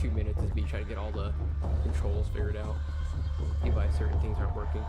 2 minutes is me trying to get all the controls figured out. See why certain things aren't working.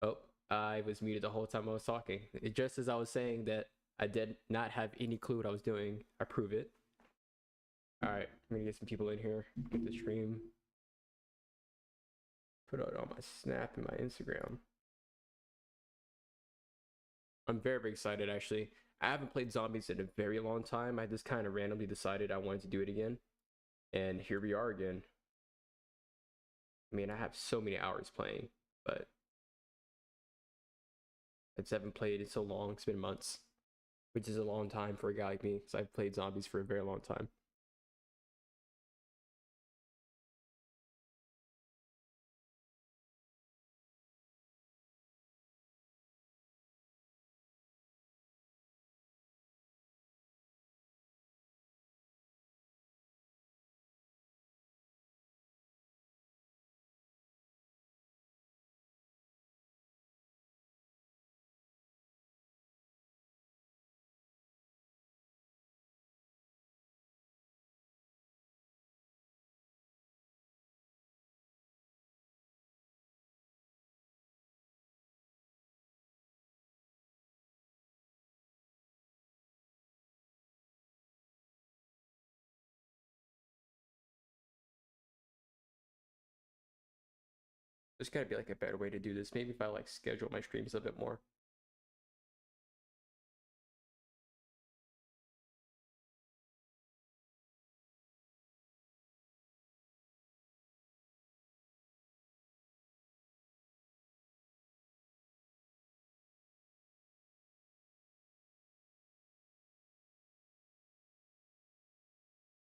Oh, I was muted the whole time I was talking. Just as I was saying that I did not have any clue what I was doing, I prove it. All right, I'm gonna get some people in here, get the stream, put it on my Snap and my Instagram. I'm very, very excited, actually. I haven't played zombies in a very long time. I just kind of randomly decided I wanted to do it again. And here we are again. I mean, I have so many hours playing, but I just haven't played in so long. It's been months, which is a long time for a guy like me, because I've played zombies for a very long time. There's gotta be like a better way to do this. Maybe if I like schedule my streams a bit more.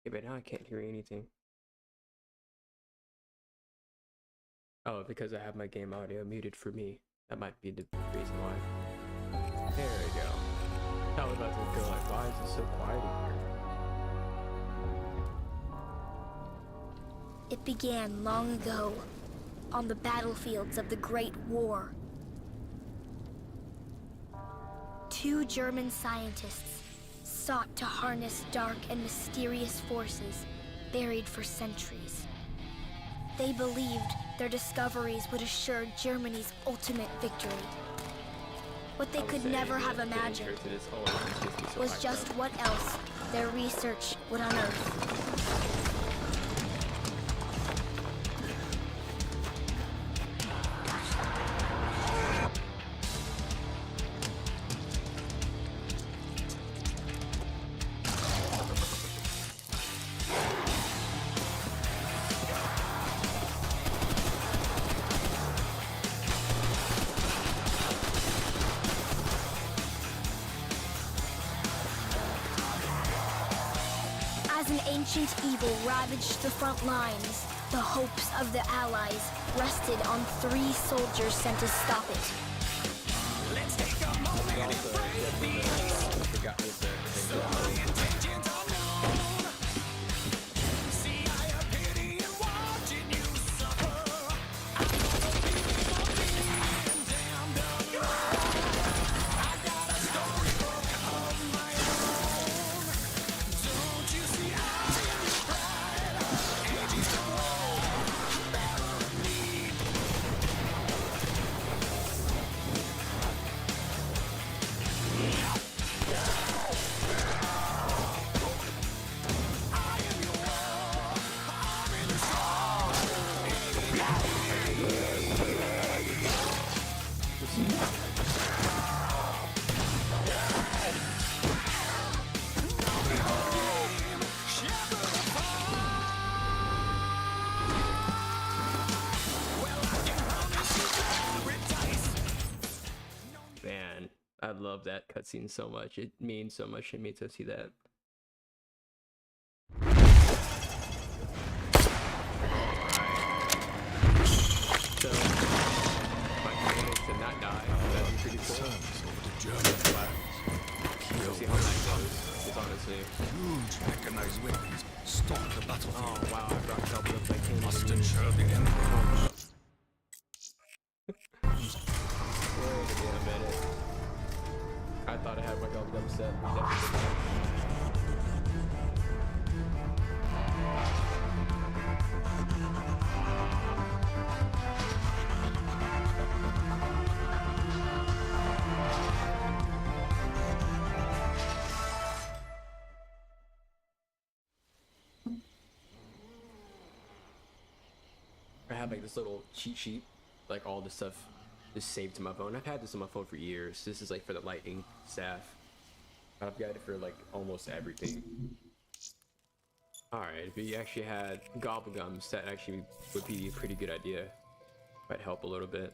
Yeah, but now I can't hear anything. Oh, because I have my game audio muted for me. That might be the reason why. There we go. I was about to go like, why is it so quiet in here? It began long ago, on the battlefields of the Great War. Two German scientists sought to harness dark and mysterious forces buried for centuries. They believed their discoveries would assure Germany's ultimate victory. What they could never have imagined was just what else their research would unearth. As an ancient evil ravaged the front lines, the hopes of the Allies rested on 3 soldiers sent to stop it. Let's take a moment and breathe. So many intentions unknown. See, I have pity in watching you suffer. I know the feeling of being damned alone. I got a storybook of my own. Don't you see I am your pride? Ages of war, bearer of need. Man, I love that cutscene so much. It means so much to me to see that. So, if I can manage to not die, that'd be pretty cool. Turns over the German flags. We'll see how that goes. It's honestly. Huge mechanized weapons stalk the battlefield. Oh wow, I brought trouble up. I can't Must even use. ensure the enemy. Wait a minute. I thought I had my gum set. Definitely didn't. I have like this little cheat sheet, like all the stuff just saved to my phone. I've had this on my phone for years. This is like for the lightning staff. I've got it for like almost everything. Alright, if you actually had gobblegums, that actually would be a pretty good idea. Might help a little bit.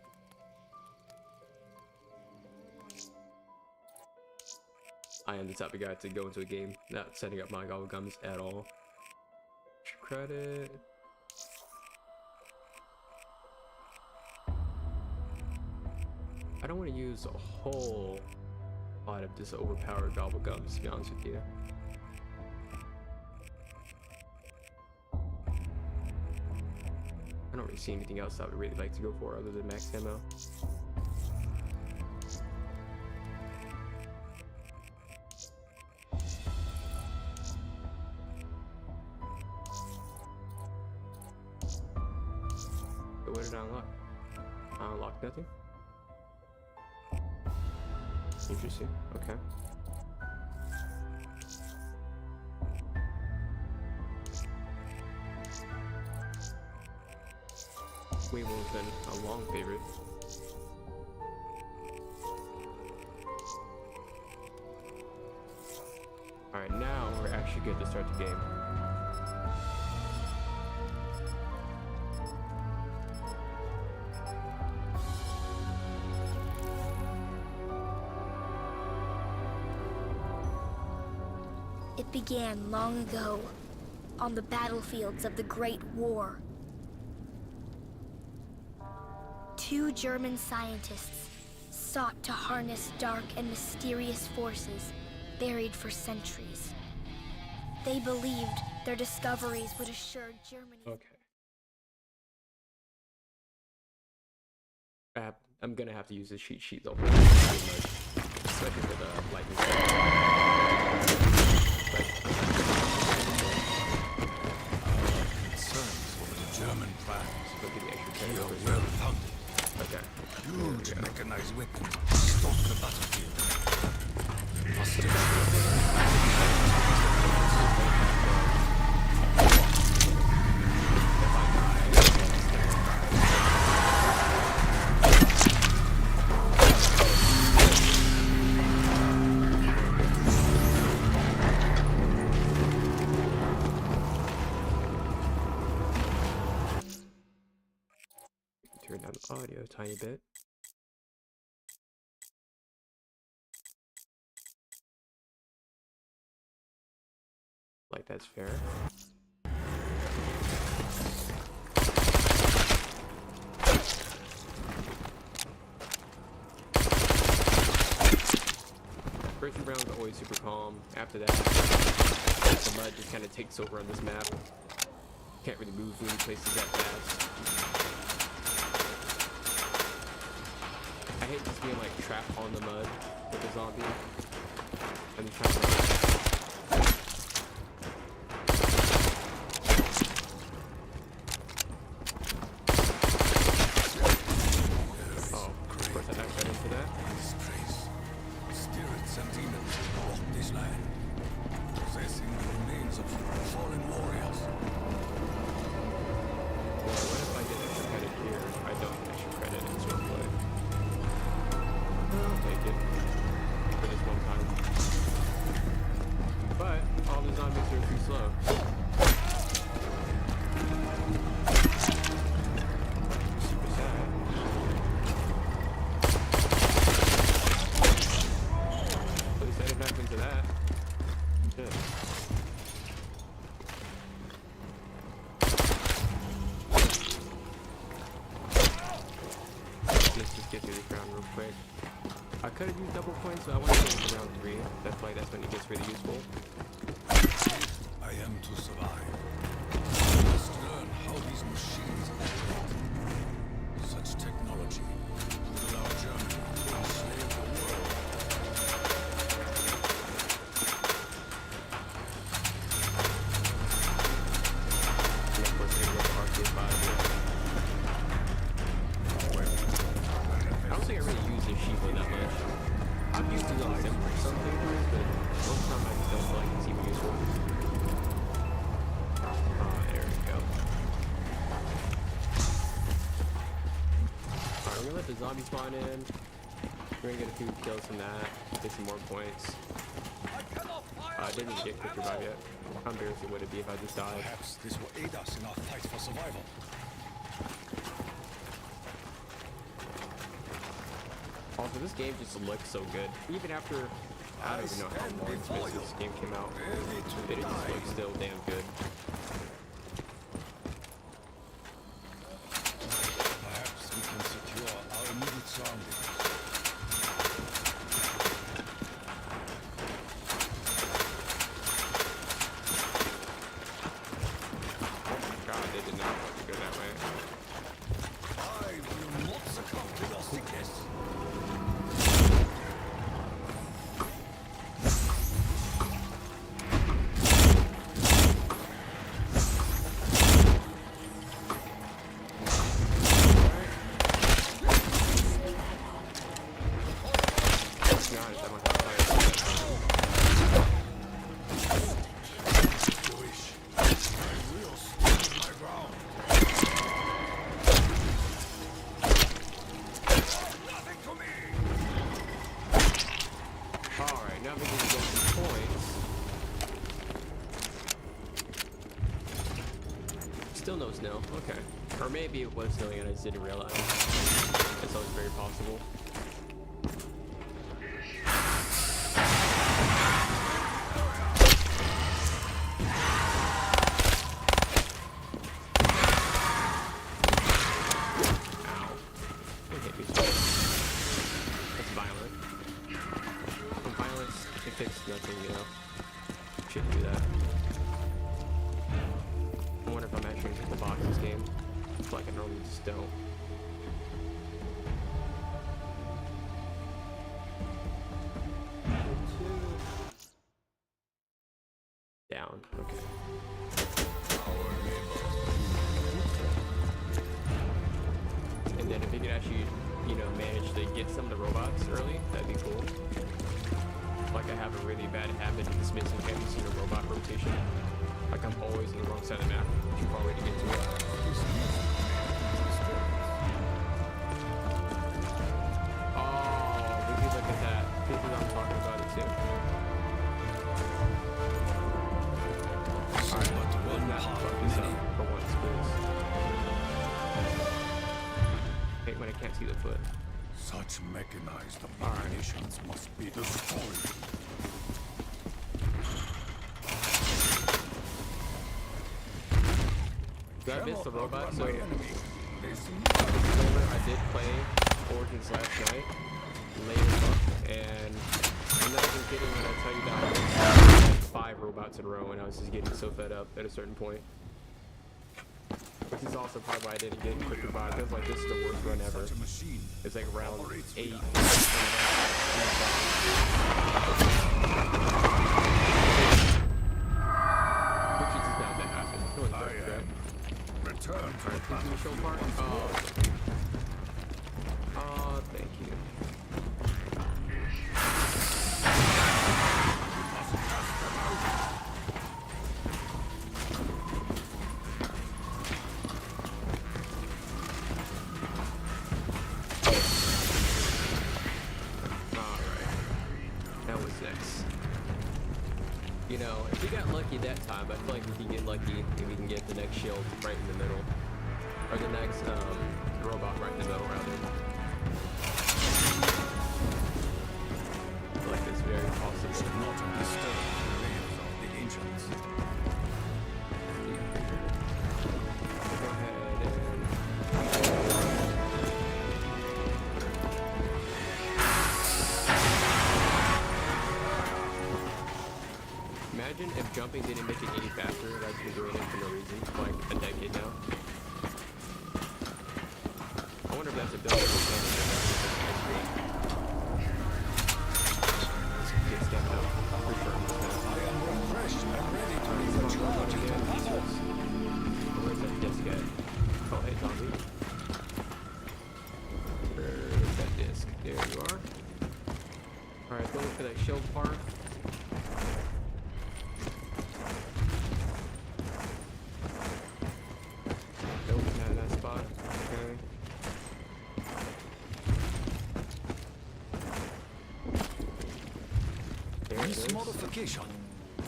I am the type of guy to go into a game not setting up my gobblegums at all. Credit. I don't want to use a whole lot of this overpowered gobblegums, to be honest with you. I don't really see anything else I would really like to go for other than max ammo. So what did I unlock? I unlocked nothing? Interesting. Okay. Wimbledon, a long favorite. Alright, now we're actually good to start the game. It began long ago, on the battlefields of the Great War. 2 German scientists sought to harness dark and mysterious forces buried for centuries. They believed their discoveries would assure Germany. Okay. I'm gonna have to use the cheat sheet though, pretty much, especially for the lightning. Concerns over the German flags. Look at the extra They are technical. well founded. Okay. Huge mechanized weapons stalk the battlefield. Must ensure Turn down the audio a tiny bit. Like, that's fair. First few rounds are always super calm. After that, the mud just kind of takes over on this map. Can't really move many places that fast. I hate just being like trapped on the mud with a zombie. And trying to run. Oh, of course I backed right into that. Disgrace. Spirits and demons walk this land, possessing the remains of fallen warriors. Well, what if I get extra credit here? I don't get extra credit in this one play. I'll take it for this one time. But all the zombies are too slow. Super sad. At least I didn't happen to that. Shit. Let's just get through this round real quick. I could have used double points, but I want to get into round 3. That's when it gets really useful. I am to survive. I must learn how these machines operate. Such technology will allow Germany to enslave the world. And of course, they get Arcade 5 here. I don't think I really use this Shiva that much. I've used it on Sim for some things, but most of the time I just don't feel like it's even useful. There we go. Alright, we're gonna let the zombie spawn in. We're gonna get a few kills from that, get some more points. I didn't even get quick revive yet. How embarrassing would it be if I just died? Perhaps this will aid us in our fight for survival. Also, this game just looks so good. Even after, I don't even know how long since this game came out, it just looks still damn good. Perhaps we can secure our immediate surroundings. Oh my god, they did not want to go that way. I will not succumb to your sickness. To be honest, I don't have to fight. Jewish. I will stand my ground. Nothing to me. Alright, now we can get some points. Still no snow, okay. Or maybe it was snowing and I just didn't realize. That's always very possible. Ow. Don't hit me so much. That's violent. From violence, it fixes nothing, you know. Shouldn't do that. I wonder if I'm actually gonna hit the box this game. I feel like I normally just don't. Down, okay. And then if we could actually, you know, manage to get some of the robots early, that'd be cool. Like I have a really bad habit of dismissing every single robot rotation. Like I'm always on the wrong side of the map, too far away to get to it. Oh, would you look at that? This is what I'm talking about it too. Alright, But let's one not part fuck of this many. up for once, please. Hate when I can't see the foot. Such mechanized abominations must be destroyed. I missed the Cannot robot, outrun so my enemy. They see disclaimer, I did play Origins last night, late as fuck, and I'm not even kidding when I tell you that I missed like 5 robots in a row, and I was just getting so fed up at a certain point. Which is also probably why I didn't get quick revive. I was like, this is the worst run ever. such a machine. It's like round 8. Which is just bound to happen. No one's perfect, right? Return to the Can you show part? Oh, thank you. Alright. Now what's next? You know, if we got lucky that time, I feel like we can get lucky if we can get the next shield right in the middle. Or the next robot right in the middle, rather. I feel like it's very possible. not disturb the ways of the ancients. Go ahead and... Imagine if jumping didn't make it any faster, like I've been doing it for no reason, for like a decade now. I wonder if that's a build that we can get stepped up. Pretty sure I'm just I am refreshed and ready to lead the charge into battle. Where's that disc at? Oh, hey, zombie. Where's that disc? There you are. Alright, going for that shield part. Nope, not in that spot. Okay. There it This is. modification.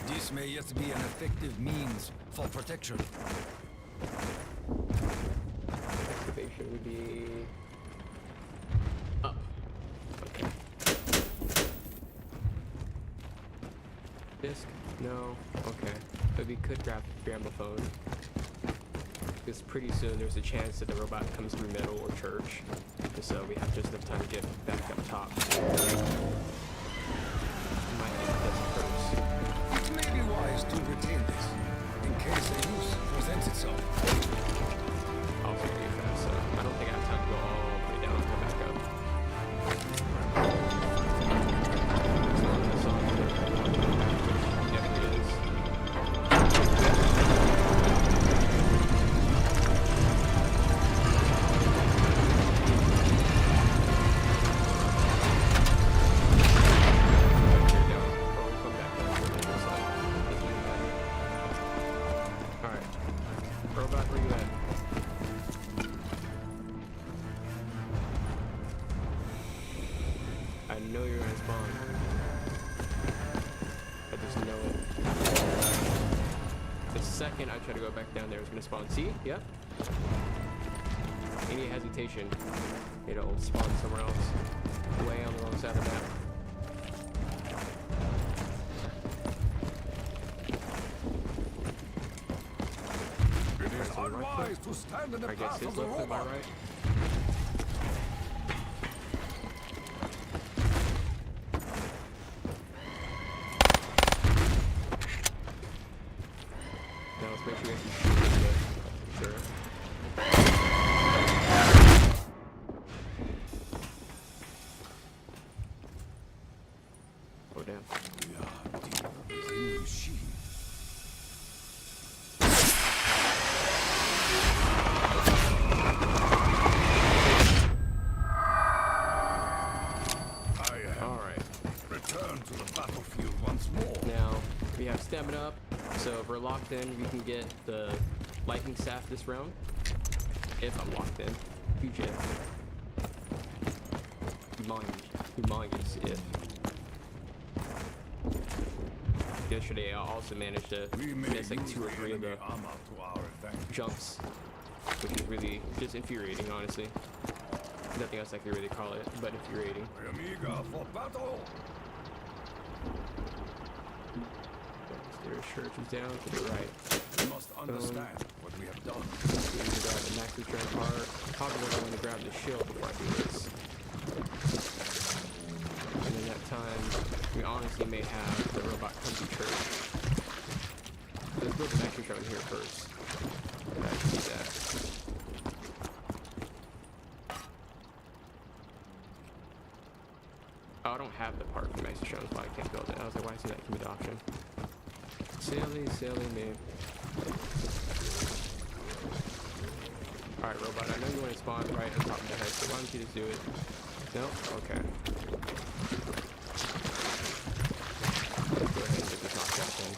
This may yet be an effective means for protection. Activation would be up. Okay. Disc? No. Okay. But we could grab gramophone. Because pretty soon there's a chance that the robot comes through middle or church. And so we have just enough time to get back up top. Might need this first. It may be wise to retain this, in case a use presents itself. I'll figure it out, so I don't think I have time to go all the way down and come back up. Yeah, it is. Alright. Robot, where you at? I know you're gonna spawn. I just know it. The second I try to go back down there, it's gonna spawn. See? Yep. Any hesitation, it'll spawn somewhere else. Way on the wrong side of the map. It is So right unwise to stand in the I guess path his of the left and my robot. right. Now let's make sure we actually shoot this guy. Sure. Oh damn. We are deep within the machine. I am. Alright. Return to the battlefield once more. Now we have stamina up, so if we're locked in, we can get the lightning staff this round. If I'm locked in. Huge if. Humongous if. Yesterday I also managed to We may miss like use 2 or 3 of enemy the armor to our advantage. jumps, which is really just infuriating, honestly. Nothing else I could really call it, but infuriating. I am eager for battle. Let's There is church is down to the right. We must understand what we have done. We need to grab the Max's Strength part. Probably going to want to grab the shield before I do this. And in that time, we honestly may have the robot come to church. Let's build the Max's Strength here first. I see that. Oh, I don't have the part for Max's Strength, so I can't build it. I was like, why is that? Give me the option. Silly me. Alright, robot, I know you want to spawn right on top of the head, so why don't you just do it? No? Okay. Let's go ahead and get this knocked out then.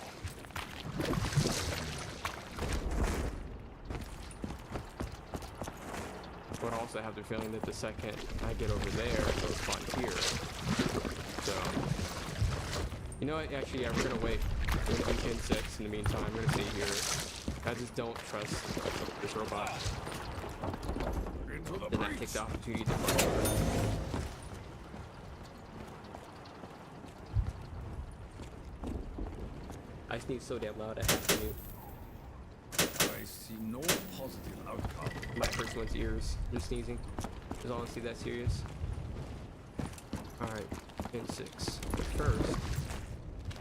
But I also have the feeling that the second I get over there, it'll spawn here. So, you know what? Actually, yeah, we're gonna wait. We're gonna do Gen 6 in the meantime. We're gonna stay here. I just don't trust this robot. Into the Then I take the opportunity to fuck over. I sneeze so damn loud, I have to mute. I see no positive outcome. My first one's ears. Just sneezing. Is honestly that serious? Alright, Gen 6. But first,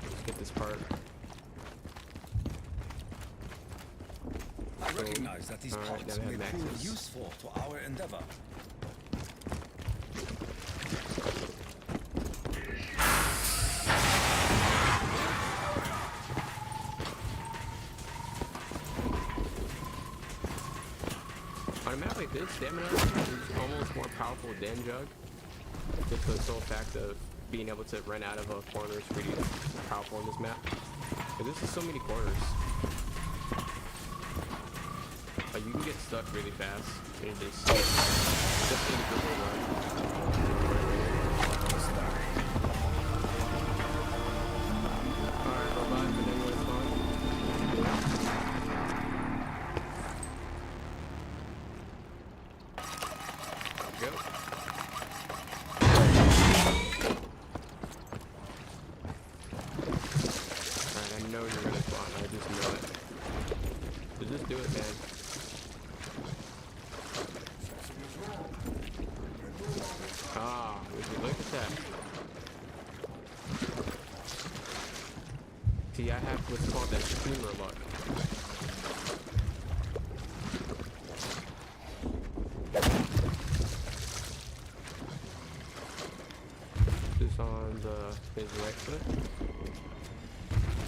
let's get this part. I recognize that these Alright, parts now we may have prove Max's. useful to our endeavor. On a map like this, Stamina is almost more powerful than Jug. Just for the sole fact of being able to run out of a corner is pretty powerful in this map. But this is so many corners. Like you can get stuck really fast and just in the triple run. Alright, robot, and then you want to spawn? Go. Alright, I know you're gonna spawn, I just know it. So just do it, man. Ah, would you look at that? See, I have what's called that streamer luck. Just on his right foot.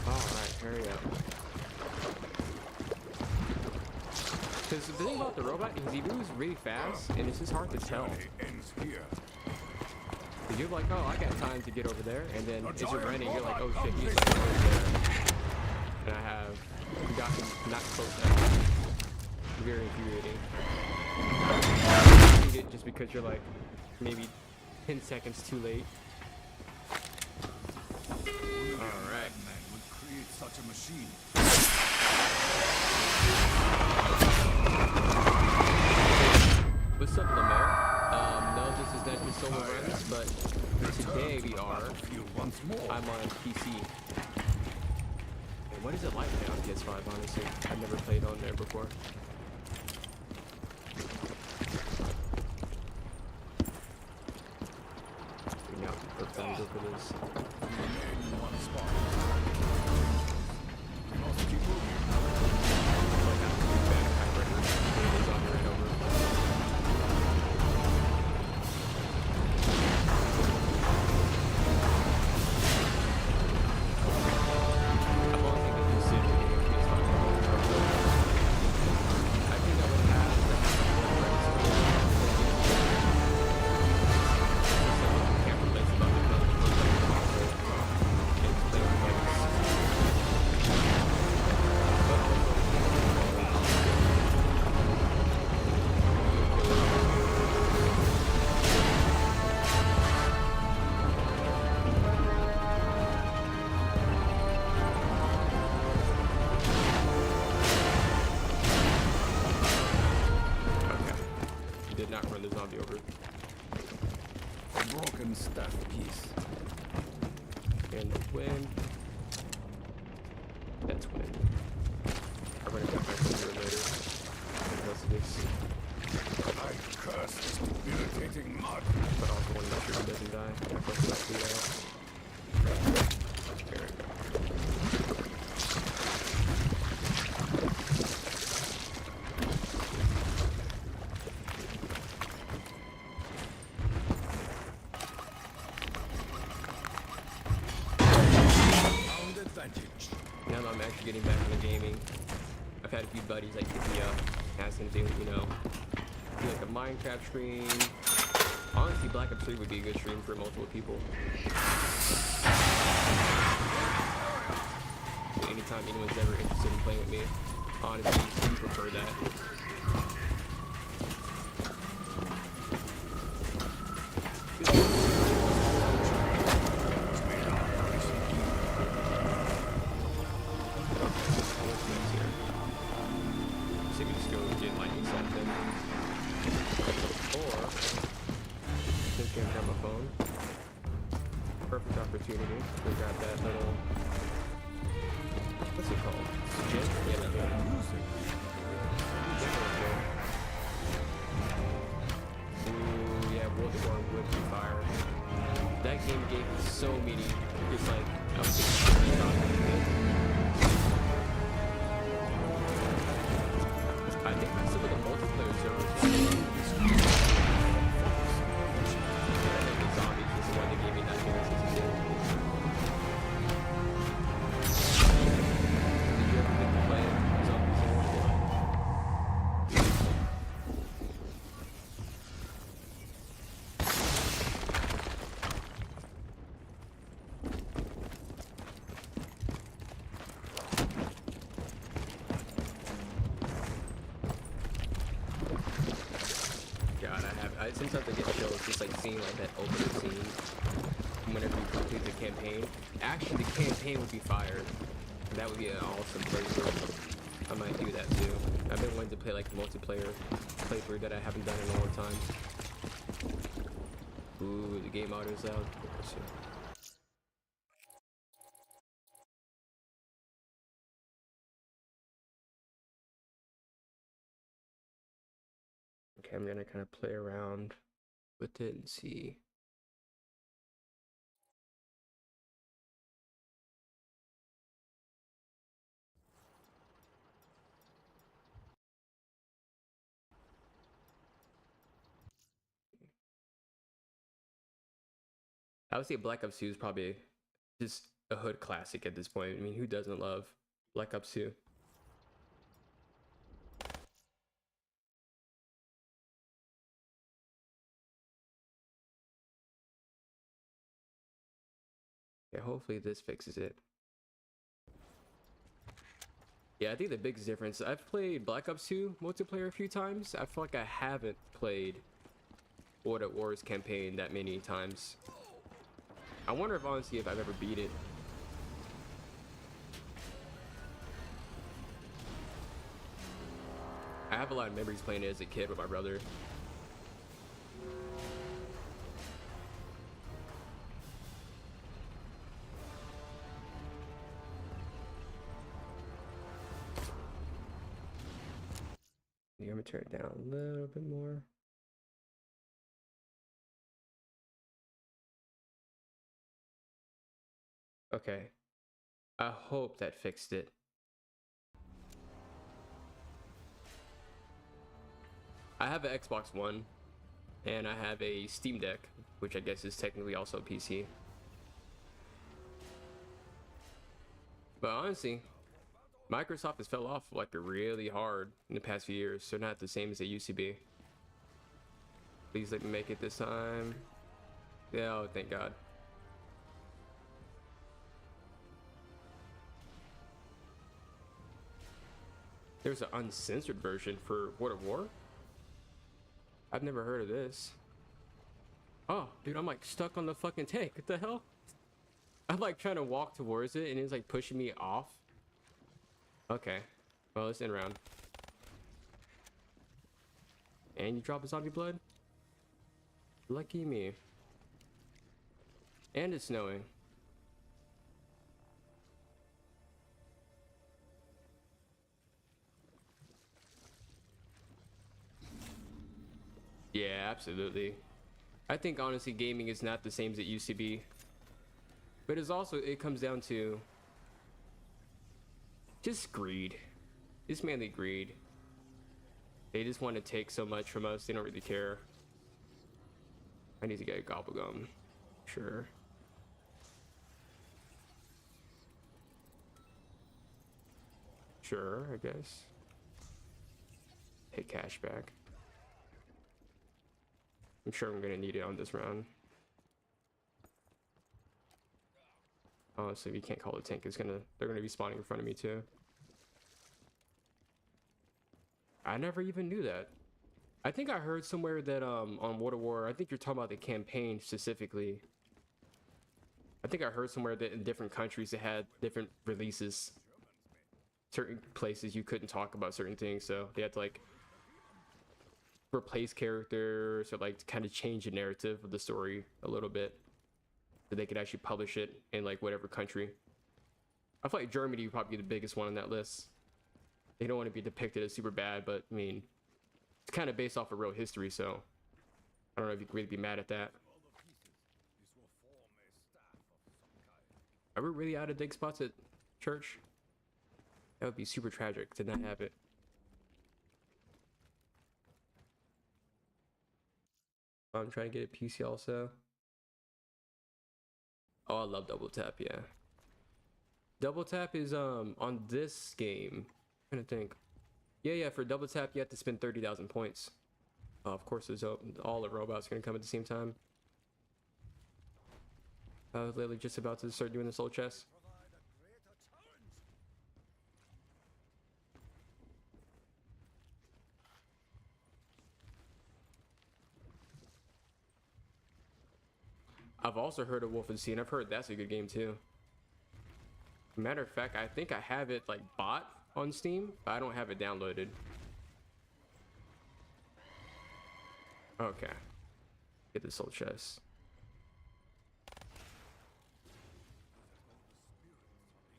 Alright, hurry up. Because the thing about the robot is he moves really fast, and it's just hard to tell. Journey ends here. Cause you're like, oh, I got time to get over there, and then as you're running, you're like, oh shit, he's like over there. And I have gotten not close enough. Very infuriating. You get just because you're like maybe 10 seconds too late. Alright. Man would create such a machine. What's up, Lamo? No, this is not just solo runs, but today we are. Battlefield once more. I'm on PC. And what is it like now on PS5, honestly? I've never played on there before. Now, let's go for this. In one spot. We must keep moving. Not run the zombie over. A broken staff piece. And the wind. face. I curse this debilitating mud. But I also want to make sure he doesn't die. I first got to that. There we go. Found advantage. Now that I'm actually getting back into gaming, I've had a few buddies like hit me up, asking if they would, do like a Minecraft stream. Honestly, Black Ops 3 would be a good stream for multiple people. So anytime anyone's ever interested in playing with me, honestly, we prefer that. So we just go get lightning something. Or since I have my phone, perfect opportunity to grab that little, what's it called? Skin? Yeah, that one. Ooh, yeah, World War would be fire. That game gave me so many, it's like, I was just I think that's some of the multiplayer servers. The zombies is the one that gave me that game season 2. Did you ever think to play zombies in World War? God, sometimes I get chills just like seeing like that opening scene whenever you complete the campaign. Actually, the campaign would be fired. That would be an awesome playthrough. I might do that too. I've been wanting to play like multiplayer playthrough that I haven't done in a long time. Ooh, the game auto's out. Let's see. Okay, I'm gonna kind of play around with it and see. I would say Black Ops 2 is probably just a hood classic at this point. I mean, who doesn't love Black Ops 2? Yeah, hopefully this fixes it. Yeah, I think the biggest difference, I've played Black Ops 2 multiplayer a few times. I feel like I haven't played World at War's campaign that many times. I wonder if honestly if I've ever beat it. I have a lot of memories playing it as a kid with my brother. I'm gonna turn it down a little bit more. Okay. I hope that fixed it. I have an Xbox One and I have a Steam Deck, which I guess is technically also a PC. But honestly, Microsoft has fell off like really hard in the past few years. They're not the same as they used to be. Please let me make it this time. Yeah, oh, thank God. There's an uncensored version for World of War? I've never heard of this. Oh, dude, I'm like stuck on the fucking tank. What the hell? I'm like trying to walk towards it and it's like pushing me off. Okay. Well, let's end round. And you drop a zombie blood? Lucky me. And it's snowing. Yeah, absolutely. I think honestly gaming is not the same as it used to be. But it's also, it comes down to just greed. It's mainly greed. They just want to take so much from us, they don't really care. I need to get a gobble gum. Sure. Sure, I guess. Take cash back. I'm sure I'm gonna need it on this round. Oh, so you can't call the tank. They're gonna be spawning in front of me too. I never even knew that. I think I heard somewhere that on World of War, I think you're talking about the campaign specifically. I think I heard somewhere that in different countries they had different releases. Certain places you couldn't talk about certain things, so they had to like replace characters or like kind of change the narrative of the story a little bit so they could actually publish it in like whatever country. I feel like Germany would probably be the biggest one on that list. They don't want to be depicted as super bad, but I mean, it's kind of based off of real history, so I don't know if you could really be mad at that. Are we really out of dig spots at church? That would be super tragic to not have it. I'm trying to get a PC also. Oh, I love double tap, yeah. Double tap is on this game. I'm trying to think. Yeah, for double tap you have to spend 30,000 points. Of course there's all the robots gonna come at the same time. I was literally just about to start doing the soul chest. I've also heard of Wolfenstein. I've heard that's a good game too. Matter of fact, I think I have it like bought on Steam, but I don't have it downloaded. Okay. Get the soul chest.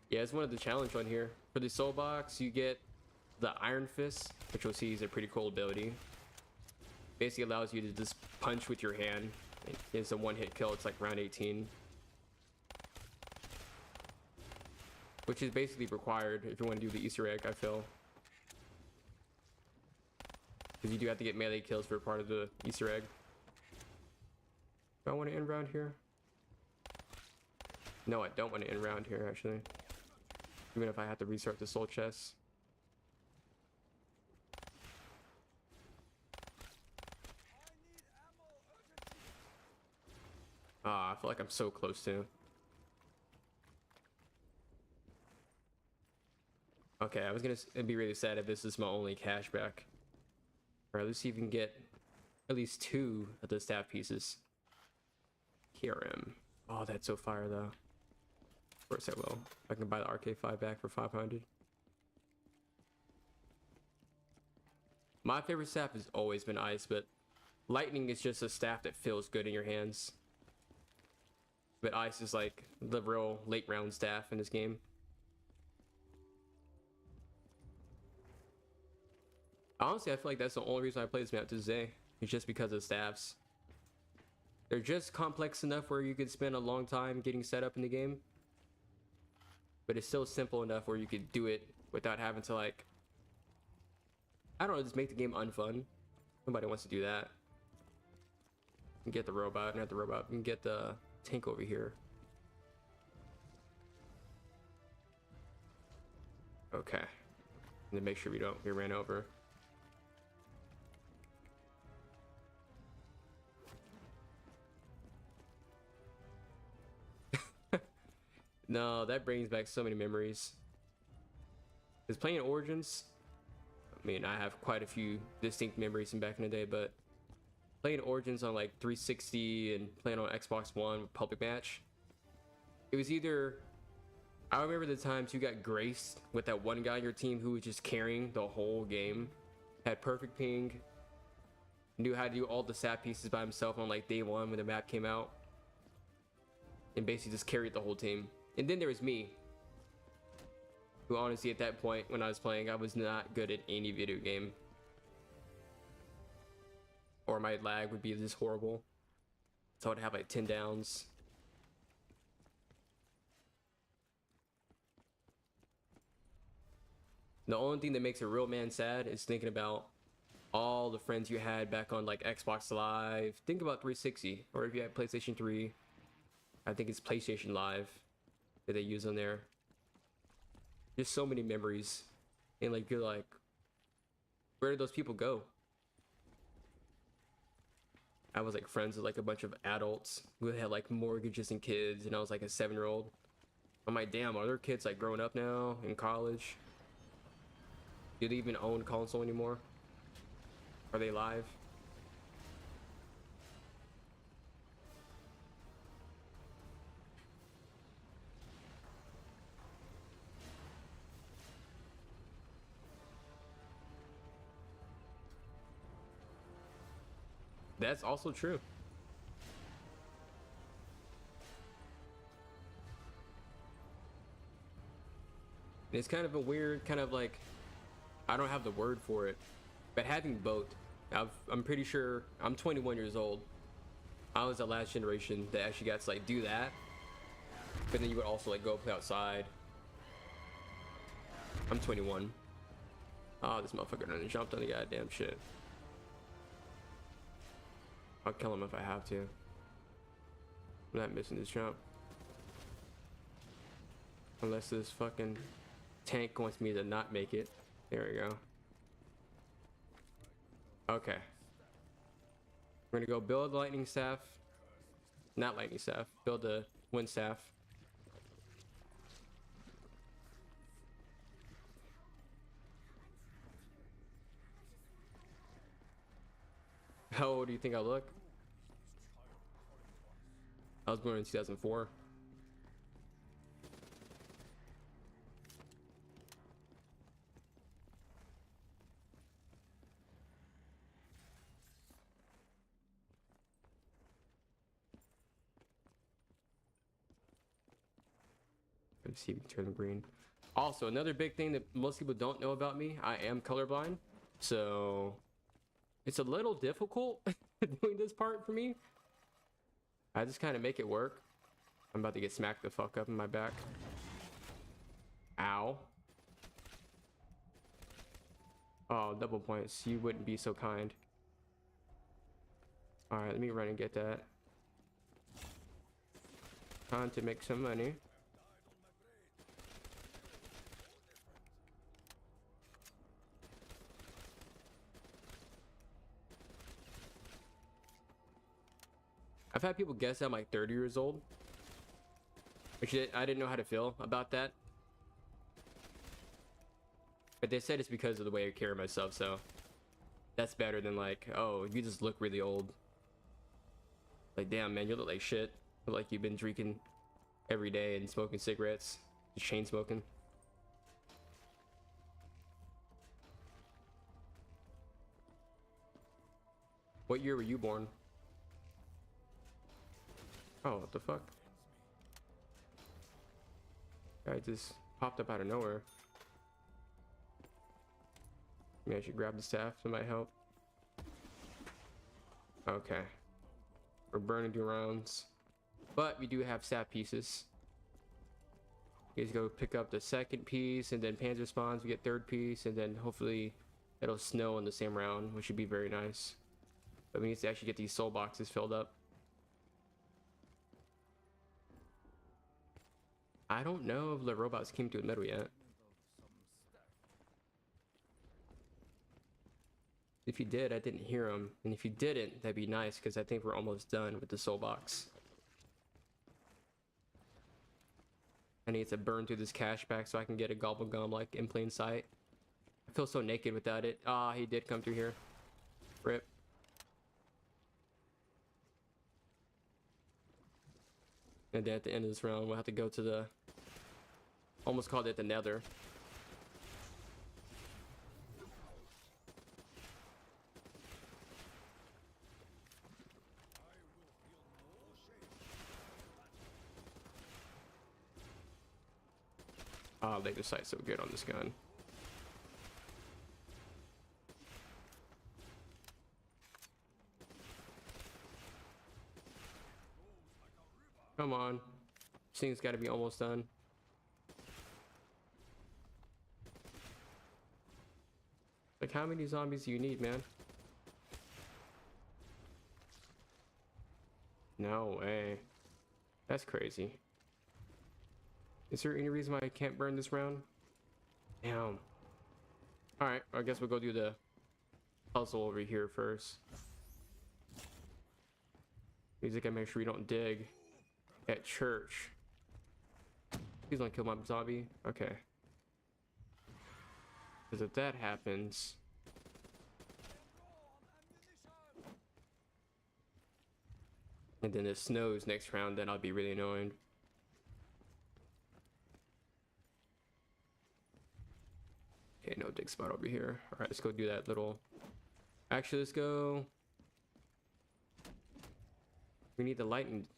Yeah, it's one of the challenge on here. For the soul box, you get the Iron Fist, which you'll see is a pretty cool ability. Basically allows you to just punch with your hand. It's a one-hit kill. It's like round 18. Which is basically required if you want to do the Easter egg, I feel. Because you do have to get melee kills for part of the Easter egg. Do I want to end round here? No, I don't want to end round here, actually. Even if I have to restart the soul chest. Ah, I feel like I'm so close to. Okay, I was gonna be really sad if this is my only cash back. Alright, let's see if we can get at least 2 of the staff pieces. KRM. Oh, that's so fire though. Of course I will. I can buy the RK5 back for 500. My favorite staff has always been ice, but lightning is just a staff that feels good in your hands. But ice is like the real late round staff in this game. Honestly, I feel like that's the only reason I play this map to this day. It's just because of staffs. They're just complex enough where you could spend a long time getting set up in the game. But it's still simple enough where you could do it without having to like, I don't know, just make the game unfun. Nobody wants to do that. You can get the robot, not the robot, you can get the tank over here. Okay. And then make sure we don't get ran over. No, that brings back so many memories. Because playing Origins, I mean, I have quite a few distinct memories from back in the day, but playing Origins on like 360 and playing on Xbox One with Public Match, it was either, I remember the times you got graced with that one guy on your team who was just carrying the whole game, had perfect ping, knew how to do all the stat pieces by himself on like day 1 when the map came out, and basically just carried the whole team. And then there was me, who honestly at that point when I was playing, I was not good at any video game. or my lag would be this horrible. So I'd have like 10 downs. The only thing that makes a real man sad is thinking about all the friends you had back on like Xbox Live. Think about 360, or if you had PlayStation 3. I think it's PlayStation Live that they use on there. Just so many memories. And like, you're like, where did those people go? I was like friends with like a bunch of adults who had like mortgages and kids, and I was like a 7-year-old. I'm like, damn, are their kids like growing up now in college? Do they even own console anymore? Are they live? That's also true. It's kind of a weird kind of like, I don't have the word for it, but having both, I'm pretty sure I'm 21 years old. I was the last generation that actually got to like do that, but then you would also like go play outside. I'm 21. Oh, this motherfucker done jumped on the goddamn shit. I'll kill him if I have to. I'm not missing this jump. Unless this fucking tank wants me to not make it. There we go. Okay. We're gonna go build the lightning staff. Not lightning staff. Build the wind staff. How old do you think I look? I was born in 2004. Let's see if we can turn them green. Also, another big thing that most people don't know about me, I am colorblind. So it's a little difficult doing this part for me. I just kind of make it work. I'm about to get smacked the fuck up in my back. Ow. Oh, double points. You wouldn't be so kind. Alright, let me run and get that. Time to make some money. I've had people guess I'm like 30 years old, which I didn't know how to feel about that. But they said it's because of the way I carry myself, so that's better than like, oh, you just look really old. Like, damn, man, you look like shit. Look like you've been drinking every day and smoking cigarettes, just chain smoking. What year were you born? Oh, what the fuck? Guy just popped up out of nowhere. Maybe I should grab the staff, that might help. Okay. We're burning through rounds. But we do have staff pieces. You guys go pick up the second piece, and then Panzer spawns, we get third piece, and then hopefully it'll snow in the same round, which should be very nice. But we need to actually get these soul boxes filled up. I don't know if the robots came to a middle yet. If you did, I didn't hear them. And if you didn't, that'd be nice, because I think we're almost done with the soul box. I need to burn through this cash back so I can get a gobble gum like in plain sight. I feel so naked without it. Ah, he did come through here. Rip. And then at the end of this round, we'll have to go to the... Almost called it the Nether. Ah, laser sight's so good on this gun. Come on. This thing's got to be almost done. Like, how many zombies do you need, man? No way. That's crazy. Is there any reason why I can't burn this round? Damn. Alright, I guess we'll go do the puzzle over here first. Music, I make sure we don't dig at church. Please don't kill my zombie. Okay. Because if that happens... and then it snows next round, then I'll be really annoyed. Okay, no dig spot over here. Alright, let's go do that little... Actually, let's go... We need the lightning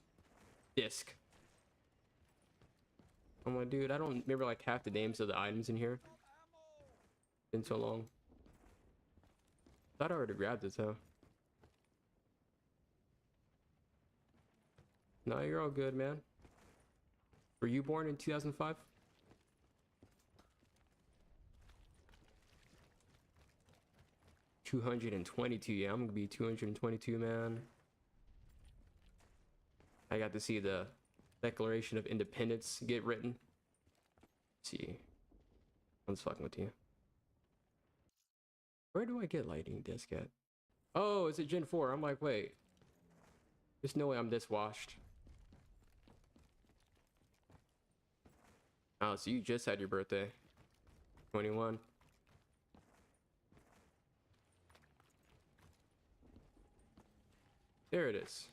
disc. I'm like, dude, I don't remember like half the names of the items in here. Been so long. Thought I already grabbed it though. No, you're all good, man. Were you born in 2005? $222. Yeah, I'm gonna be 222, man. I got to see the Declaration of Independence get written. Let's see. I'm just fucking with you. Where do I get lighting disc at? Oh, is it Gen 4? I'm like, wait. There's no way I'm this washed. Oh, so you just had your birthday. 21. There it is.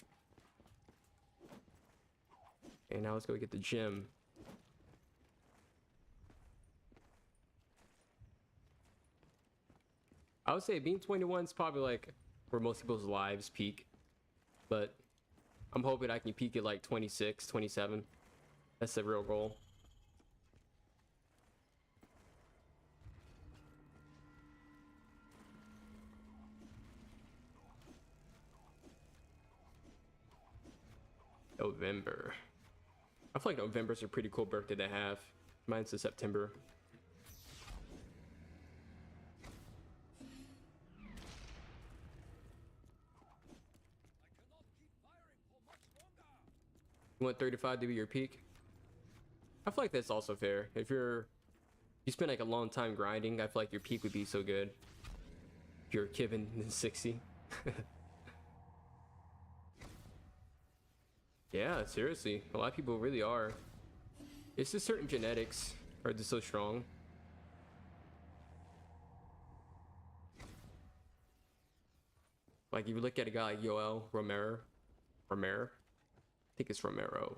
Okay, now let's go get the gym. I would say being 21 is probably like where most people's lives peak. But I'm hoping I can peak at like 26, 27. That's the real goal. November. I feel like November's a pretty cool birthday to have. Mine's in September. You want 35 to be your peak? I feel like that's also fair. If you spend like a long time grinding, I feel like your peak would be so good. If you're Kevin 60. Yeah, seriously. A lot of people really are. It's just certain genetics are just so strong. Like, if you look at a guy like Yoel Romero. I think it's Romero.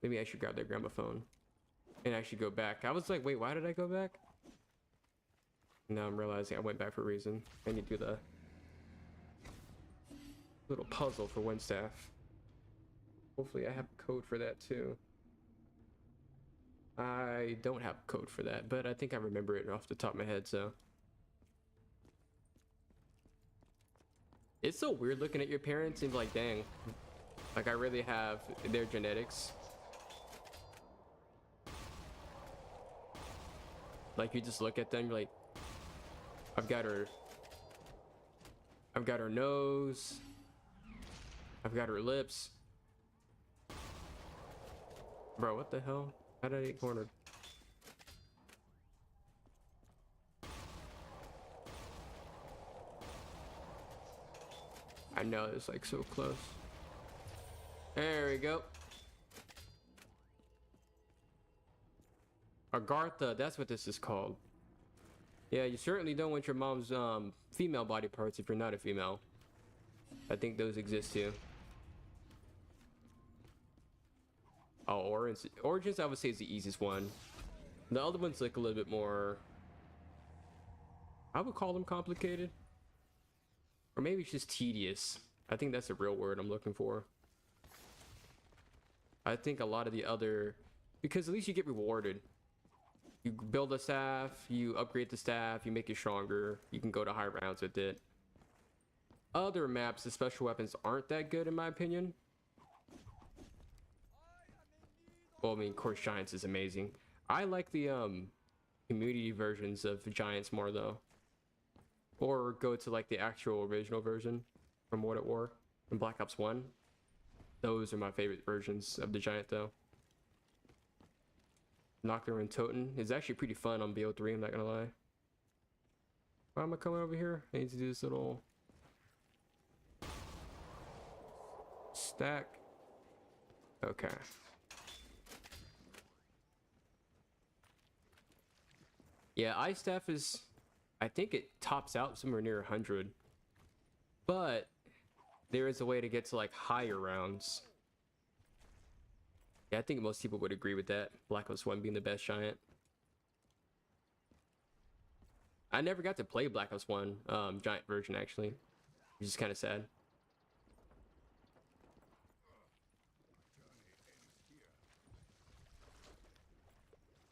Maybe I should grab their gramophone and actually go back. I was like, wait, why did I go back? Now I'm realizing I went back for a reason. I need to do the little puzzle for Windstaff. Hopefully I have code for that too. I don't have code for that, but I think I remember it off the top of my head, so. It's so weird looking at your parents and like, dang, like I really have their genetics. Like you just look at them, you're like, I've got her nose, I've got her lips. Bro, what the hell? How did I get cornered? I know, it's like so close. There we go. Agartha, that's what this is called. Yeah, you certainly don't want your mom's female body parts if you're not a female. I think those exist too. Oh, Origins I would say is the easiest one. The other one's like a little bit more, I would call them complicated. Or maybe it's just tedious. I think that's the real word I'm looking for. I think a lot of the other, because at least you get rewarded. You build a staff, you upgrade the staff, you make it stronger, you can go to higher rounds with it. Other maps, the special weapons aren't that good in my opinion. Well, I mean, of course, Giants is amazing. I like the community versions of Giants more though, or go to like the actual original version from World at War in Black Ops 1. Those are my favorite versions of the Giant though. Nocturne and Toten is actually pretty fun on BO3, I'm not gonna lie. Why am I coming over here? I need to do this little stack. Okay. Yeah, Ice Staff is, I think it tops out somewhere near 100. But there is a way to get to like higher rounds. Yeah, I think most people would agree with that. Black Ops 1 being the best Giant. I never got to play Black Ops 1 Giant version actually, which is kind of sad.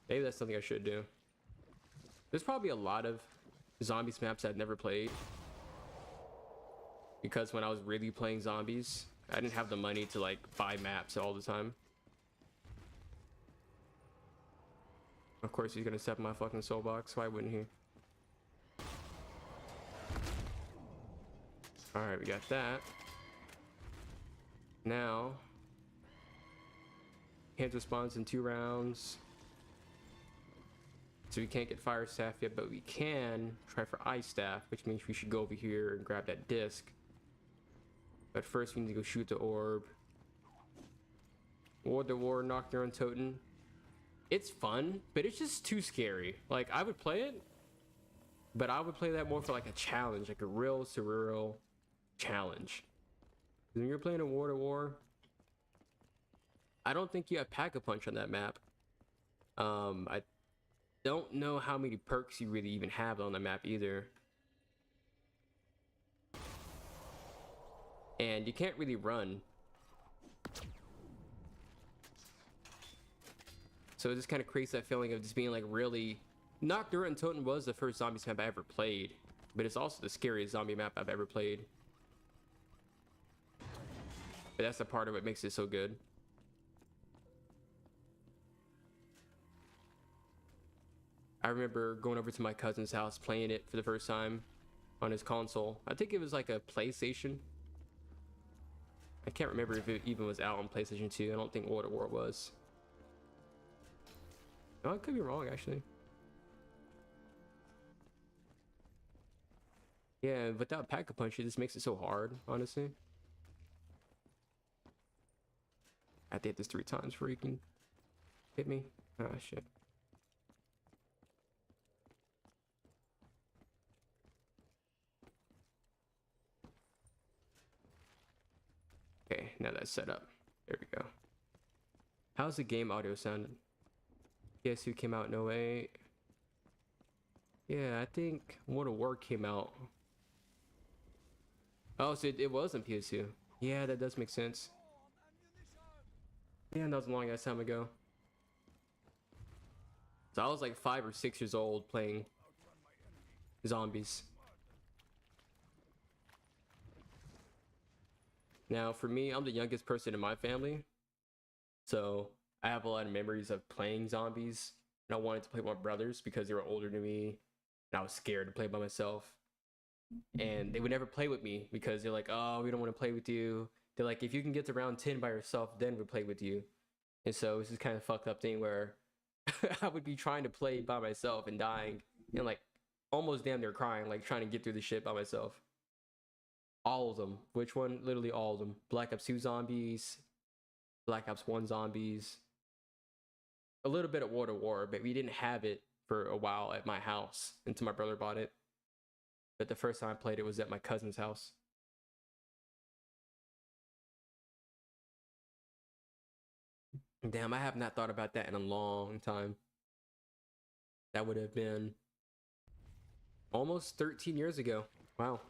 Maybe that's something I should do. There's probably a lot of zombies maps I've never played, because when I was really playing zombies, I didn't have the money to like buy maps all the time. Of course he's gonna step in my fucking soul box. Why wouldn't he? All right, we got that. Now, Hunter spawns in 2 rounds. So we can't get Fire Staff yet, but we can try for Ice Staff, which means we should go over here and grab that disc. But first we need to go shoot the orb. World at War, Nocturne, Toten. It's fun, but it's just too scary. Like, I would play it, but I would play that more for like a challenge, like a real surreal challenge. When you're playing a World at War, I don't think you have Pack-a-Punch on that map. I don't know how many perks you really even have on the map either. And you can't really run. So it just kind of creates that feeling of just being like really... Nocturne and Toten was the first zombies map I ever played, but it's also the scariest zombie map I've ever played. But that's the part of what makes it so good. I remember going over to my cousin's house, playing it for the first time on his console. I think it was like a PlayStation. I can't remember if it even was out on PlayStation 2. I don't think World at War was. No, I could be wrong actually. Yeah, without Pack-a-Punch, it just makes it so hard, honestly. I have to hit this 3 times before you can hit me. Ah, shit. Okay, now that's set up. There we go. How's the game audio sounding? PS2 came out in 08. Yeah, I think World at War came out. Oh, so it was on PS2. Yeah, that does make sense. Yeah, that was a long ass time ago. So I was like 5 or 6 years old playing zombies. Now, for me, I'm the youngest person in my family, so I have a lot of memories of playing zombies. And I wanted to play with my brothers because they were older than me, and I was scared to play by myself. And they would never play with me because they're like, "Oh, we don't want to play with you." They're like, "If you can get to round 10 by yourself, then we'll play with you." And so it's this kind of fucked up thing where I would be trying to play by myself and dying, and like almost damn near crying, like trying to get through the shit by myself. All of them. Which one? Literally all of them. Black Ops 2 zombies, Black Ops 1 zombies, a little bit of World at War, but we didn't have it for a while at my house until my brother bought it. But the first time I played it was at my cousin's house. Damn, I have not thought about that in a long time. That would have been almost 13 years ago. Wow.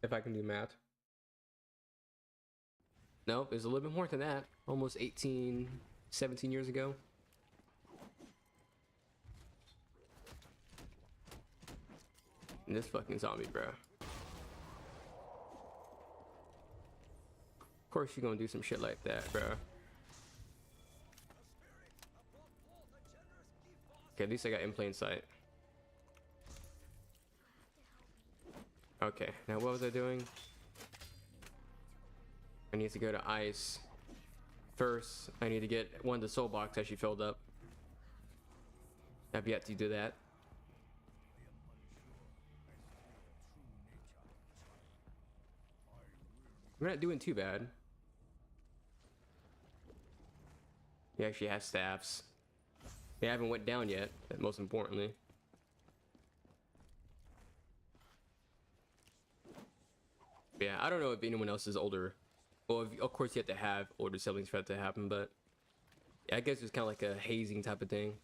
If I can do math. No, it's a little bit more than that. Almost 18, 17 years ago. And this fucking zombie, bro. Of course you're gonna do some shit like that, bro. Okay, at least I got in plain sight. Okay, now what was I doing? I need to go to ice. First, I need to get one of the soul blocks actually filled up. I've yet to do that. We're not doing too bad. He actually has staffs. They haven't went down yet, most importantly. Yeah, I don't know if anyone else is older. Well, of course you have to have older siblings for that to happen, but yeah, I guess it's kind of like a hazing type of thing.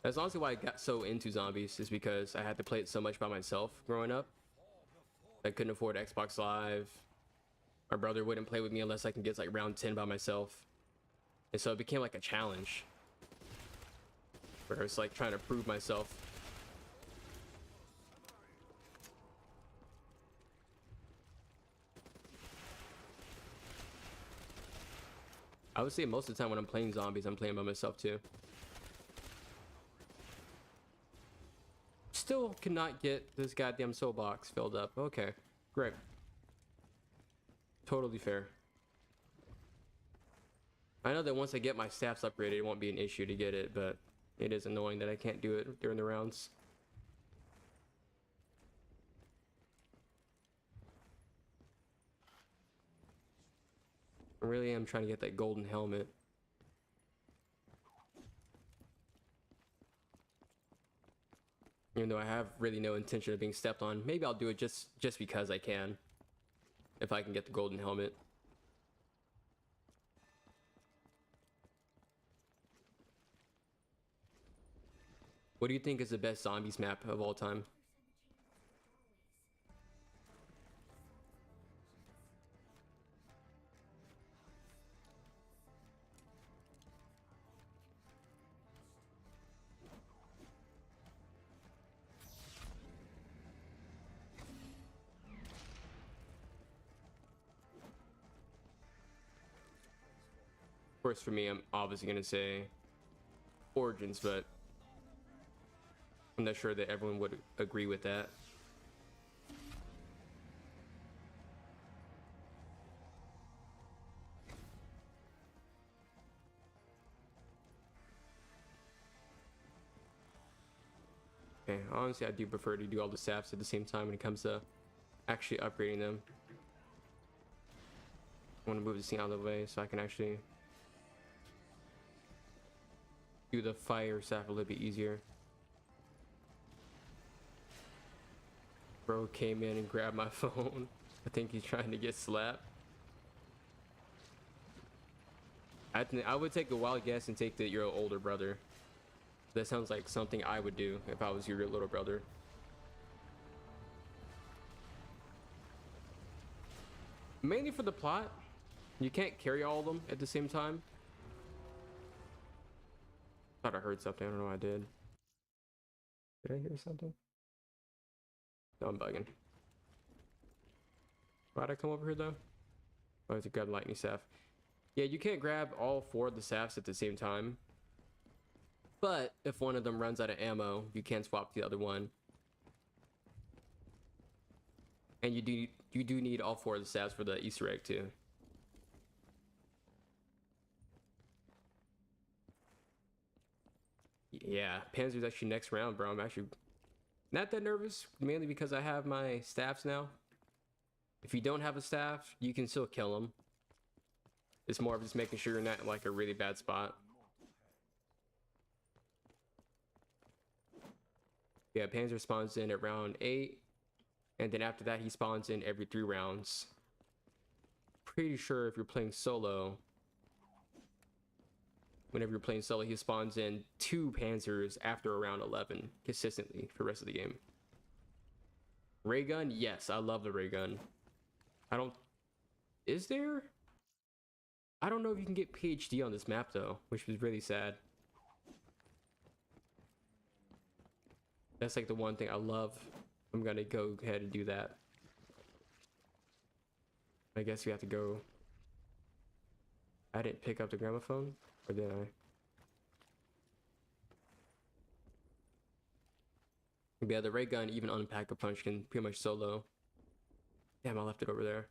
That's honestly why I got so into zombies, is because I had to play it so much by myself growing up. I couldn't afford Xbox Live. My brother wouldn't play with me unless I can get like round 10 by myself. And so it became like a challenge, where it's like trying to prove myself. I would say most of the time when I'm playing zombies, I'm playing by myself too. Still cannot get this goddamn soul box filled up. Okay, great. Totally fair. I know that once I get my staffs upgraded, it won't be an issue to get it, but it is annoying that I can't do it during the rounds. I really am trying to get that golden helmet. Even though I have really no intention of being stepped on. Maybe I'll do it just because I can. If I can get the golden helmet. What do you think is the best zombies map of all time? Of course, for me, I'm obviously going to say Origins, but I'm not sure that everyone would agree with that. Okay, honestly, I do prefer to do all the staffs at the same time when it comes to actually upgrading them. I want to move this thing out of the way so I can actually do the fire staff a little bit easier. Bro came in and grabbed my phone. I think he's trying to get slapped. I would take a wild guess and take your older brother. That sounds like something I would do if I was your little brother. Mainly for the plot. You can't carry all of them at the same time. Thought I heard something. I don't know what I did. Did I hear something? No, I'm bugging. Why'd I come over here though? Oh, I have to grab lightning staff. Yeah, you can't grab all 4 of the staffs at the same time. But if one of them runs out of ammo, you can swap the other one. And you do need all 4 of the staffs for the Easter egg too. Yeah, Panzer's actually next round, bro. I'm actually not that nervous, mainly because I have my staffs now. If you don't have a staff, you can still kill them. It's more of just making sure you're not in like a really bad spot. Yeah, Panzer spawns in at round 8. And then after that, he spawns in every 3 rounds. Pretty sure if you're playing solo, whenever you're playing solo, he spawns in 2 Panzers after around 11 consistently for the rest of the game. Ray gun, yes, I love the ray gun. Is there? I don't know if you can get PhD on this map though, which was really sad. That's like the one thing I love. I'm gonna go ahead and do that. I guess we have to go I didn't pick up the gramophone, or did I? Yeah, the ray gun, even unpack a punch, can pretty much solo. Damn, I left it over there.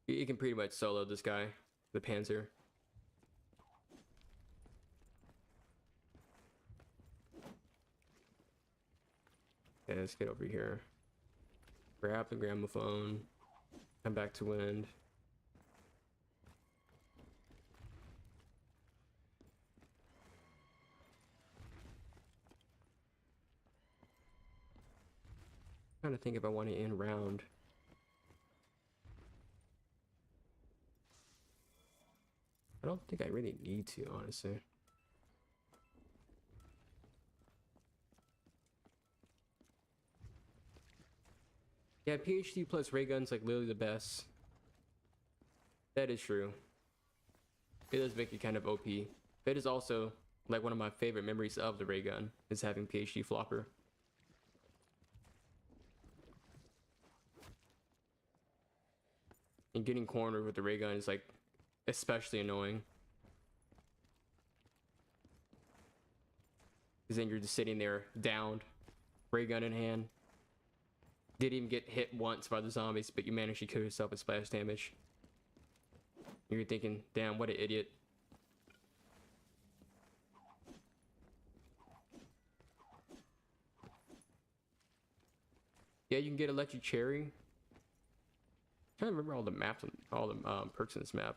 You can pretty much solo this guy, the Panzer. Okay, let's get over here. Grab the gramophone. Come back to wind. I'm trying to think if I want to end round. I don't think I really need to, honestly. Yeah, PhD plus ray gun's like literally the best. That is true. It does make it kind of OP. That is also like one of my favorite memories of the ray gun, is having PhD flopper. And getting cornered with the ray gun is like especially annoying. Because then you're just sitting there downed, ray gun in hand. Didn't even get hit once by the zombies, but you managed to kill yourself with splash damage. You're thinking, damn, what an idiot. Yeah, you can get electric cherry. I'm trying to remember all the maps, all the perks in this map.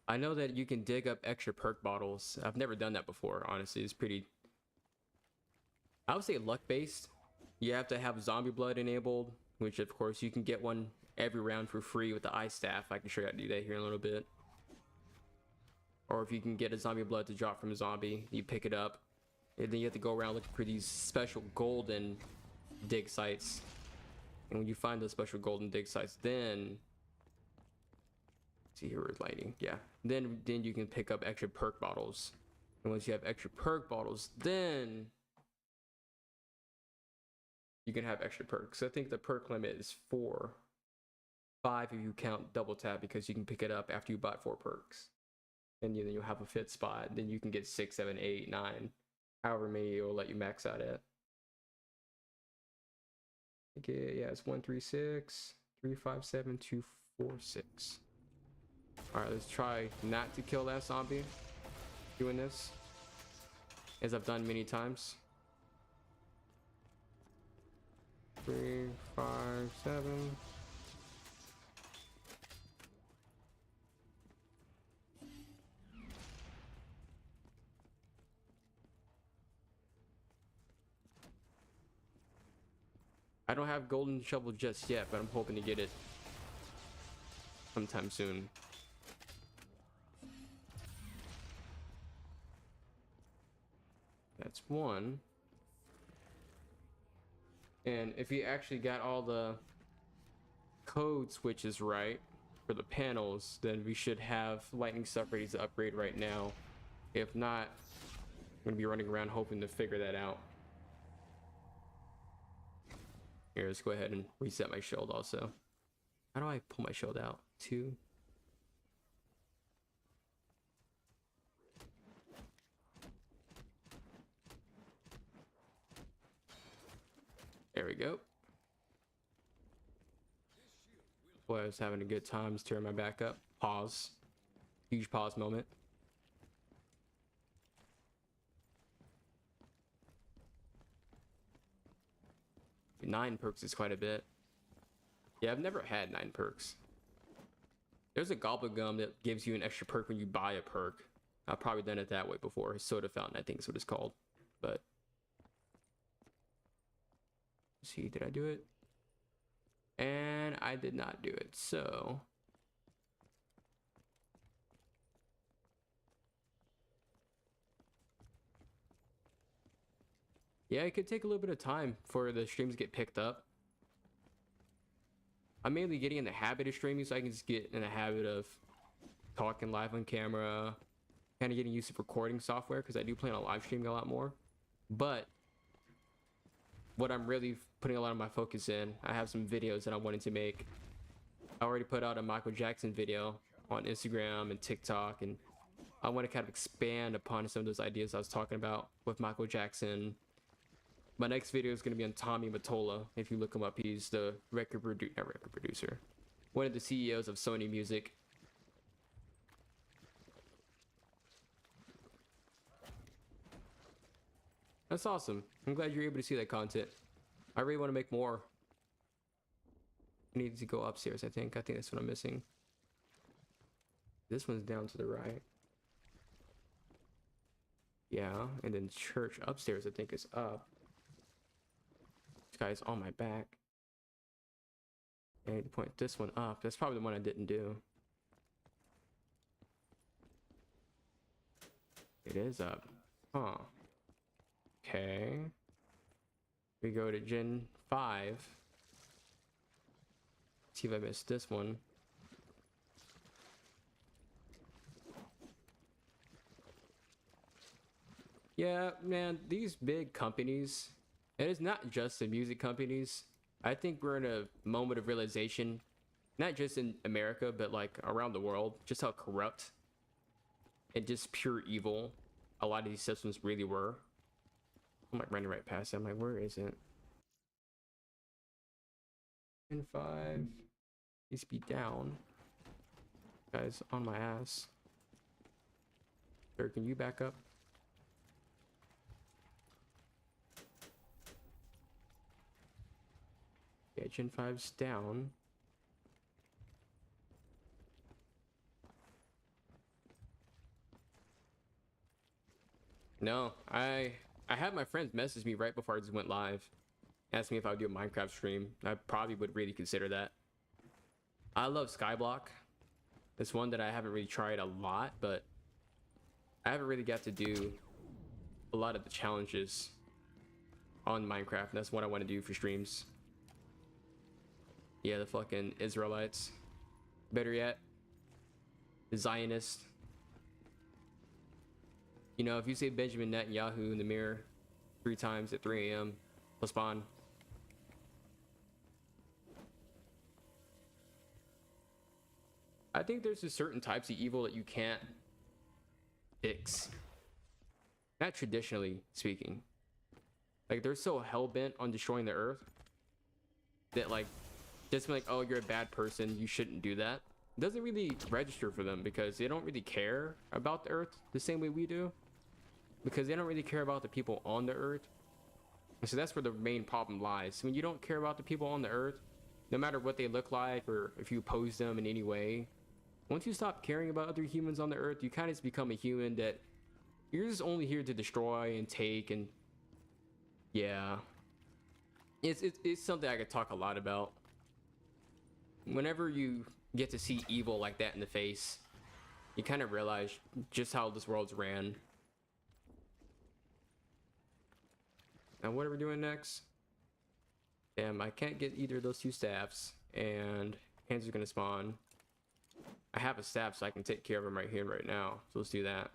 I know that you can dig up extra perk bottles. I've never done that before, honestly. It's pretty, I would say, luck based. You have to have zombie blood enabled, which of course you can get one every round for free with the ice staff. I can show you how to do that here in a little bit. Or if you can get a zombie blood to drop from a zombie, you pick it up, and then you have to go around looking for these special golden dig sites. And when you find those special golden dig sites, then see here with lighting, yeah. Then you can pick up extra perk bottles. And once you have extra perk bottles, then you can have extra perks. I think the perk limit is 4. 5 if you count double tap, because you can pick it up after you bought 4 perks. And then you'll have a fit spot. Then you can get 6, 7, 8, 9. However many it will let you max out at. Okay, yeah, it's 1, 3, 6, 3, 5, 7, 2, 4, 6. Alright, let's try not to kill that zombie doing this, as I've done many times. 3, 5, 7. I don't have golden shovel just yet, but I'm hoping to get it sometime soon. That's 1. And if you actually got all the code switches right for the panels, then we should have lightning stuff ready to upgrade right now. If not, I'm gonna be running around hoping to figure that out. Here, let's go ahead and reset my shield also. How do I pull my shield out? 2. There we go. Boy, I was having a good time. Just turn my back up. Pause. Huge pause moment. Nine perks is quite a bit. Yeah, I've never had 9 perks. There's a Goblin Gum that gives you an extra perk when you buy a perk. I've probably done it that way before. Soda Fountain, I think is what it's called. But let's see, did I do it? And I did not do it. So yeah, it could take a little bit of time for the streams to get picked up. I'm mainly getting in the habit of streaming, so I can just get in the habit of talking live on camera, kind of getting used to recording software, because I do plan on live streaming a lot more. But what I'm really putting a lot of my focus in. I have some videos that I wanted to make. I already put out a Michael Jackson video on Instagram and TikTok, and I want to kind of expand upon some of those ideas I was talking about with Michael Jackson. My next video is going to be on Tommy Mottola. If you look him up, he's the record producer, one of the CEOs of Sony Music. That's awesome. I'm glad you're able to see that content. I really want to make more. I need to go upstairs, I think. I think that's what I'm missing. This one's down to the right. Yeah, and then church upstairs, I think, is up. This guy's on my back. I need to point this one up. That's probably the one I didn't do. It is up. Huh. Okay. We go to Gen 5. See if I missed this one. Yeah, man, these big companies, and it's not just the music companies. I think we're in a moment of realization, not just in America, but like around the world, just how corrupt and just pure evil a lot of these systems really were. I'm like running right past it. I'm like, where is it? Gen 5 needs to be down. Guys, on my ass. Sir, can you back up? Yeah, Gen 5's down. No, I had my friends message me right before I just went live. Asked me if I would do a Minecraft stream. I probably would really consider that. I love Skyblock. It's one that I haven't really tried a lot, but I haven't really got to do a lot of the challenges on Minecraft. And that's what I want to do for streams. Yeah, the fucking Israelites. Better yet, the Zionists. You know, if you say Benjamin Netanyahu in the mirror 3 times at 3 a.m., he'll spawn. I think there's just certain types of evil that you can't fix. Not traditionally speaking. Like, they're so hell-bent on destroying the earth that, like, just like, oh, you're a bad person, you shouldn't do that. It doesn't really register for them because they don't really care about the earth the same way we do. Because they don't really care about the people on the earth. And so that's where the main problem lies. When you don't care about the people on the earth, no matter what they look like or if you oppose them in any way, once you stop caring about other humans on the earth, you kind of just become a human that you're just only here to destroy and take. And yeah, it's something I could talk a lot about. Whenever you get to see evil like that in the face, you kind of realize just how this world's ran. Now what are we doing next? Damn, I can't get either of those 2 staffs, and hands are gonna spawn. I have a staff, so I can take care of them right here, right now. So let's do that.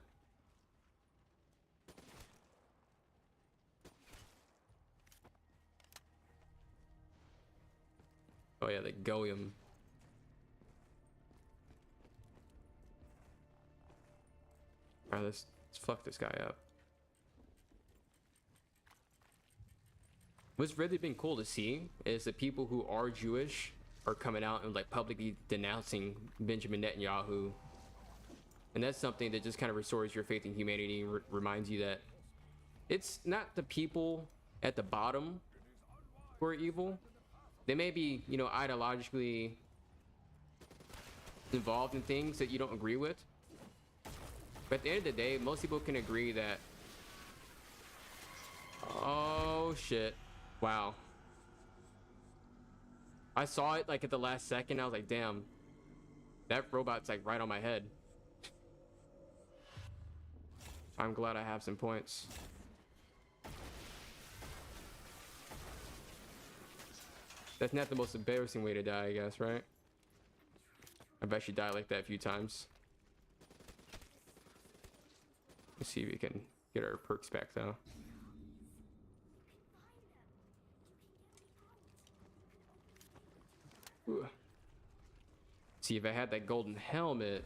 Oh yeah, the Goyim. Alright, let's fuck this guy up. What's really been cool to see is the people who are Jewish are coming out and like publicly denouncing Benjamin Netanyahu. And that's something that just kind of restores your faith in humanity, reminds you that it's not the people at the bottom who are evil. They may be, you know, ideologically involved in things that you don't agree with. But at the end of the day, most people can agree that... Oh, shit. Wow. I saw it like at the last second. I was like, damn. That robot's like right on my head. I'm glad I have some points. That's not the most embarrassing way to die, I guess, right? I've actually died like that a few times. Let's see if we can get our perks back, though. Ooh. See, if I had that golden helmet,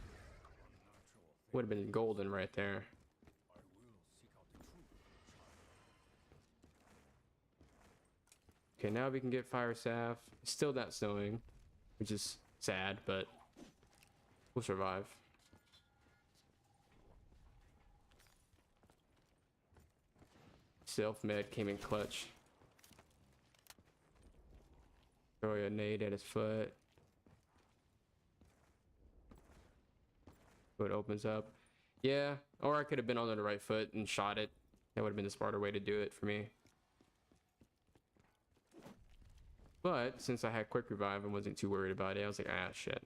would have been golden right there. Okay, now we can get fire staff. It's still not snowing, which is sad, but we'll survive. Self-med came in clutch. Throw a nade at his foot. Foot opens up. Yeah, or I could have been on the right foot and shot it. That would have been the smarter way to do it for me. But since I had quick revive and wasn't too worried about it, I was like, ah, shit.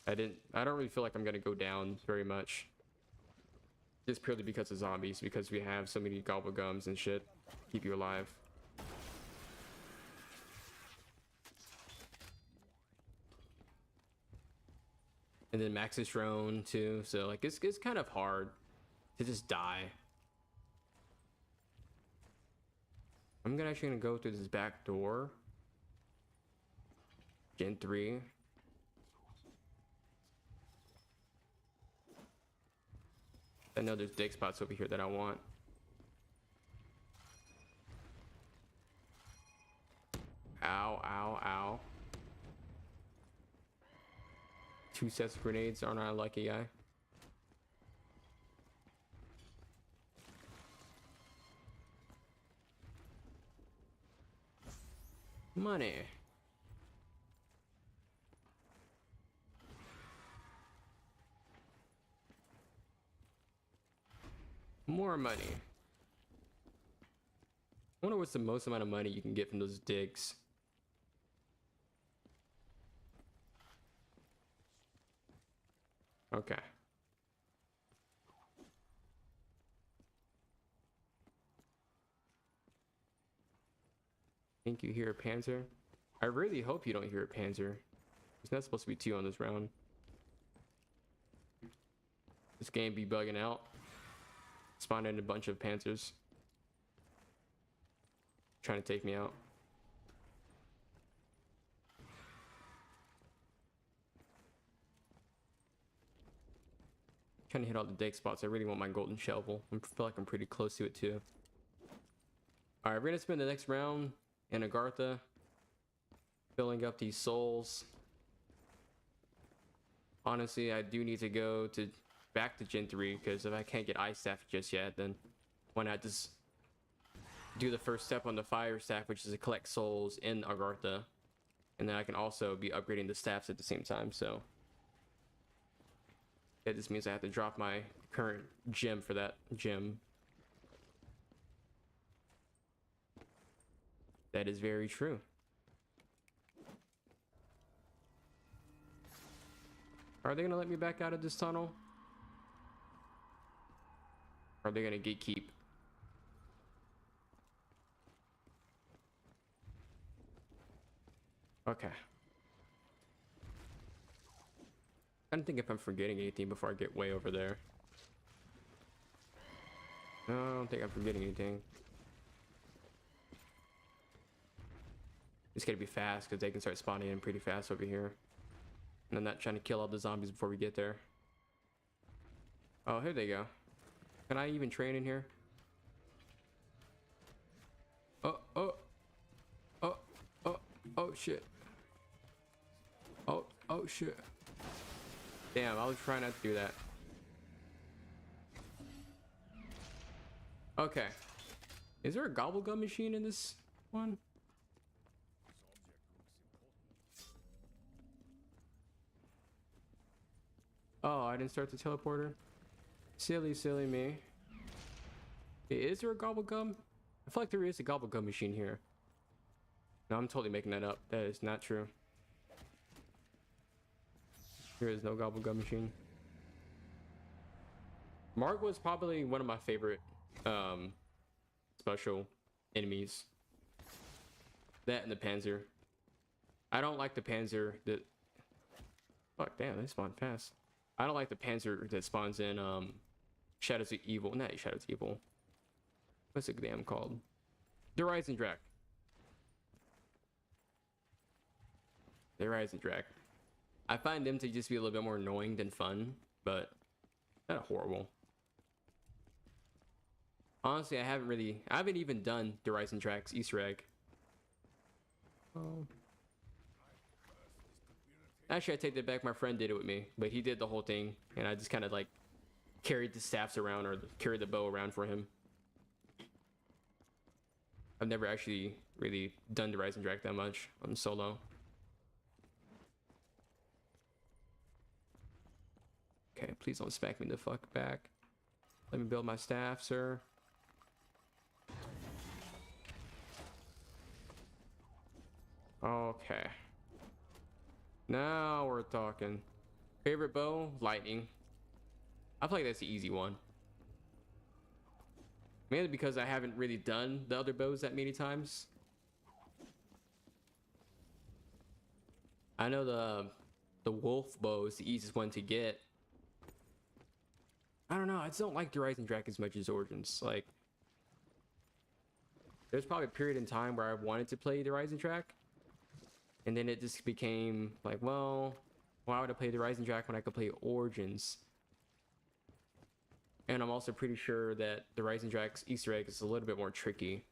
I don't really feel like I'm gonna go down very much. Just purely because of zombies, because we have so many gobble gums and shit keep you alive. And then Max is drone too, so like it's kind of hard to just die. I'm actually gonna go through this back door. Gen 3. I know there's dig spots over here that I want. Ow, ow, ow. 2 sets of grenades, aren't I a lucky guy? Money. More money. I wonder what's the most amount of money you can get from those digs. Okay. Think you hear a Panzer? I really hope you don't hear a Panzer. There's not supposed to be 2 on this round. This game be bugging out. Spawning a bunch of Panzers. Trying to take me out. Trying to hit all the dig spots. I really want my golden shovel. I feel like I'm pretty close to it too. Alright, we're gonna spend the next round in Agartha, filling up these souls. Honestly, I do need to go back to Gen 3, because if I can't get Ice Staff just yet, then why not just do the first step on the Fire Staff, which is to collect souls in Agartha, and then I can also be upgrading the staffs at the same time. So that just means I have to drop my current gem for that gem. That is very true. Are they gonna let me back out of this tunnel? Or are they gonna gatekeep? Okay. I don't think if I'm forgetting anything before I get way over there. No, I don't think I'm forgetting anything. It's gotta be fast because they can start spawning in pretty fast over here. And I'm not trying to kill all the zombies before we get there. Oh, here they go. Can I even train in here? Oh, oh, oh, oh, oh shit. Oh, oh shit. Damn, I was trying not to do that. Okay. Is there a gobblegum machine in this one? Oh, I didn't start the teleporter. Silly, silly me. Is there a gobblegum? I feel like there is a gobblegum machine here. No, I'm totally making that up. That is not true. There is no gobblegum machine. Mark was probably one of my favorite special enemies. That and the Panzer. I don't like the Panzer that... Fuck, damn, they spawn fast. I don't like the Panzer that spawns in Shadows of Evil. Not Shadows of Evil. What's the damn called? The Rising Drac. the Rising Drac. I find them to just be a little bit more annoying than fun, but not horrible. Honestly, I haven't even done the Rising Drac's Easter egg. Oh. Actually, I take that back. My friend did it with me, but he did the whole thing, and I just kind of like carried the staffs around or carried the bow around for him. I've never actually really done the Rising Drac that much on solo. Okay, please don't smack me the fuck back. Let me build my staff, sir. Okay. Now we're talking. Favorite bow? Lightning. I feel like that's the easy one. Mainly because I haven't really done the other bows that many times. I know the wolf bow is the easiest one to get. I don't know. I just don't like the Rising Drac as much as Origins. Like, there's probably a period in time where I wanted to play the Rising Drac, and then it just became like, well, why would I play the Rising Drac when I could play Origins? And I'm also pretty sure that the Rising Drac's Easter egg is a little bit more tricky.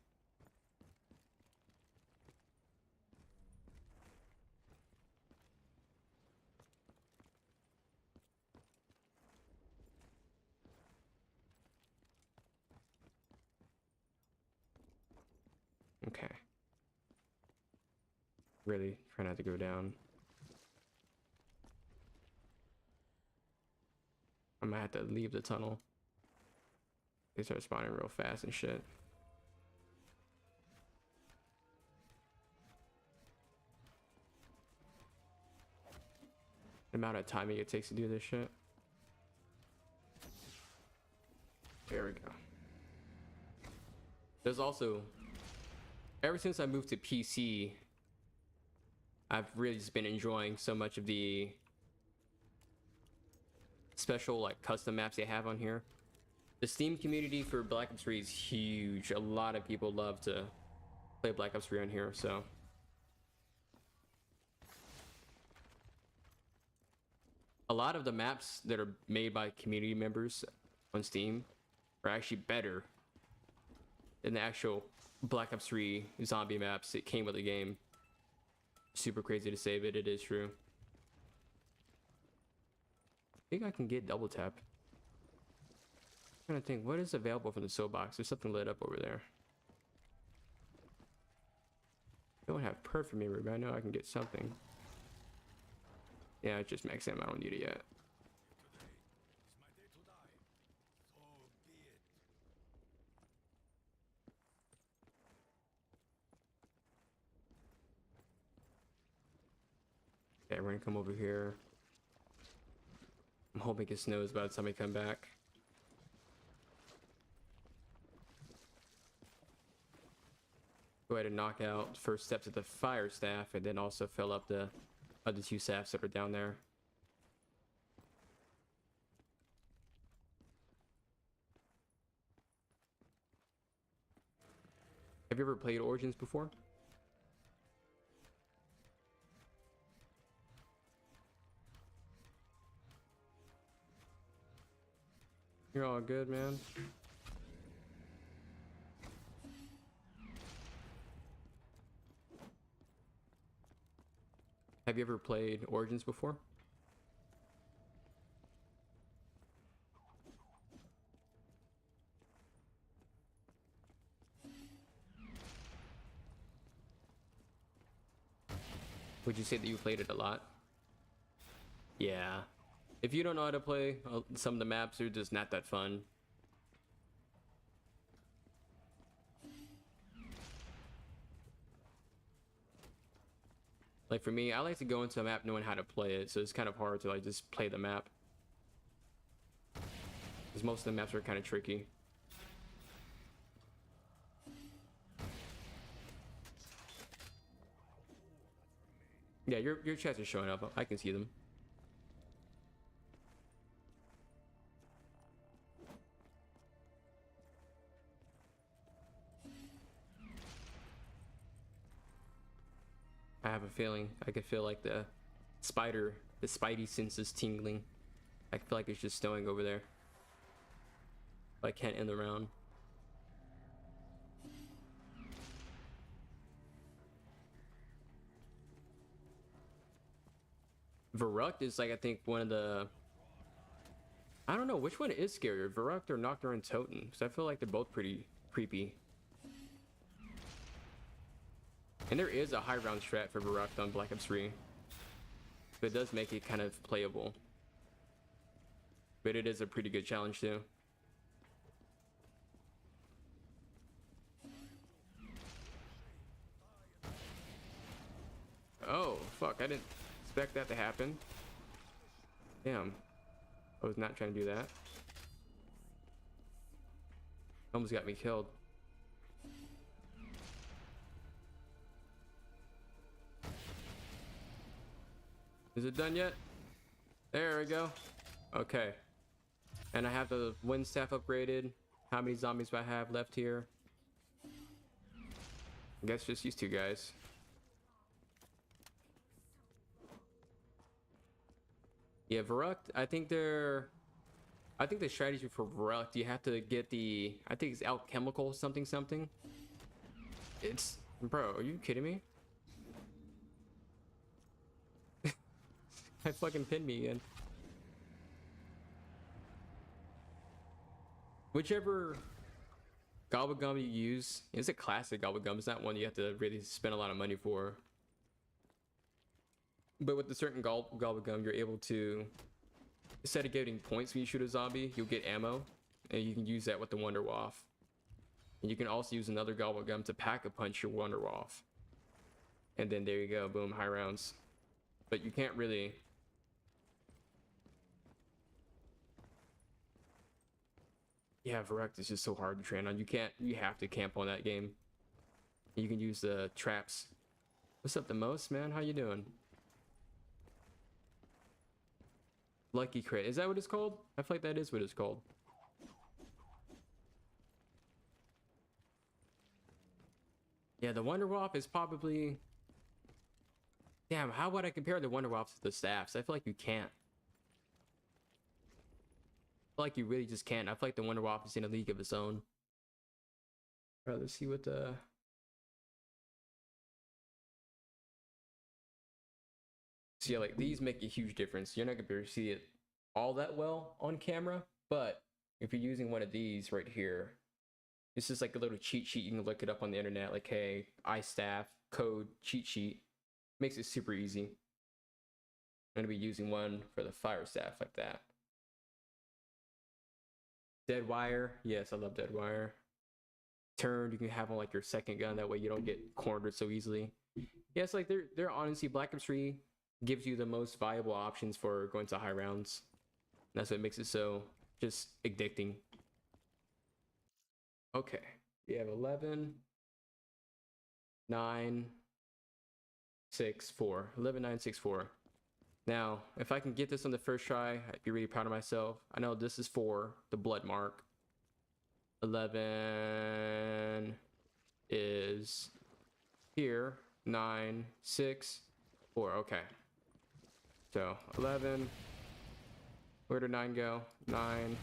Okay. Really try not to go down. I might have to leave the tunnel. They start spawning real fast and shit. The amount of timing it takes to do this shit. There we go. There's also, ever since I moved to PC, I've really just been enjoying so much of the special like custom maps they have on here. The Steam community for Black Ops 3 is huge. A lot of people love to play Black Ops 3 on here, so. A lot of the maps that are made by community members on Steam are actually better than the actual Black Ops 3 zombie maps that came with the game. Super crazy to say, but it is true. I think I can get double tap. I'm trying to think, what is available from the soapbox? There's something lit up over there. I don't have perfect memory, but I know I can get something. Yeah, it's just max ammo. I don't need it yet. Okay, we're gonna come over here. I'm hoping it snows by the time we come back. Go ahead and knock out first steps of the fire staff, and then also fill up the other two staffs that are down there. Have you ever played Origins before? You're all good, man. Have you ever played Origins before? Would you say that you played it a lot? Yeah. If you don't know how to play, some of the maps are just not that fun. Like for me, I like to go into a map knowing how to play it, so it's kind of hard to like just play the map. Because most of the maps are kind of tricky. Yeah, your chats are showing up. I can see them. I have a feeling. I could feel like the spidey senses tingling. I feel like it's just snowing over there. But I can't end the round. Verruct is like, I think, one of the... I don't know, which one is scarier, Verruct or Nocturne Totem? Because I feel like they're both pretty creepy. And there is a high round strat for Verruct on Black Ops 3. But it does make it kind of playable. But it is a pretty good challenge too. Oh, fuck, I didn't expect that to happen. Damn. I was not trying to do that. Almost got me killed. Is it done yet? There we go. Okay. And I have the wind staff upgraded. How many zombies do I have left here? I guess just these two guys. Yeah, Verruct, I think the strategy for Verruct, you have to get the, I think it's alchemical something something. It's, bro, are you kidding me? I fucking pinned me again. Whichever Gobblegum you use, it's a classic Gobblegum. It's not one you have to really spend a lot of money for. But with a certain Gobblegum, you're able to, instead of getting points when you shoot a zombie, you'll get ammo. And you can use that with the Wonder Waff. And you can also use another Gobblegum to pack-a-punch your Wonder Waff. And then there you go, boom, high rounds. But you can't really... Yeah, Verruct is just so hard to train on. You have to camp on that game. You can use the traps. What's up, the most, man? How you doing? Lucky crit. Is that what it's called? I feel like that is what it's called. Yeah, the Wonder Waff is probably... Damn, how would I compare the Wonder Waff to the staffs? I feel like you can't. I feel like you really just can't. I feel like the Wonder Waff is in a league of its own. Alright, let's see what the... So yeah, like these make a huge difference. You're not gonna be able to see it all that well on camera, but if you're using one of these right here, this is like a little cheat sheet. You can look it up on the internet, like, hey, iStaff code cheat sheet. Makes it super easy. I'm gonna be using one for the fire staff like that. Dead wire, yes, I love dead wire. Turned, you can have on like your second gun, that way you don't get cornered so easily. Yeah, it's like they're honestly, Black Ops 3 gives you the most viable options for going to high rounds. That's what makes it so just addicting. Okay, we have 11, 9, 6, 4. 11, 9, 6, 4. Now, if I can get this on the first try, I'd be really proud of myself. I know this is 4, the blood mark. 11 is here. 9, 6, 4. Okay. So 11. Where did 9 go? 9,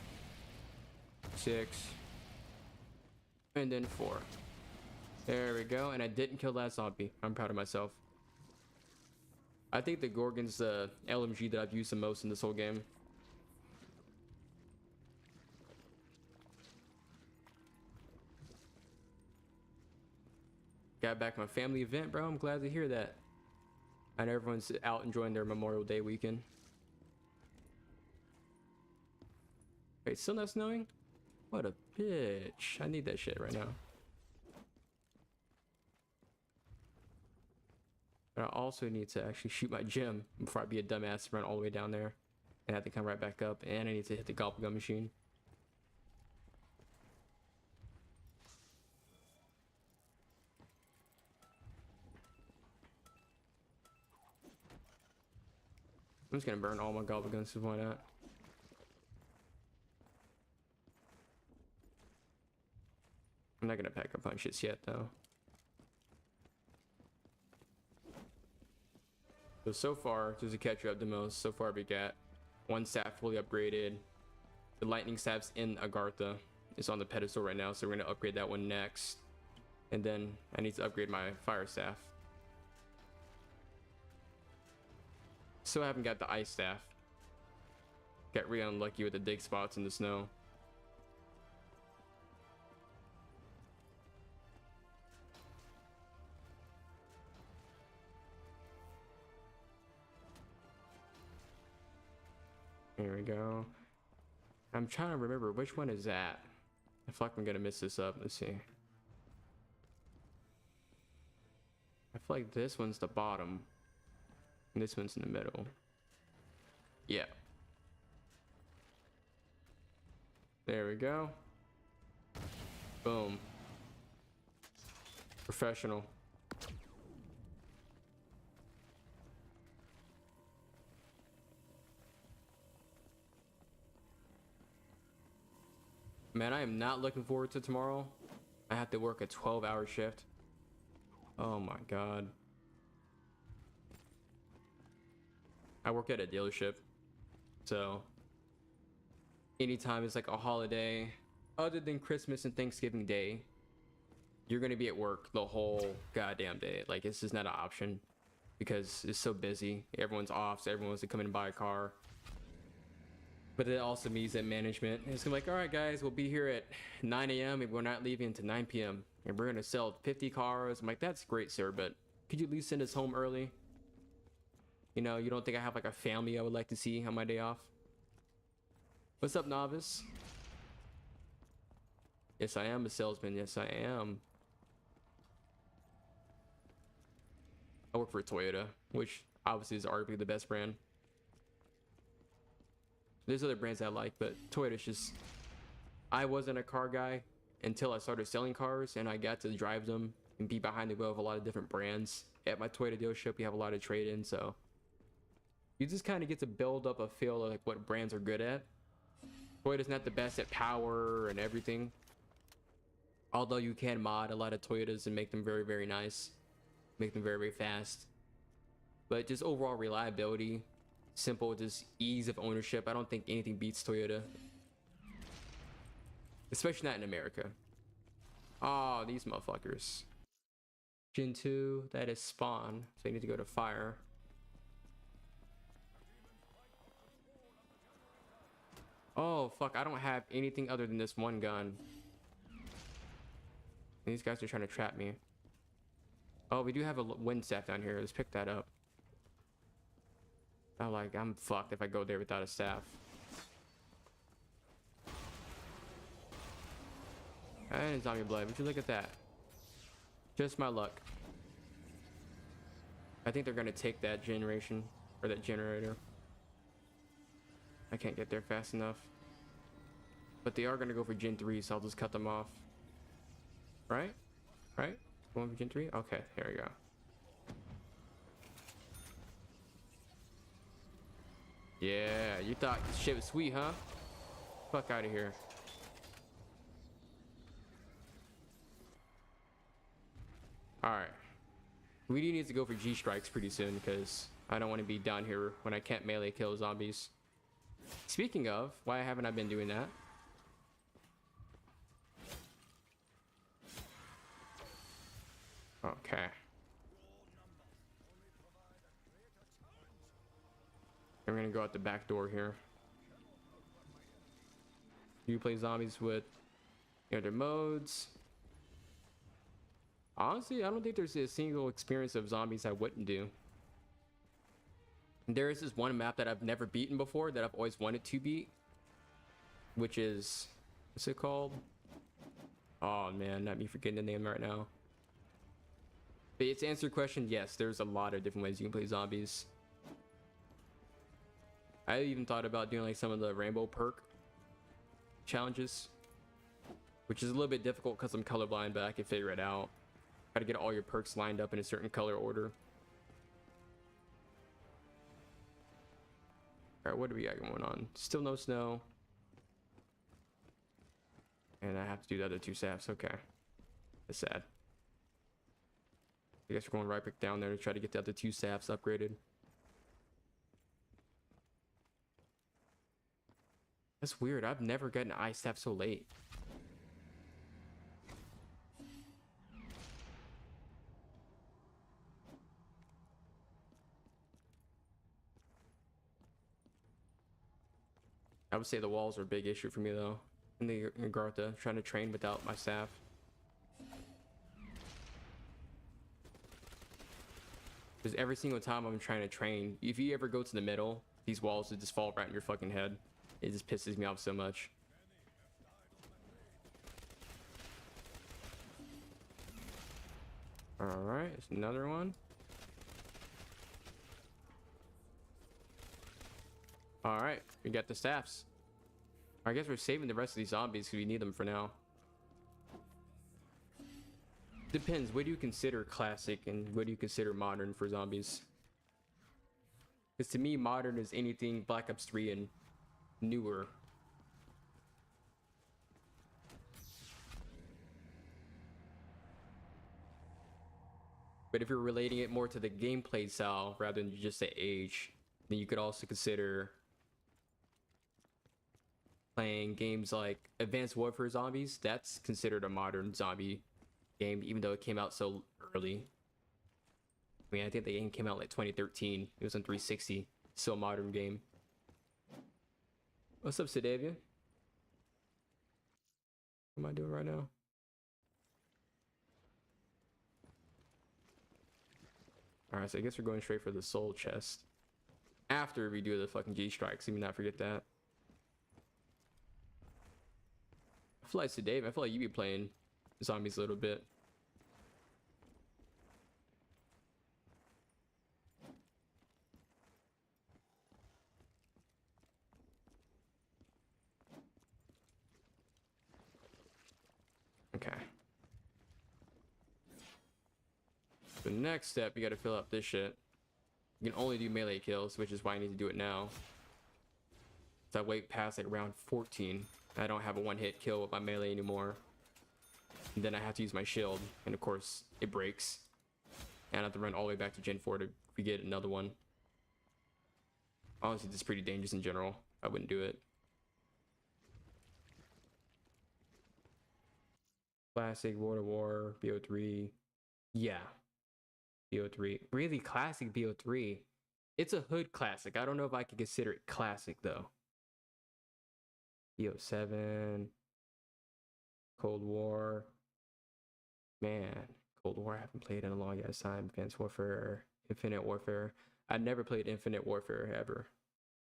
6, and then 4. There we go. And I didn't kill that zombie. I'm proud of myself. I think the Gorgon's the LMG that I've used the most in this whole game. Got back my family event, bro. I'm glad to hear that. I know everyone's out enjoying their Memorial Day weekend. Wait, still not snowing? What a bitch. I need that shit right now. But I also need to actually shoot my gym before I be a dumbass, run all the way down there and have to come right back up. And I need to hit the Gobblegum machine. I'm just gonna burn all my Gobbleguns, so why not? I'm not gonna pack a punch shits yet though. So far, just to catch you up the most, so far we got one staff fully upgraded. The lightning staff's in Agartha. It's on the pedestal right now, so we're gonna upgrade that one next. And then I need to upgrade my fire staff. So I haven't got the ice staff. Got really unlucky with the dig spots in the snow. Here we go. I'm trying to remember which one is that. I feel like I'm gonna mess this up. Let's see. I feel like this one's the bottom. And this one's in the middle. Yeah. There we go. Boom. Professional. Man, I am not looking forward to tomorrow. I have to work a 12-hour shift. Oh my god. I work at a dealership. So anytime it's like a holiday, other than Christmas and Thanksgiving Day, you're gonna be at work the whole goddamn day. Like, it's just not an option because it's so busy. Everyone's off, so everyone wants to come in and buy a car. But it also means that management is gonna be like, all right, guys, we'll be here at 9 a.m. and we're not leaving until 9 p.m. and we're gonna sell 50 cars. I'm like, that's great, sir, but could you at least send us home early? You know, you don't think I have like a family I would like to see on my day off? What's up, novice? Yes, I am a salesman. Yes, I am. I work for Toyota, which obviously is arguably the best brand. There's other brands I like, but Toyota's just... I wasn't a car guy until I started selling cars, and I got to drive them and be behind the wheel of a lot of different brands. At my Toyota dealership, we have a lot of trade-in, so you just kind of get to build up a feel of like what brands are good at. Toyota's not the best at power and everything, although you can mod a lot of Toyotas and make them very, very nice, make them very, very fast. But just overall reliability, simple, just ease of ownership. I don't think anything beats Toyota, especially not in America. Oh, these motherfuckers. Gen 2, that is spawn, so I need to go to fire. Oh fuck, I don't have anything other than this one gun. And these guys are trying to trap me. Oh, we do have a wind staff down here. Let's pick that up. Oh, like, I'm fucked if I go there without a staff. And zombie blood. Would you look at that? Just my luck. I think they're gonna take that generation, or that generator. I can't get there fast enough. But they are gonna go for Gen 3, so I'll just cut them off. Right? Right? Going for Gen 3? Okay, here we go. Yeah, you thought shit was sweet, huh? Fuck out of here. Alright. We do need to go for G strikes pretty soon because I don't want to be down here when I can't melee kill zombies. Speaking of, why haven't I been doing that? Okay. I'm gonna go out the back door here. You play zombies with other modes. Honestly, I don't think there's a single experience of zombies I wouldn't do. There is this one map that I've never beaten before that I've always wanted to beat, which is, what's it called? Oh man, not me forgetting the name right now. But to answer your question, yes, there's a lot of different ways you can play zombies. I even thought about doing like some of the rainbow perk challenges, which is a little bit difficult because I'm colorblind, but I can figure it out. Got to get all your perks lined up in a certain color order. All right, what do we got going on? Still no snow. And I have to do the other two staffs. Okay. That's sad. I guess we're going right back down there to try to get the other two staffs upgraded. That's weird. I've never gotten ice staff so late. I would say the walls are a big issue for me though. In the Gartha, trying to train without my staff. Because every single time I'm trying to train, if you ever go to the middle, these walls would just fall right in your fucking head. It just pisses me off so much. Alright, there's another one. Alright, we got the staffs. I guess we're saving the rest of these zombies because we need them for now. Depends. What do you consider classic and what do you consider modern for zombies? Because to me, modern is anything Black Ops 3 and newer. But if you're relating it more to the gameplay style rather than just the age, then you could also consider playing games like Advanced Warfare Zombies. That's considered a modern zombie game, even though it came out so early. I mean, I think the game came out like 2013. It was on 360. Still a modern game. What's up, Sedavia? What am I doing right now? Alright, so I guess we're going straight for the soul chest. After we do the fucking G-strikes, let me not forget that. I feel like Sedavia, I feel like you be playing zombies a little bit. Okay. The next step, you gotta fill up this shit. You can only do melee kills, which is why I need to do it now. So I wait past like round 14. I don't have a one-hit kill with my melee anymore. And then I have to use my shield, and of course it breaks. And I have to run all the way back to Gen 4 to get another one. Honestly, this is pretty dangerous in general. I wouldn't do it. Classic, World of War, BO3. Yeah. BO3. Really classic BO3. It's a hood classic. I don't know if I could consider it classic though. BO7. Cold War. Man, Cold War I haven't played in a long ass time. Advanced Warfare, Infinite Warfare. I never played Infinite Warfare ever.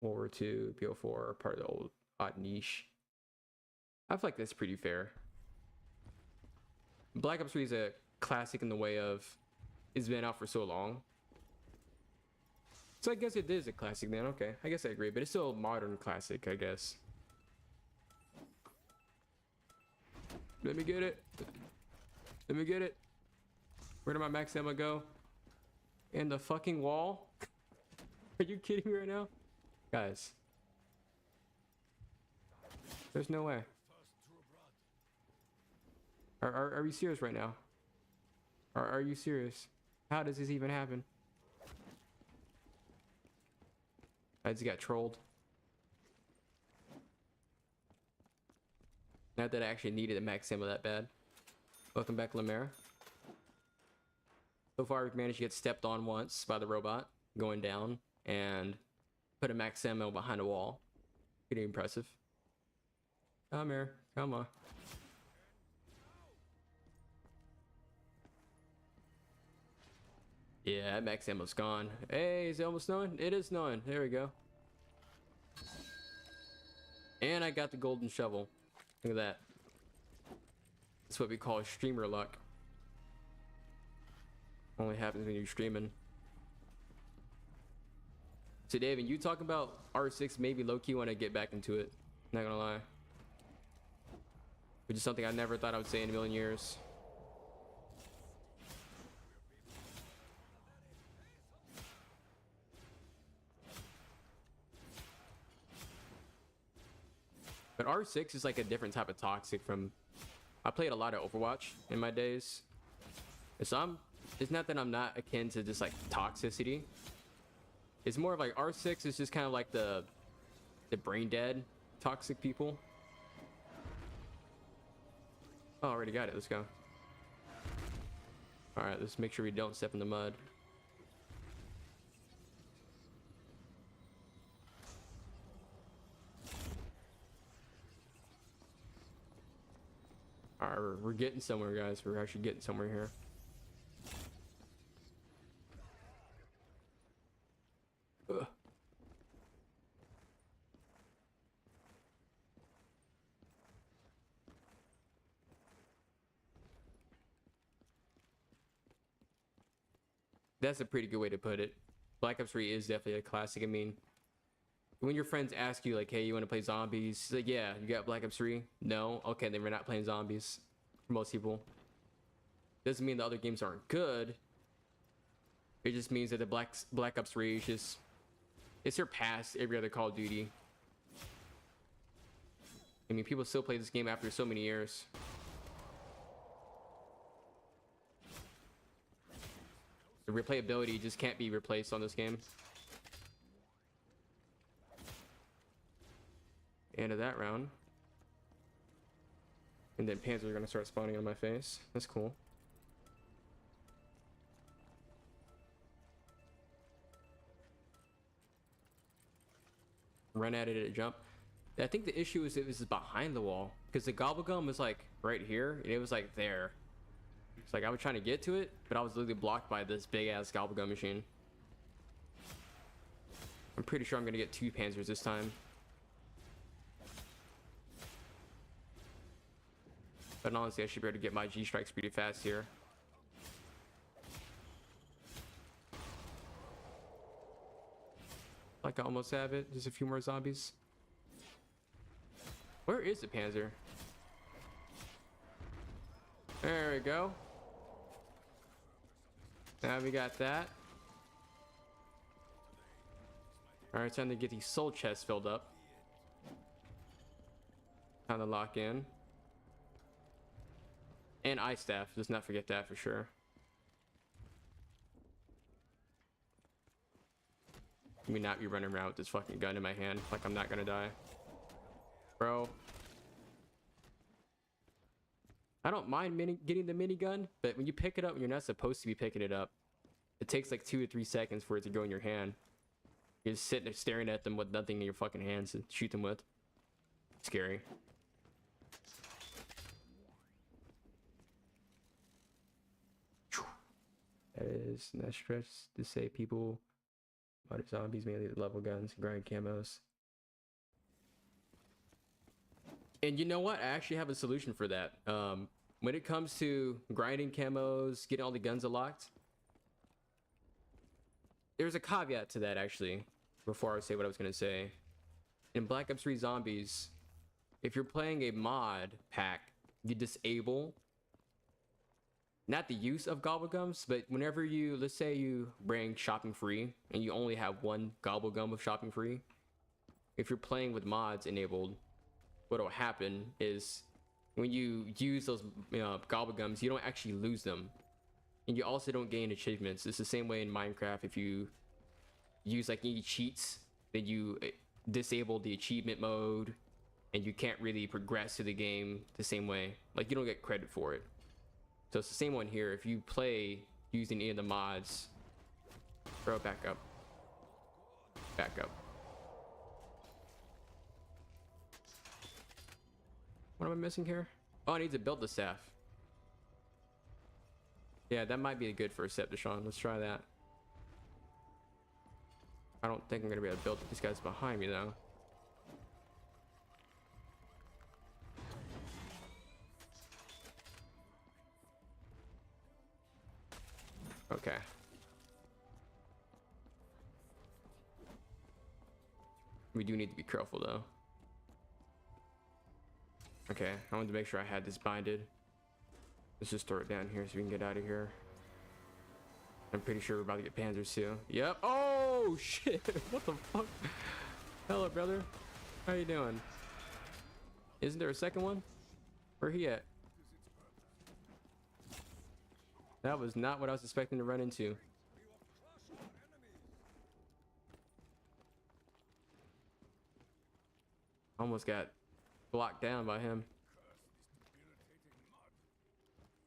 World War II, BO4, part of the old odd niche. I feel like that's pretty fair. Black Ops 3 is a classic in the way of it's been out for so long. So I guess it is a classic then. Okay, I guess I agree, but it's still a modern classic, I guess. Let me get it. Let me get it. Where did my max ammo go? In the fucking wall? Are you kidding me right now? Guys. There's no way. Are we serious right now? Are you serious? How does this even happen? I just got trolled. Not that I actually needed a max ammo that bad. Welcome back, Lemaire. So far, we've managed to get stepped on once by the robot, going down, and put a max ammo behind a wall. Pretty impressive. Come here, come on. Yeah, that max ammo's gone. Hey, is it almost snowing? It is snowing. There we go. And I got the golden shovel. Look at that. That's what we call streamer luck. Only happens when you're streaming. So David, you talk about R6, maybe low-key when I get back into it. Not gonna lie. Which is something I never thought I would say in a million years. But R6 is like a different type of toxic from... I played a lot of Overwatch in my days. So it's not that I'm not akin to just like toxicity. It's more of like R6 is just kind of like the brain dead toxic people. Oh, already got it. Let's go. All right, let's make sure we don't step in the mud. All right, we're getting somewhere, guys. We're actually getting somewhere here. Ugh. That's a pretty good way to put it. Black Ops 3 is definitely a classic. I mean, when your friends ask you like, hey, you want to play zombies? Like, yeah, you got Black Ops 3? No? Okay, then we're not playing zombies for most people. Doesn't mean the other games aren't good. It just means that the Black Ops 3 is just, it surpassed every other Call of Duty. I mean, people still play this game after so many years. The replayability just can't be replaced on this game. End of that round. And then Panzers are gonna start spawning on my face. That's cool. Run at it at a jump. I think the issue is it was behind the wall, because the Gobblegum was like right here and it was like there. It's like I was trying to get to it, but I was literally blocked by this big ass Gobblegum machine. I'm pretty sure I'm gonna get 2 Panzers this time. But honestly, I should be able to get my G strikes pretty fast here. Like I almost have it. Just a few more zombies. Where is the Panzer? There we go. Now we got that. Alright, time to get these soul chests filled up. Time to lock in. And Ice Staff. Let's not forget that for sure. Let me not be running around with this fucking gun in my hand like I'm not gonna die. Bro. I don't mind getting the minigun, but when you pick it up, you're not supposed to be picking it up. It takes like 2 to 3 seconds for it to go in your hand. You're just sitting there staring at them with nothing in your fucking hands to shoot them with. Scary. That is not stretch to say people, modern zombies, mainly level guns, grind camos. And you know what? I actually have a solution for that. When it comes to grinding camos, getting all the guns unlocked, there's a caveat to that actually, before I say what I was going to say. In Black Ops 3 Zombies, if you're playing a mod pack, you disable not the use of Gobblegums, but whenever you, let's say you bring shopping free and you only have 1 Gobblegum of shopping free, if you're playing with mods enabled, what will happen is when you use those Gobblegums, you don't actually lose them. And you also don't gain achievements. It's the same way in Minecraft. If you use like any cheats, then you disable the achievement mode and you can't really progress to the game the same way. Like you don't get credit for it. So it's the same one here. If you play using any of the mods, bro, back up. Back up. What am I missing here? Oh, I need to build the staff. Yeah, that might be a good first step, Deshaun. Let's try that. I don't think I'm gonna be able to build these guys behind me though. Okay. We do need to be careful though. Okay, I wanted to make sure I had this binded. Let's just throw it down here so we can get out of here. I'm pretty sure we're about to get Panzers too. Yep. Oh shit! What the fuck? Hello, brother. How you doing? Isn't there a second one? Where he at? That was not what I was expecting to run into. I Almost got blocked down by him.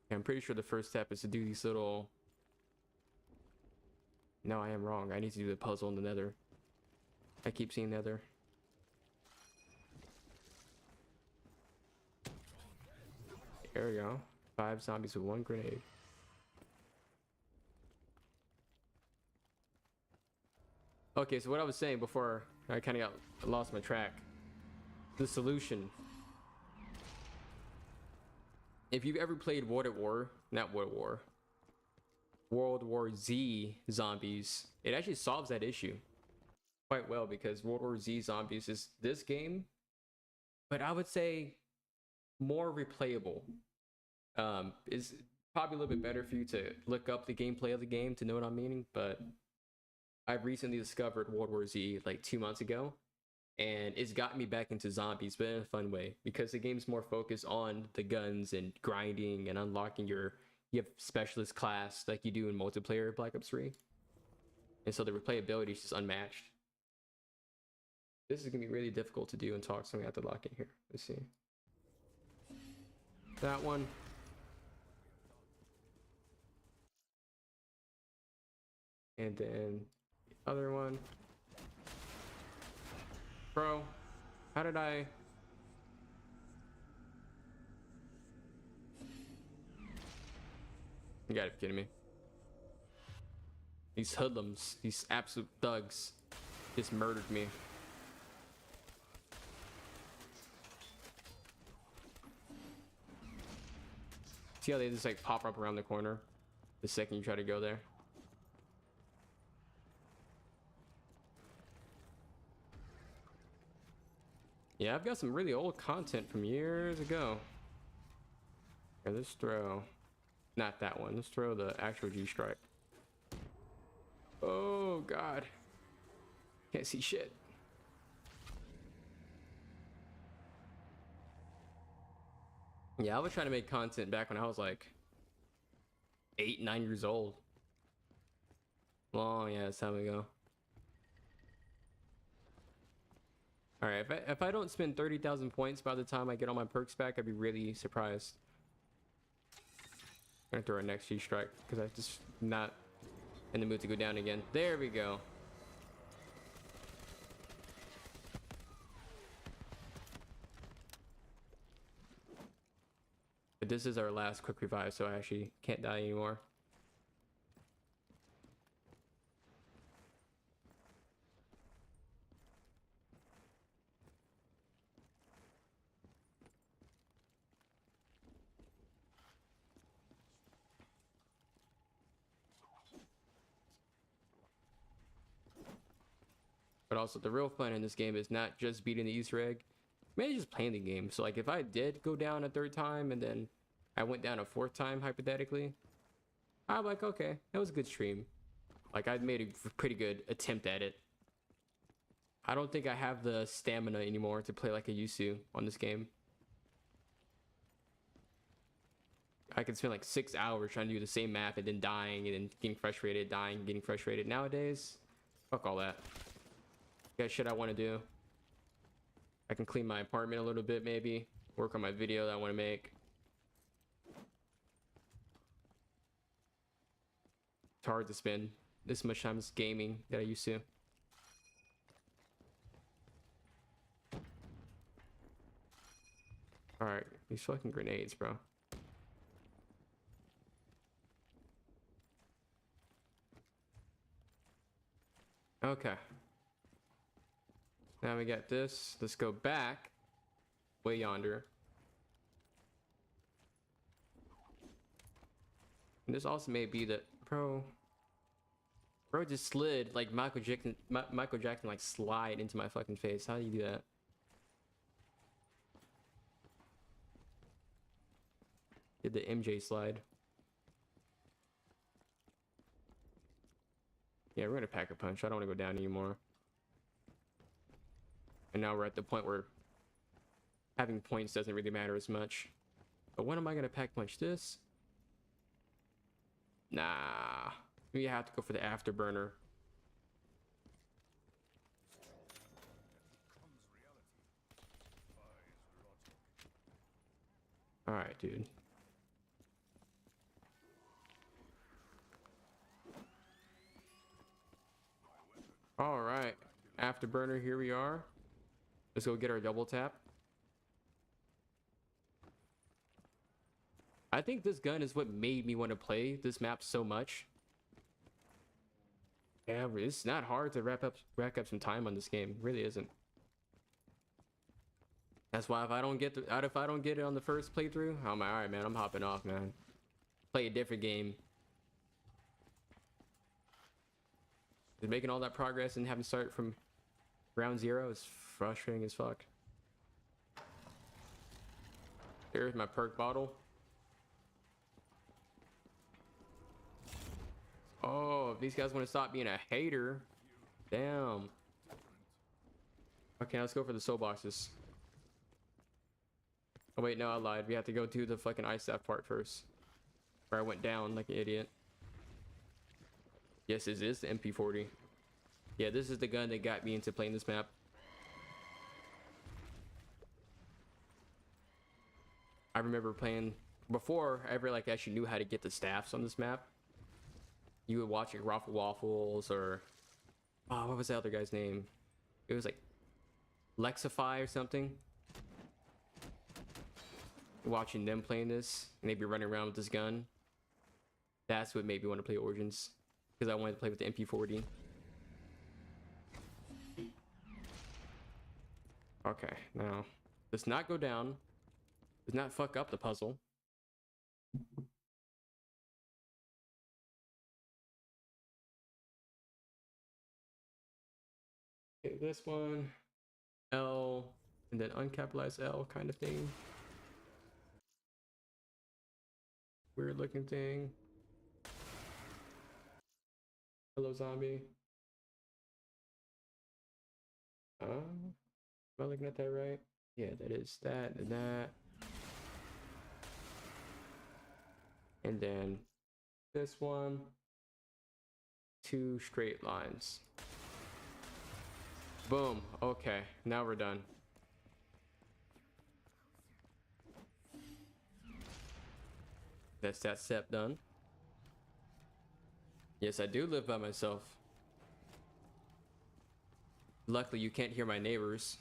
Okay, I'm pretty sure the first step is to do these little... No, I am wrong. I need to do the puzzle in the nether. I keep seeing nether. There we go. 5 zombies with 1 grenade. Okay, so what I was saying before I kind of lost my track. The solution. If you've ever played World War Z zombies, it actually solves that issue quite well, because World War Z zombies is this game, but I would say more replayable. Is probably a little bit better for you to look up the gameplay of the game to know what I'm meaning, but I've recently discovered World War Z like 2 months ago, and it's gotten me back into zombies, but in a fun way, because the game's more focused on the guns and grinding and unlocking you have specialist class like you do in multiplayer Black Ops 3. And so the replayability is just unmatched. This is gonna be really difficult to do and talk, so I'm gonna have to lock in here. Let's see. That one. And then the other one. Bro, how did I... You gotta be kidding me. These hoodlums, these absolute thugs, just murdered me. See how they just like pop up around the corner the second you try to go there? Yeah, I've got some really old content from years ago. Here, let's throw... Not that one. Let's throw the actual G-Strike. Oh, God. Can't see shit. Yeah, I was trying to make content back when I was like 8, 9 years old. Long ass time ago. Alright, if I don't spend 30,000 points by the time I get all my perks back, I'd be really surprised. I'm gonna throw our next G-Strike because I'm just not in the mood to go down again. There we go. But this is our last quick revive, so I actually can't die anymore. But also, the real fun in this game is not just beating the Easter egg, maybe just playing the game. So like if I did go down a 3rd time and then I went down a 4th time hypothetically, I'm like, okay, that was a good stream. Like I made a pretty good attempt at it. I don't think I have the stamina anymore to play like I used to on this game. I could spend like 6 hours trying to do the same map and then dying and then getting frustrated, dying, getting frustrated. Nowadays, fuck all that. Got shit I want to do. I can clean my apartment a little bit, maybe work on my video that I want to make. It's hard to spend this much time as gaming that I used to. All right, these fucking grenades, bro. Okay. Now we got this. Let's go back way yonder. And this also may be that bro just slid like Michael Jackson like slide into my fucking face. How do you do that? Did the MJ slide. Yeah, we're gonna pack a punch. I don't want to go down anymore. And now we're at the point where having points doesn't really matter as much. But when am I gonna pack punch this? Nah. We have to go for the afterburner. All right, dude. All right, Afterburner, here we are. Let's go get our double tap. I think this gun is what made me want to play this map so much. Yeah, it's not hard to rack up some time on this game. It really isn't. That's why if I don't get it on the first playthrough, I'm like, all right, man, I'm hopping off, man. Play a different game. Just making all that progress and having to start from ground zero is frustrating as fuck. Here's my perk bottle. Oh, if these guys want to stop being a hater, damn. Okay, let's go for the soul boxes. Oh wait, no, I lied. We have to go to the fucking ice staff part first, where I went down like an idiot. Yes, this is the MP40. Yeah, this is the gun that got me into playing this map. I remember playing before I ever like actually knew how to get the staffs on this map. You would watch like Raffle Waffles or oh, what was the other guy's name? It was like Lexify or something. Watching them playing this and they'd be running around with this gun. That's what made me want to play Origins, because I wanted to play with the MP40. Okay, now let's not go down. Let's not fuck up the puzzle. Okay, this one, L, and then uncapitalized L kind of thing. Weird looking thing. Hello, zombie. Am I looking at that right? Yeah, that is that and that. And then this one, 2 straight lines. Boom. Okay, now we're done. That's that step done. Yes, I do live by myself. Luckily, you can't hear my neighbors.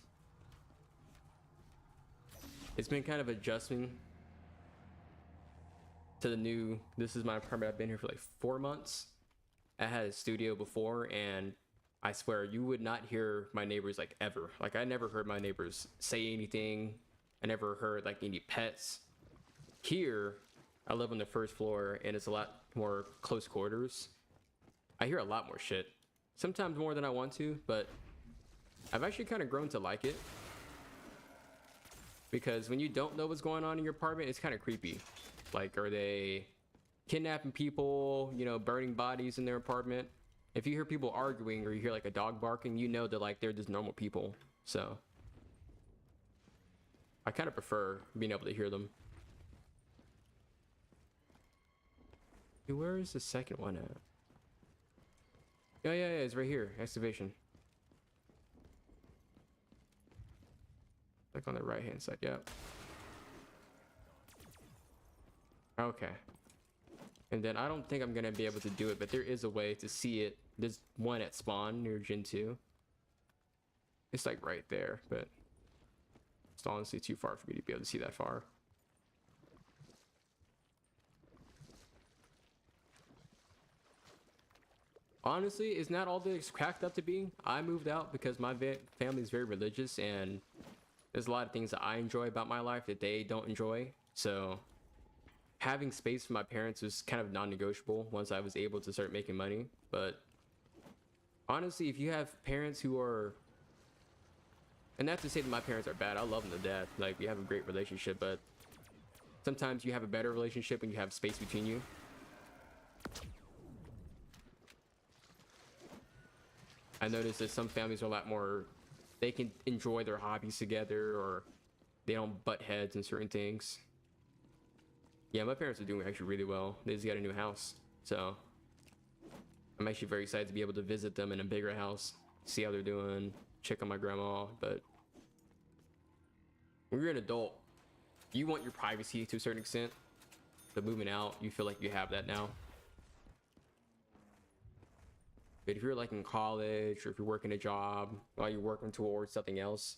It's been kind of adjusting to the new, this is my apartment. I've been here for like 4 months. I had a studio before, and I swear you would not hear my neighbors like ever. Like I never heard my neighbors say anything. I never heard like any pets. Here, I live on the first floor and it's a lot more close quarters. I hear a lot more shit. Sometimes more than I want to, but I've actually kind of grown to like it. Because when you don't know what's going on in your apartment, it's kind of creepy. Like, are they kidnapping people, you know, burning bodies in their apartment? If you hear people arguing or you hear like a dog barking, you know that like they're just normal people. So I kind of prefer being able to hear them. Dude, where is the second one at? Yeah, it's right here. Excavation. Like on the right hand side. Yep. Okay. And then I don't think I'm gonna be able to do it, but there is a way to see it. There's one at spawn near Gen 2. It's like right there, but it's honestly too far for me to be able to see that far. Honestly, it's not all that it's cracked up to be. I moved out because my family is very religious, and there's a lot of things that I enjoy about my life that they don't enjoy. So having space for my parents was kind of non-negotiable once I was able to start making money. But honestly, if you have parents who are, and not to say that my parents are bad, I love them to death. Like, we have a great relationship, but sometimes you have a better relationship when you have space between you. I noticed that some families are a lot more, they can enjoy their hobbies together, or they don't butt heads in certain things. Yeah, my parents are doing actually really well. They just got a new house, so I'm actually very excited to be able to visit them in a bigger house, see how they're doing, check on my grandma. But when you're an adult, you want your privacy to a certain extent, but moving out, you feel like you have that now. But if you're like in college, or if you're working a job while you're working towards something else,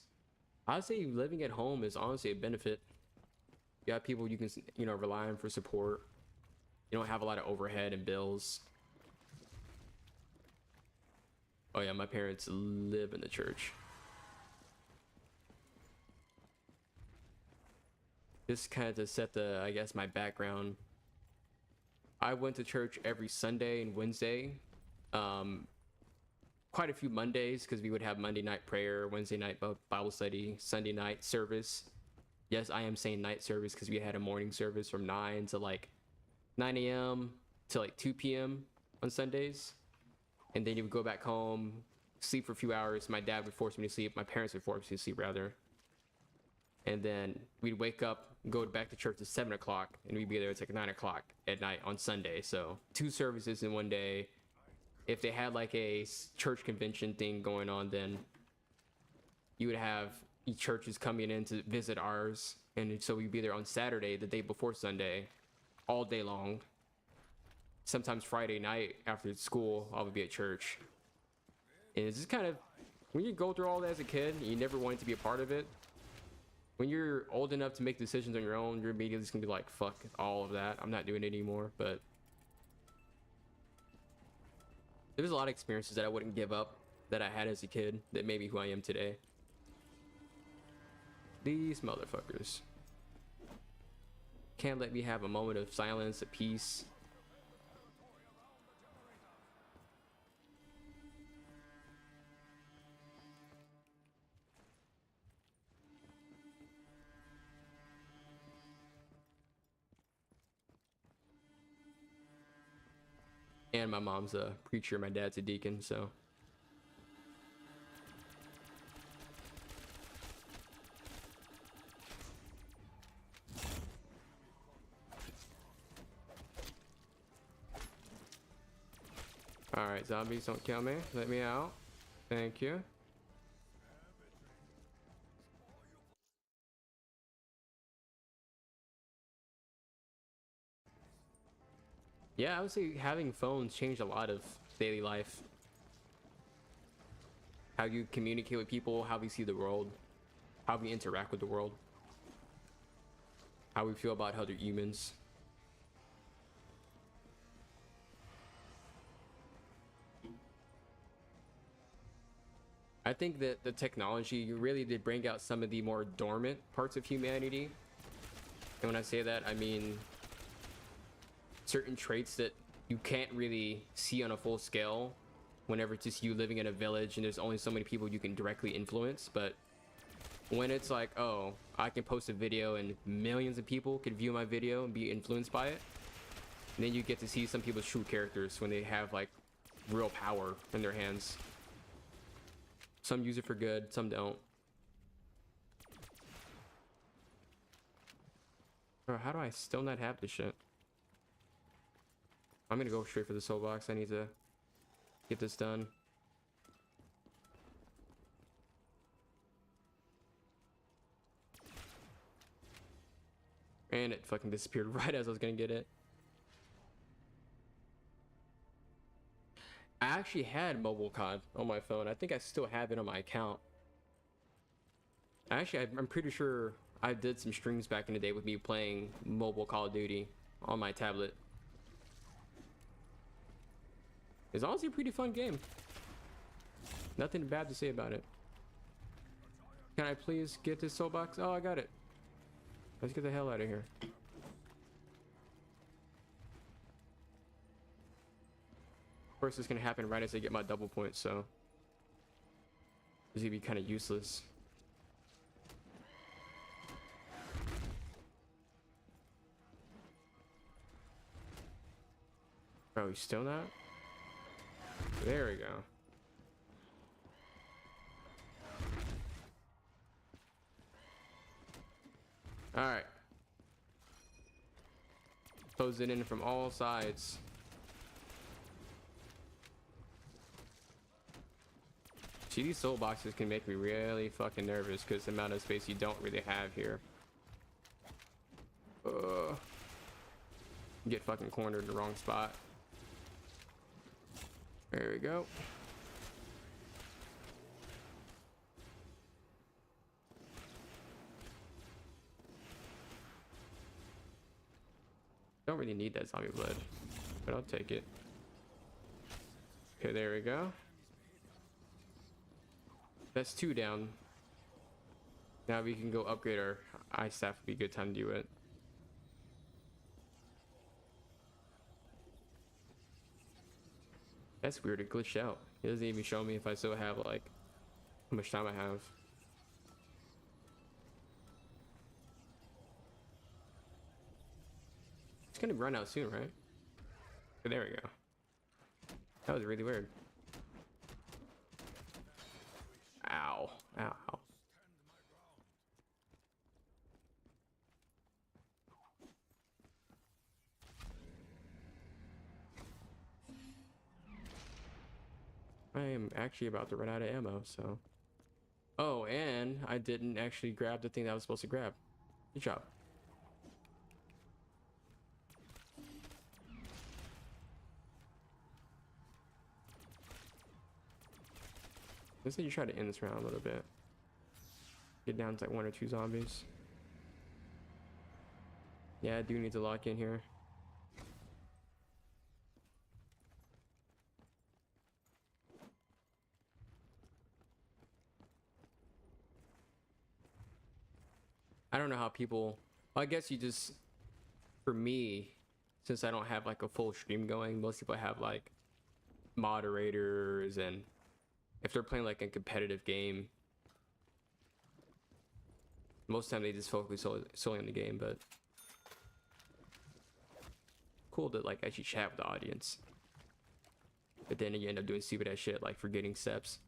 I'd say living at home is honestly a benefit. You have people you can, you know, rely on for support. You don't have a lot of overhead and bills. Oh yeah, my parents live in the church. Just kind of to set the, I guess, my background. I went to church every Sunday and Wednesday. Quite a few Mondays, because we would have Monday night prayer, Wednesday night Bible study, Sunday night service. Yes, I am saying night service because we had a morning service from 9 to like 9 a.m. to like 2 p.m. on Sundays. And then you would go back home, sleep for a few hours. My dad would force me to sleep. My parents would force me to sleep, rather. And then we'd wake up, go back to church at 7 o'clock, and we'd be there at like 9 o'clock at night on Sunday. So 2 services in one day. If they had like a church convention thing going on, then you would have churches coming in to visit ours. And so we'd be there on Saturday, the day before Sunday, all day long. Sometimes Friday night after school, I would be at church. And it's just kind of, when you go through all that as a kid, you never wanted to be a part of it. When you're old enough to make decisions on your own, you're immediately just gonna be like, fuck all of that. I'm not doing it anymore. But there's a lot of experiences that I wouldn't give up that I had as a kid that made me who I am today. These motherfuckers can't let me have a moment of silence, of peace. And my mom's a preacher, my dad's a deacon, so. Alright, zombies, don't kill me. Let me out. Thank you. Yeah, I would say having phones changed a lot of daily life. How you communicate with people, how we see the world, how we interact with the world, how we feel about other humans. I think that the technology really did bring out some of the more dormant parts of humanity. And when I say that, I mean certain traits that you can't really see on a full scale whenever it's just you living in a village and there's only so many people you can directly influence. But when it's like, oh, I can post a video and millions of people could view my video and be influenced by it, and then you get to see some people's true characters when they have like real power in their hands. Some use it for good, some don't. Bro, how do I still not have this shit? I'm gonna go straight for the soul box. I need to get this done. And it fucking disappeared right as I was gonna get it. I actually had mobile COD on my phone. I think I still have it on my account. Actually, I'm pretty sure I did some streams back in the day with me playing mobile Call of Duty on my tablet. It's honestly a pretty fun game. Nothing bad to say about it. Can I please get this soul box? Oh, I got it. Let's get the hell out of here. Of course, it's gonna happen right as I get my double points, so it's gonna be kind of useless. Bro, he's still not? There we go. Alright. Close it in from all sides. See, these soul boxes can make me really fucking nervous because the amount of space you don't really have here. Get fucking cornered in the wrong spot. There we go. Don't really need that zombie blood, but I'll take it. Okay, there we go. That's 2 down. Now we can go upgrade our ice staff. Would be a good time to do it. That's weird. It glitched out. It doesn't even show me if I still have like how much time I have. It's gonna run out soon, right? Oh, there we go. That was really weird. Ow. Ow. Ow. I am actually about to run out of ammo, so. Oh, and I didn't actually grab the thing that I was supposed to grab. Good job. Let's say you try to end this round a little bit. Get down to like 1 or 2 zombies. Yeah, I do need to lock in here. I don't know how people, well, I guess you just, for me, since I don't have like a full stream going, most people have like moderators, and if they're playing like a competitive game, most of the time they just focus solely on the game. But cool to like actually chat with the audience, but then you end up doing stupid ass shit like forgetting steps.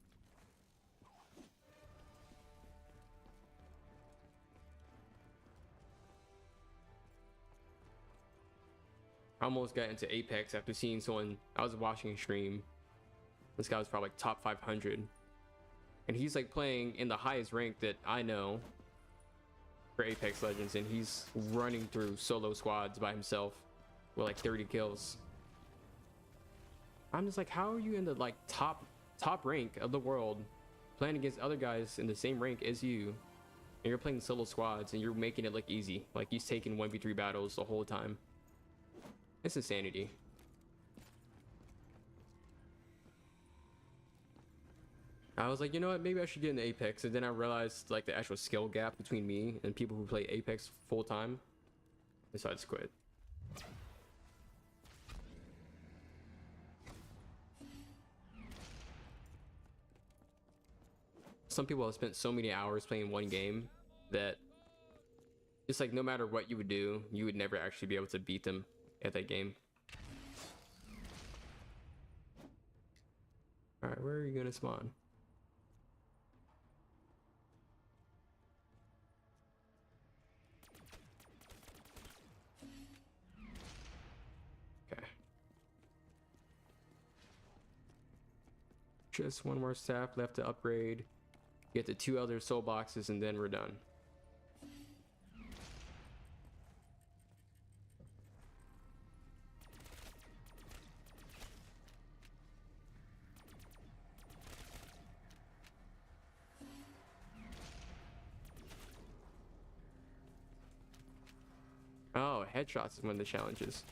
I almost got into Apex after seeing someone, I was watching a stream. This guy was probably like top 500. And he's like playing in the highest rank that I know for Apex Legends. And he's running through solo squads by himself with like 30 kills. I'm just like, how are you in the like top rank of the world playing against other guys in the same rank as you? And you're playing solo squads and you're making it look easy. Like he's taking 1v3 battles the whole time. It's insanity. I was like, you know what, maybe I should get into Apex, and then I realized like the actual skill gap between me and people who play Apex full time, so I just quit. Some people have spent so many hours playing one game that it's like no matter what you would do, you would never actually be able to beat them at that game. All right, where are you gonna spawn? Okay. Just 1 more staff left to upgrade. Get the 2 other soul boxes and then we're done. Oh, headshots is one of the challenges.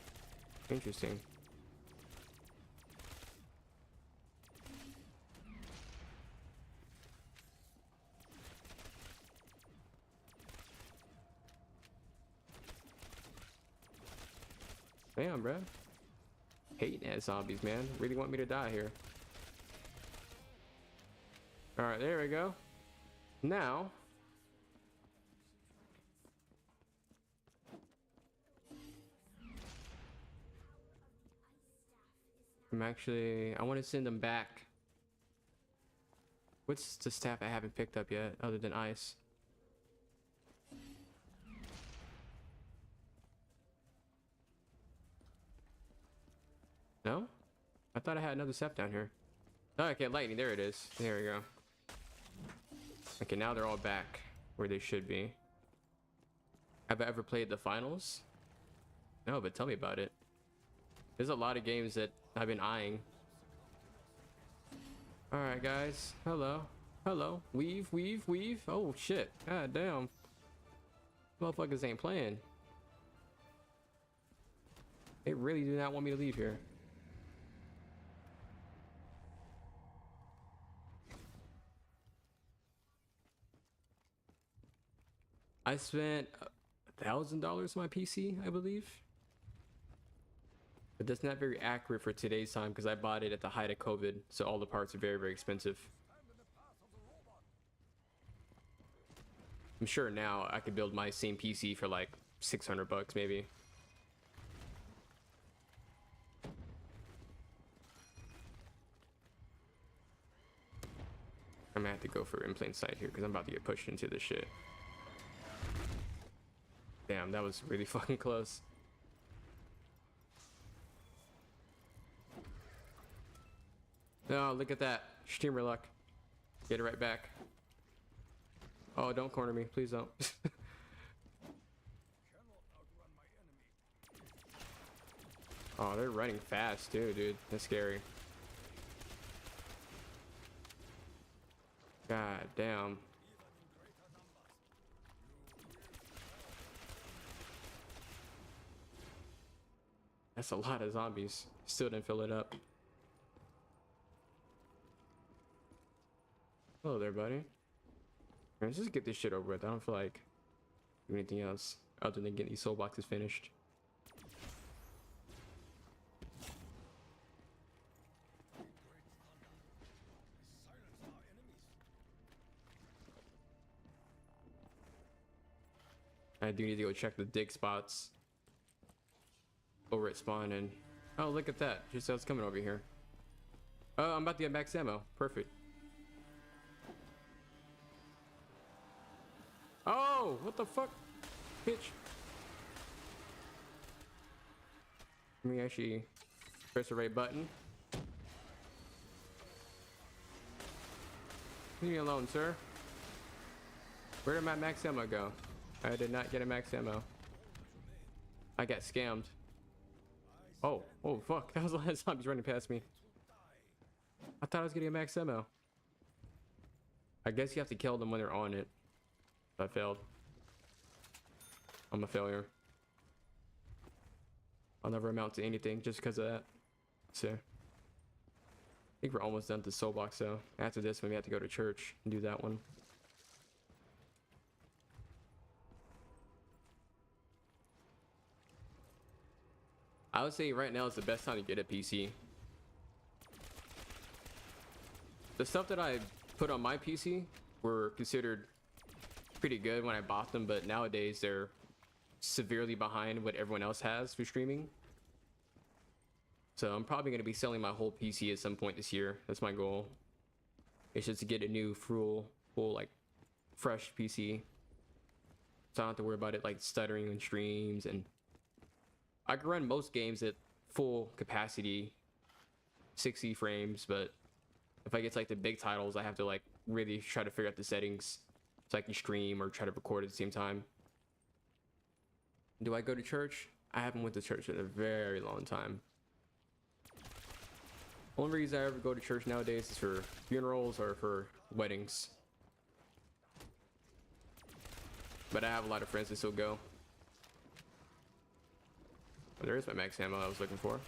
Interesting. Damn, bro. Hating at zombies, man. Really want me to die here. All right, there we go. Now, I want to send them back. What's the staff I haven't picked up yet, other than ice? No? I thought I had another staff down here. Oh, okay, lightning, there it is. There we go. Okay, now they're all back where they should be. Have I ever played the finals? No, but tell me about it. There's a lot of games that I've been eyeing. Alright, guys. Hello. Hello. Weave, weave, weave. Oh, shit. God damn. Motherfuckers ain't playing. They really do not want me to leave here. I spent $1,000 on my PC, I believe. But that's not very accurate for today's time because I bought it at the height of COVID, so all the parts are very, very expensive. I'm sure now I could build my same PC for like 600 bucks maybe. I'm gonna have to go for in plain sight here because I'm about to get pushed into this shit. Damn, that was really fucking close. Oh, look at that. Streamer luck. Get it right back. Oh, don't corner me. Please don't. Oh, they're running fast too, dude. That's scary. God damn. That's a lot of zombies. Still didn't fill it up. Hello there, buddy. Let's just get this shit over with. I don't feel like doing anything else other than getting these soul boxes finished. I do need to go check the dig spots over at spawn and oh, look at that. Just how it's coming over here. Oh, I'm about to get max ammo. Perfect. Oh, what the fuck? Bitch. Let me actually press the right button. Leave me alone, sir. Where did my max ammo go? I did not get a max ammo. I got scammed. Oh, oh fuck. That was a lot of zombies running past me. I thought I was getting a max ammo. I guess you have to kill them when they're on it. I failed. I'm a failure. I'll never amount to anything just because of that. So, I think we're almost done with the soul box though. After this, we have to go to church and do that one. I would say right now is the best time to get a PC. The stuff that I put on my PC were considered pretty good when I bought them, but nowadays they're severely behind what everyone else has for streaming. So I'm probably going to be selling my whole PC at some point this year. That's my goal. It's just to get a new full like fresh PC, so I don't have to worry about it like stuttering on streams. And I can run most games at full capacity, 60 frames, but if I get to like the big titles, I have to like really try to figure out the settings so I can stream or try to record at the same time. Do I go to church? I haven't went to church in a very long time. Only reason I ever go to church nowadays is for funerals or for weddings. But I have a lot of friends that still go. Oh, there is my max ammo I was looking for.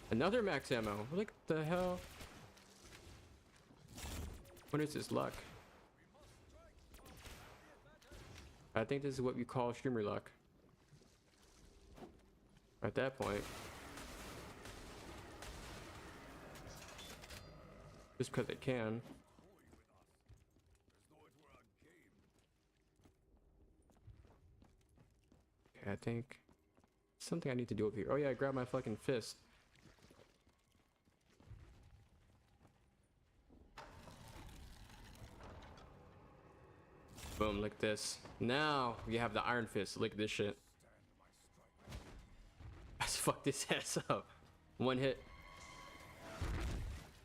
Another max ammo. What the hell? What is this luck? I think this is what we call streamer luck. At that point. Just because it can. Okay, I think something I need to do up here. Oh yeah, I grabbed my fucking fist. Boom, like this. Now we have the iron fist. Look at this shit. Let's fuck this ass up. One hit.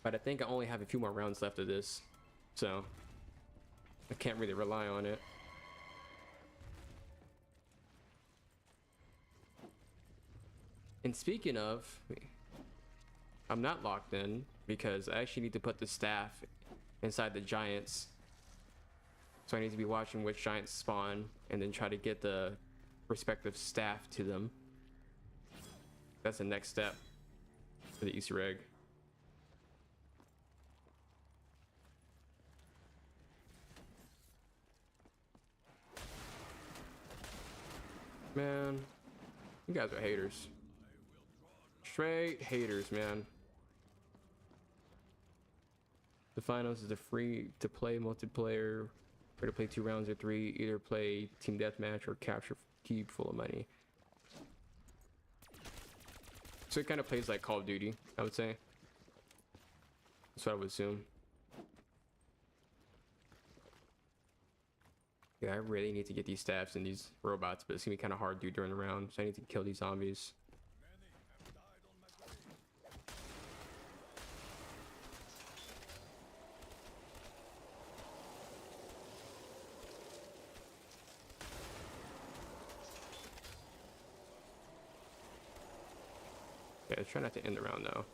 But I think I only have a few more rounds left of this, so I can't really rely on it. And speaking of, I'm not locked in because I actually need to put the staff inside the giants. So I need to be watching which giants spawn and then try to get the respective staff to them. That's the next step for the Easter egg. Man, you guys are haters. Straight haters, man. The finals is a free to play multiplayer, free to play 2 rounds or 3, either play team deathmatch or capture keep full of money. So it kind of plays like Call of Duty, I would say. That's what I would assume. Yeah, I really need to get these staffs and these robots, but it's gonna be kind of hard to do during the round, so I need to kill these zombies. Yeah, try not to end the round though.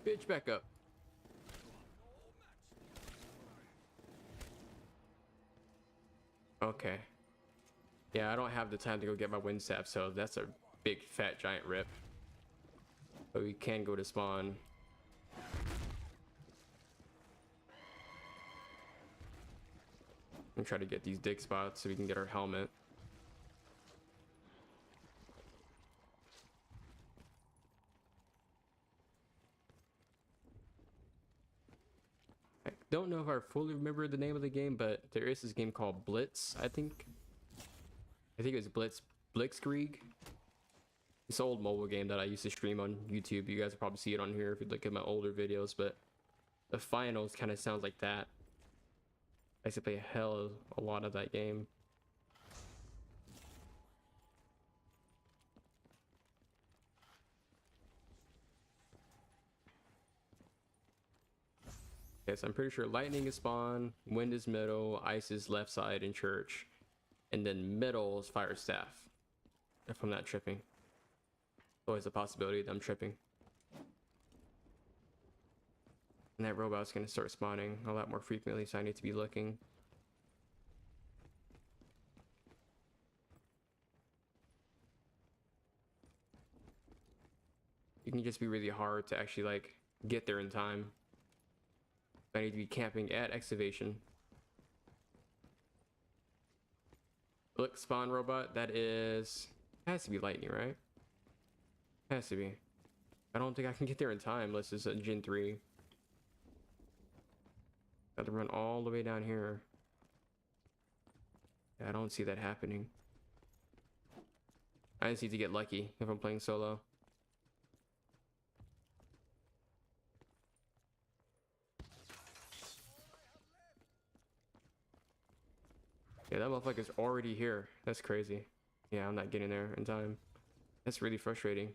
Bitch, back up. Okay. Yeah, I don't have the time to go get my wind staff, so that's a big fat giant rip. But we can go to spawn. And try to get these dig spots so we can get our helmet. I don't know if I fully remember the name of the game, but there is this game called Blitz, I think. I think it was Blitzkrieg. It's an old mobile game that I used to stream on YouTube. You guys will probably see it on here if you look at my older videos, but the finals kind of sounds like that. I used to play a lot of that game. Yes, I'm pretty sure lightning is spawn, wind is middle, ice is left side and church, and then middle is fire staff. If I'm not tripping. Always a possibility that I'm tripping. And that robot's gonna start spawning a lot more frequently, so I need to be looking. It can just be really hard to actually like get there in time. I need to be camping at excavation. Look, spawn robot, that is, has to be lightning, right? Has to be. I don't think I can get there in time unless it's a Gen 3. Got to run all the way down here. Yeah, I don't see that happening. I just need to get lucky if I'm playing solo. Yeah, that motherfucker's already here. That's crazy. Yeah, I'm not getting there in time. That's really frustrating.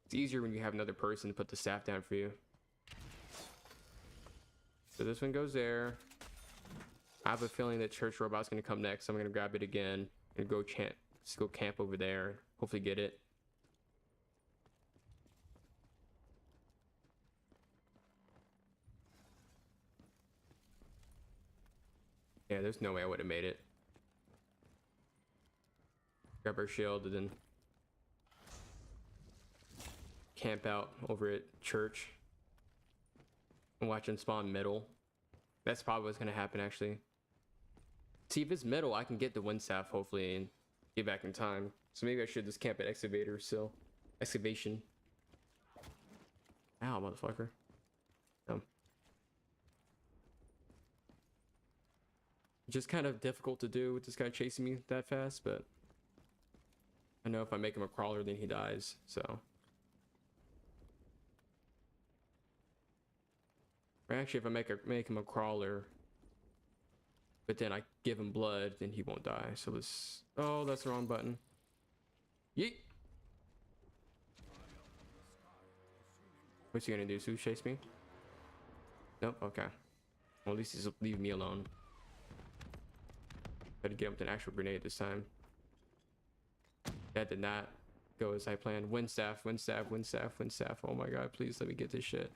It's easier when you have another person to put the staff down for you. So this one goes there. I have a feeling that church robot's gonna come next. So I'm gonna grab it again and go just go camp over there. Hopefully get it. Yeah, there's no way I would have made it. Grab our shield and then camp out over at church and watch him spawn middle. That's probably what's gonna happen actually. See, if it's middle, I can get the wind staff hopefully and get back in time. So maybe I should just camp at excavator still. Excavation. Ow, motherfucker. Just kind of difficult to do with this guy chasing me that fast, but I know if I make him a crawler, then he dies, so. Or actually, if I make him a crawler, but then I give him blood, then he won't die. So let's. Oh, that's the wrong button. Yeet. What's he gonna do? Sue chase me? Nope. Okay. Well, at least he's leave me alone. Gotta get him with an actual grenade this time. That did not go as I planned. Wind staff, wind staff, wind staff, wind staff. Oh my god, please let me get this shit.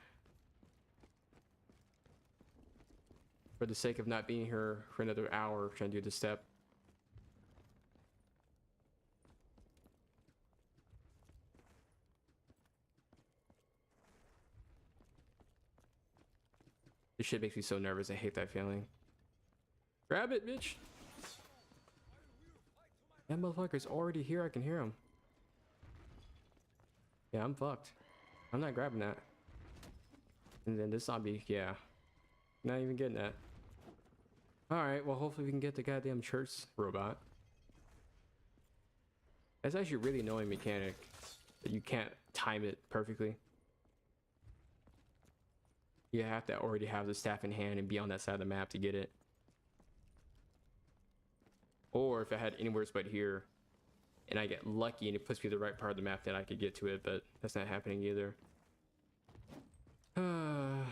For the sake of not being here for another hour trying to do the step. This shit makes me so nervous. I hate that feeling. Grab it, bitch. That motherfucker's already here. I can hear him. Yeah, I'm fucked. I'm not grabbing that. And then this zombie, yeah. Not even getting that. Alright, well, hopefully we can get the goddamn church robot. That's actually a really annoying mechanic. That you can't time it perfectly. You have to already have the staff in hand and be on that side of the map to get it. Or if I had anywhere but here, and I get lucky and it puts me in the right part of the map, then I could get to it, but that's not happening either. I'm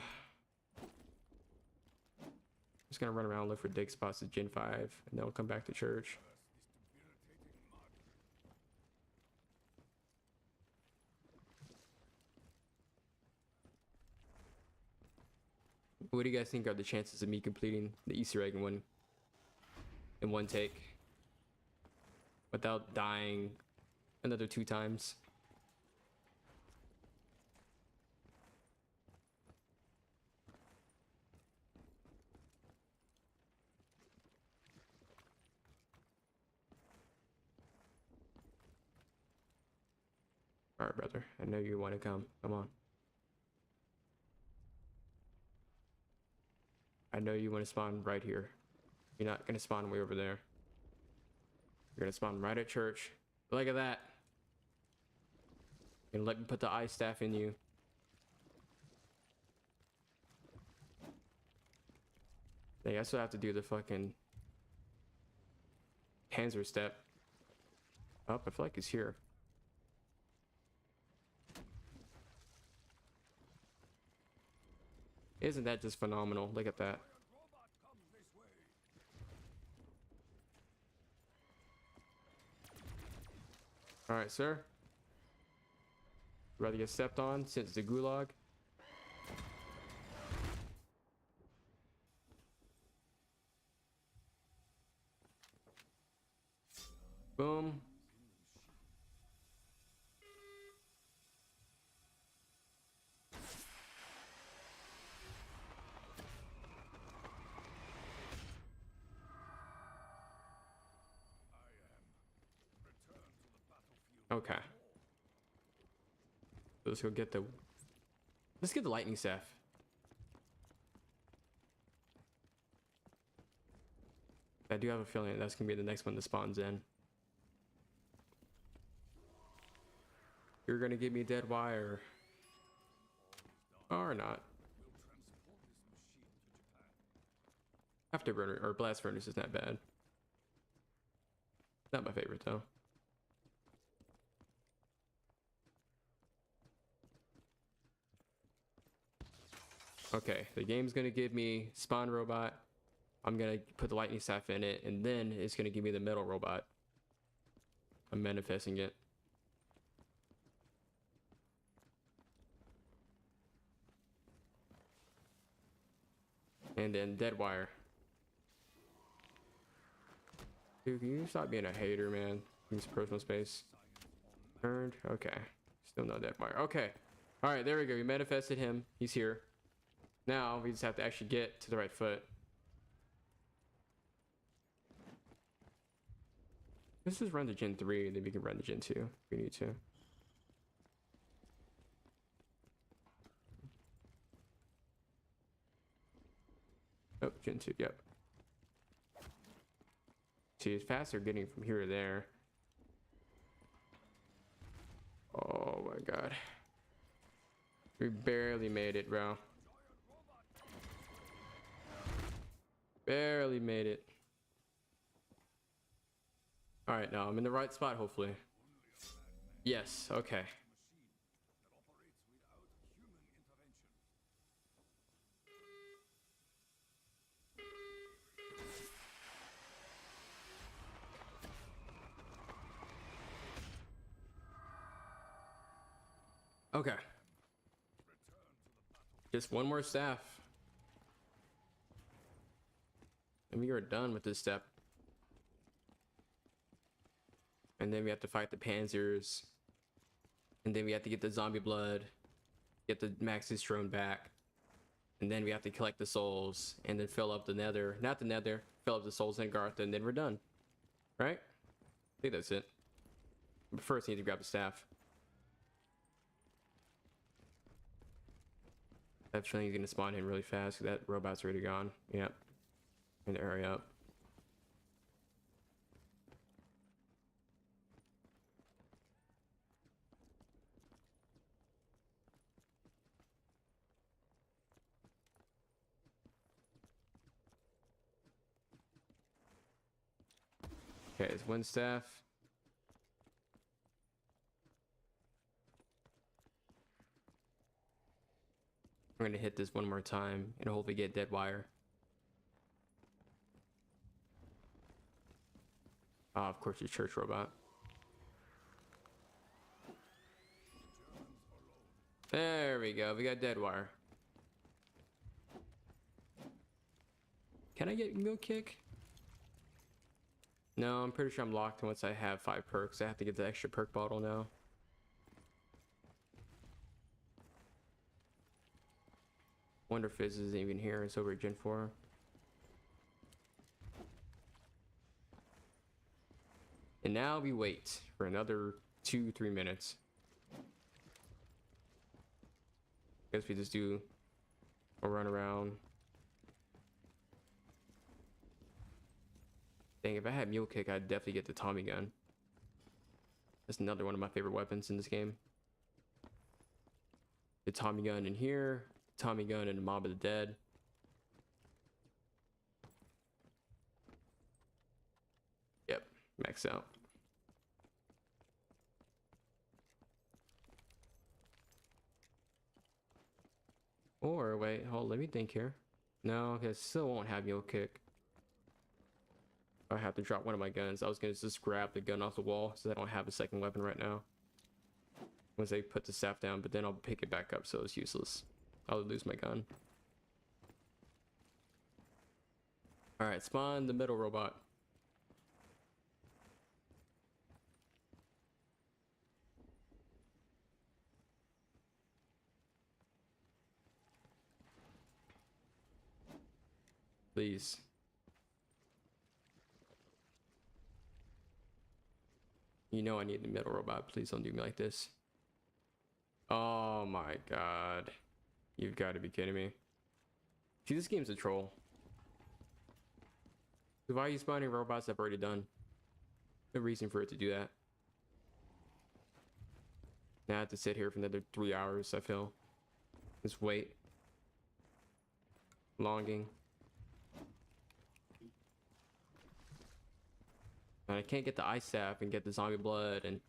just gonna run around and look for dig spots at Gen 5, and then we'll come back to church. What do you guys think are the chances of me completing the Easter egg in one take without dying another 2 times? All right, brother. I know you want to come. Come on. I know you want to spawn right here. You're not going to spawn way over there. You're going to spawn right at church. Look at that. You're going to let me put the eye staff in you. They also have to do the fucking Panzer step. Oh, I feel like he's here. Isn't that just phenomenal? Look at that. All right, sir. Rather get stepped on since the gulag. Boom. Okay. Let's go get the... Let's get the lightning staff. I do have a feeling that's gonna be the next one that spawns in. You're gonna give me a dead wire. Or not. Afterburner or blast furnace is not bad. Not my favorite though. Okay, the game's gonna give me spawn robot. I'm gonna put the lightning staff in it, and then it's gonna give me the metal robot. I'm manifesting it. And then dead wire. Dude, can you stop being a hater, man? Give me some personal space. Turned. Okay. Still no dead wire. Okay. Alright, there we go. We manifested him. He's here. Now we just have to actually get to the right foot. Let's just run to Gen 3, and then we can run to Gen 2 if we need to. Oh, Gen 2, yep. See, it's faster getting from here to there. Oh my god. We barely made it, bro. Barely made it. All right, now I'm in the right spot, hopefully. Yes, okay. Okay. Just one more staff. And we are done with this step. And then we have to fight the Panzers. And then we have to get the zombie blood. Get the Maxis drone back. And then we have to collect the souls. And then fill up the nether. Not the nether. Fill up the souls in Garth. And then we're done. Right? I think that's it. But first, I need to grab the staff. That feeling is going to spawn in really fast. That robot's already gone. Yep. In the area up. Okay, it's one staff. I'm gonna hit this one more time and hopefully get dead wire. Ah, of course, your church robot. There we go. We got dead wire. Can I get Milk Kick? No, I'm pretty sure I'm locked in once I have 5 perks. I have to get the extra perk bottle now. Wonder if Fizz isn't even here. It's over at Gen 4. And now we wait for another 2-3 minutes. Guess we just do a run around. Dang, if I had Mule Kick, I'd definitely get the Tommy gun. That's another one of my favorite weapons in this game. The Tommy gun in here. Tommy gun and the Mob of the Dead. Yep, max out. Or wait, hold, let me think here. No, because still won't have Mule Kick. I have to drop one of my guns. I was gonna just grab the gun off the wall since I don't have a second weapon right now. Once I put the staff down, but then I'll pick it back up, so it's useless. I'll lose my gun. Alright, spawn the middle robot. Please. You know I need the middle robot. Please don't do me like this. Oh my god. You've got to be kidding me. See, this game's a troll. Why are you spawning robots I've already done? No reason for it to do that. Now I have to sit here for another 3 hours, I feel. Just wait. Longing. And I can't get the ice staff and get the zombie blood and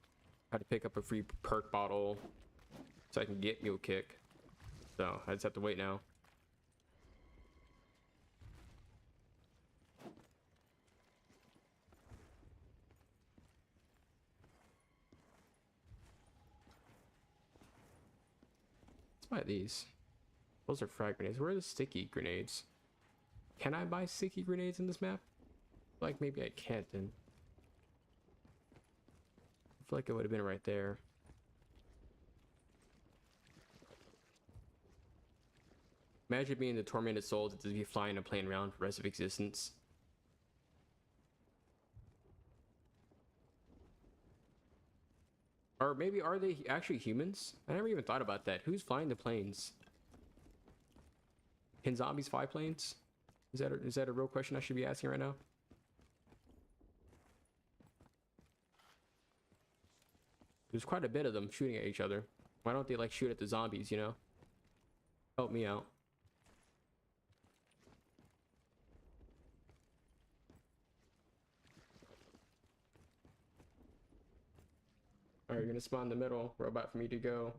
have to pick up a free perk bottle so I can get Mule Kick. So I just have to wait now. Let's buy these. Those are frag grenades. Where are the sticky grenades? Can I buy sticky grenades in this map? Like maybe I can't then. I feel like it would have been right there. Imagine being the tormented soul to just be flying a plane around for the rest of existence. Or maybe are they actually humans? I never even thought about that. Who's flying the planes? Can zombies fly planes? Is that a real question I should be asking right now? There's quite a bit of them shooting at each other. Why don't they like shoot at the zombies, you know? Help me out. All right, you're gonna spawn in the middle, robot, for me to go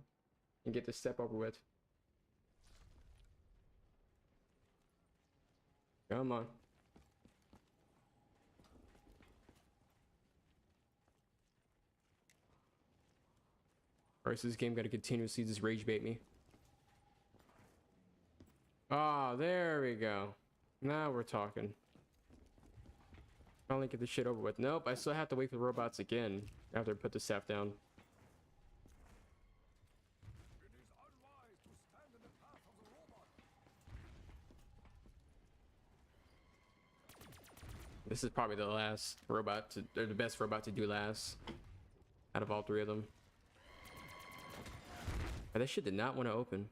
and get this step over with. Come on. Or is this game gonna continuously just rage bait me? Ah, there we go. Now we're talking. Finally get this shit over with. Nope, I still have to wait for the robots again after I put the staff down. It is unwise to stand in the path of the robot. This is probably the last robot to, or the best robot to do last out of all three of them. But that shit did not want to open.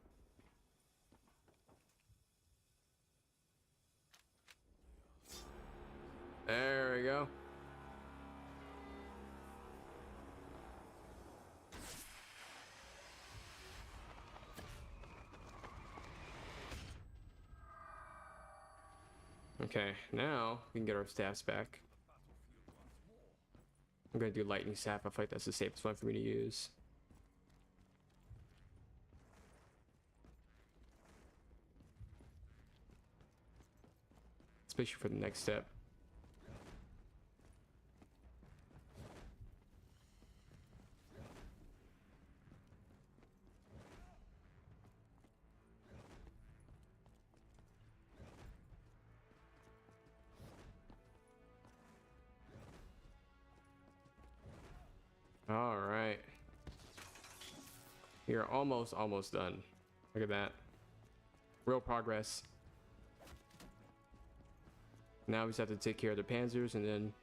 There we go. Okay, now we can get our staffs back. I'm gonna do lightning staff. I feel like that's the safest one for me to use. Especially for the next step. All right. You're almost done. Look at that. Real progress. Now we just have to take care of the panzers, and then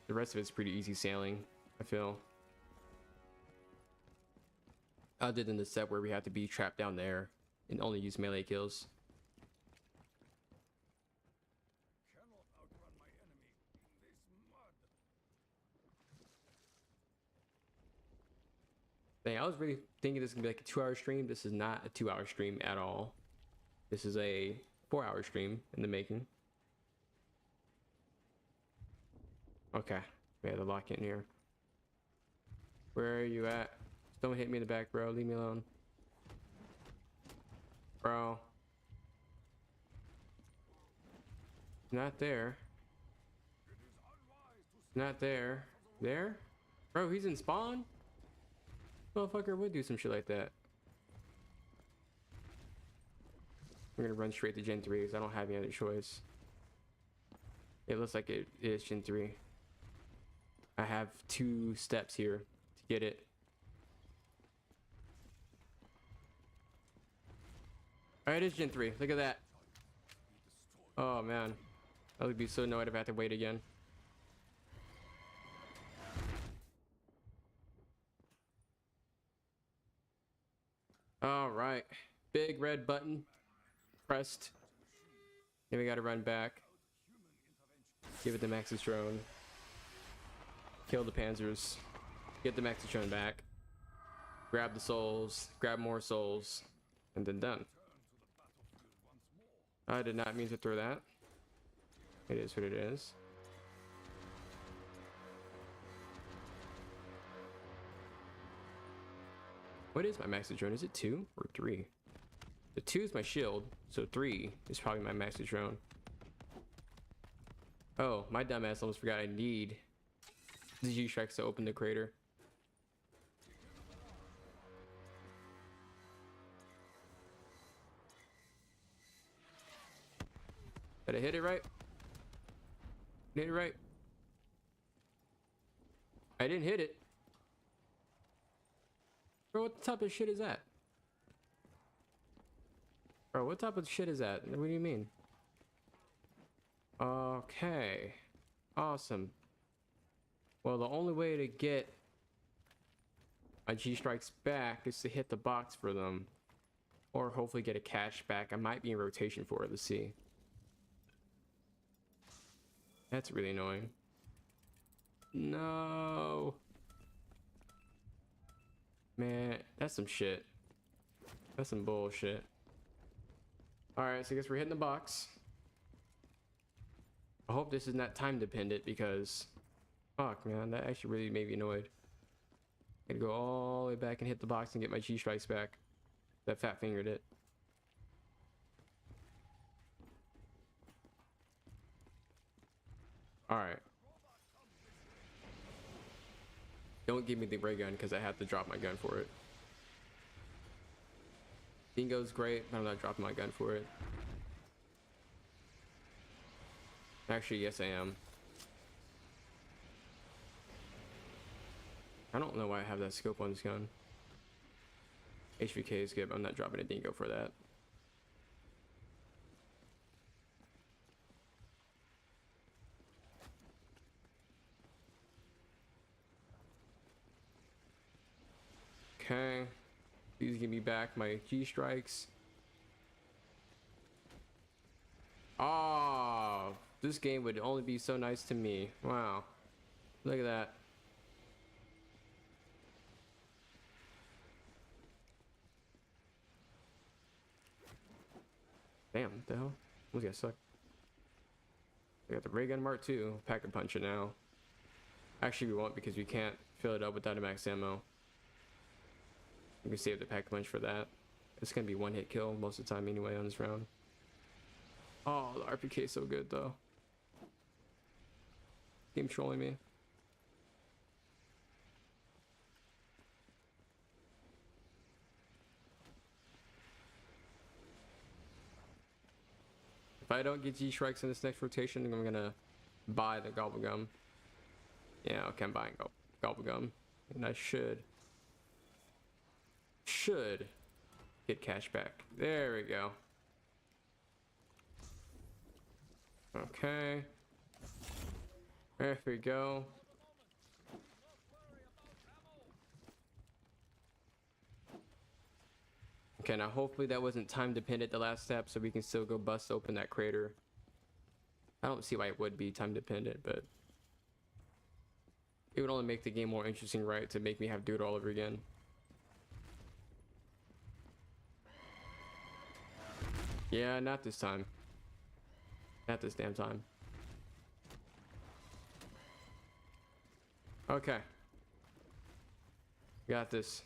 the rest of it's pretty easy sailing, I feel. Other than the step where we have to be trapped down there and only use melee kills. Cannot outrun my enemy in this mud. Dang, I was really thinking this is gonna be like a 2-hour stream. This is not a 2-hour stream at all. This is a 4-hour stream in the making. Okay, we have to lock in here. Where are you at? Don't hit me in the back, bro. Leave me alone. Bro. Not there. Not there. There? Bro, he's in spawn? Motherfucker would do some shit like that. I'm gonna run straight to Gen 3 because I don't have any other choice. It looks like it is Gen 3. I have 2 steps here to get it. Alright, it is Gen 3. Look at that. Oh man. I would be so annoyed if I had to wait again. Alright. Big red button. Pressed. Then we gotta run back. Give it the Max's drone. Kill the panzers. Get the Max's drone back. Grab the souls. Grab more souls. And then done. I did not mean to throw that. It is what it is. What is my Max's drone? Is it 2 or 3? The 2 is my shield, so 3 is probably my Max's drone. Oh, my dumbass almost forgot I need the G-Strikes to open the crater. Did I hit it right? Hit it right? I didn't hit it. Bro, what type of shit is that? Bro, what type of shit is that? What do you mean? Okay. Awesome. Well, the only way to get my G-Strikes back is to hit the box for them. Or hopefully get a cash back. I might be in rotation for it. Let's see. That's really annoying. No. Man, that's some shit. That's some bullshit. Alright, so I guess we're hitting the box. I hope this is not time dependent because... Fuck, man, that actually really made me annoyed. Gotta go all the way back and hit the box and get my G strikes back. That fat fingered it. Alright. Don't give me the ray gun because I have to drop my gun for it. Dingo's great, but I'm not dropping my gun for it. Actually, yes I am. I don't know why I have that scope on this gun. HVK is good, but I'm not dropping a dingo for that. Okay. Please give me back my G strikes. Oh, this game would only be so nice to me. Wow. Look at that. Damn, what the hell? What's gonna suck? We got the ray gun Mark II. Pack a punch it now. Actually, we won't because we can't fill it up without a max ammo. We can save the pack a punch for that. It's gonna be one hit kill most of the time anyway on this round. Oh, the RPK is so good though. Game trolling me. If I don't get G strikes in this next rotation, I'm gonna buy the Gobblegum. Yeah, okay, I'm buying Gobblegum. And I should get cash back. There we go. Okay. There we go. Okay, now hopefully that wasn't time dependent the last step, so we can still go bust open that crater. I don't see why it would be time dependent, but it would only make the game more interesting, right? To make me have to do it all over again. Yeah, not this time. Not this damn time. Okay. Got this.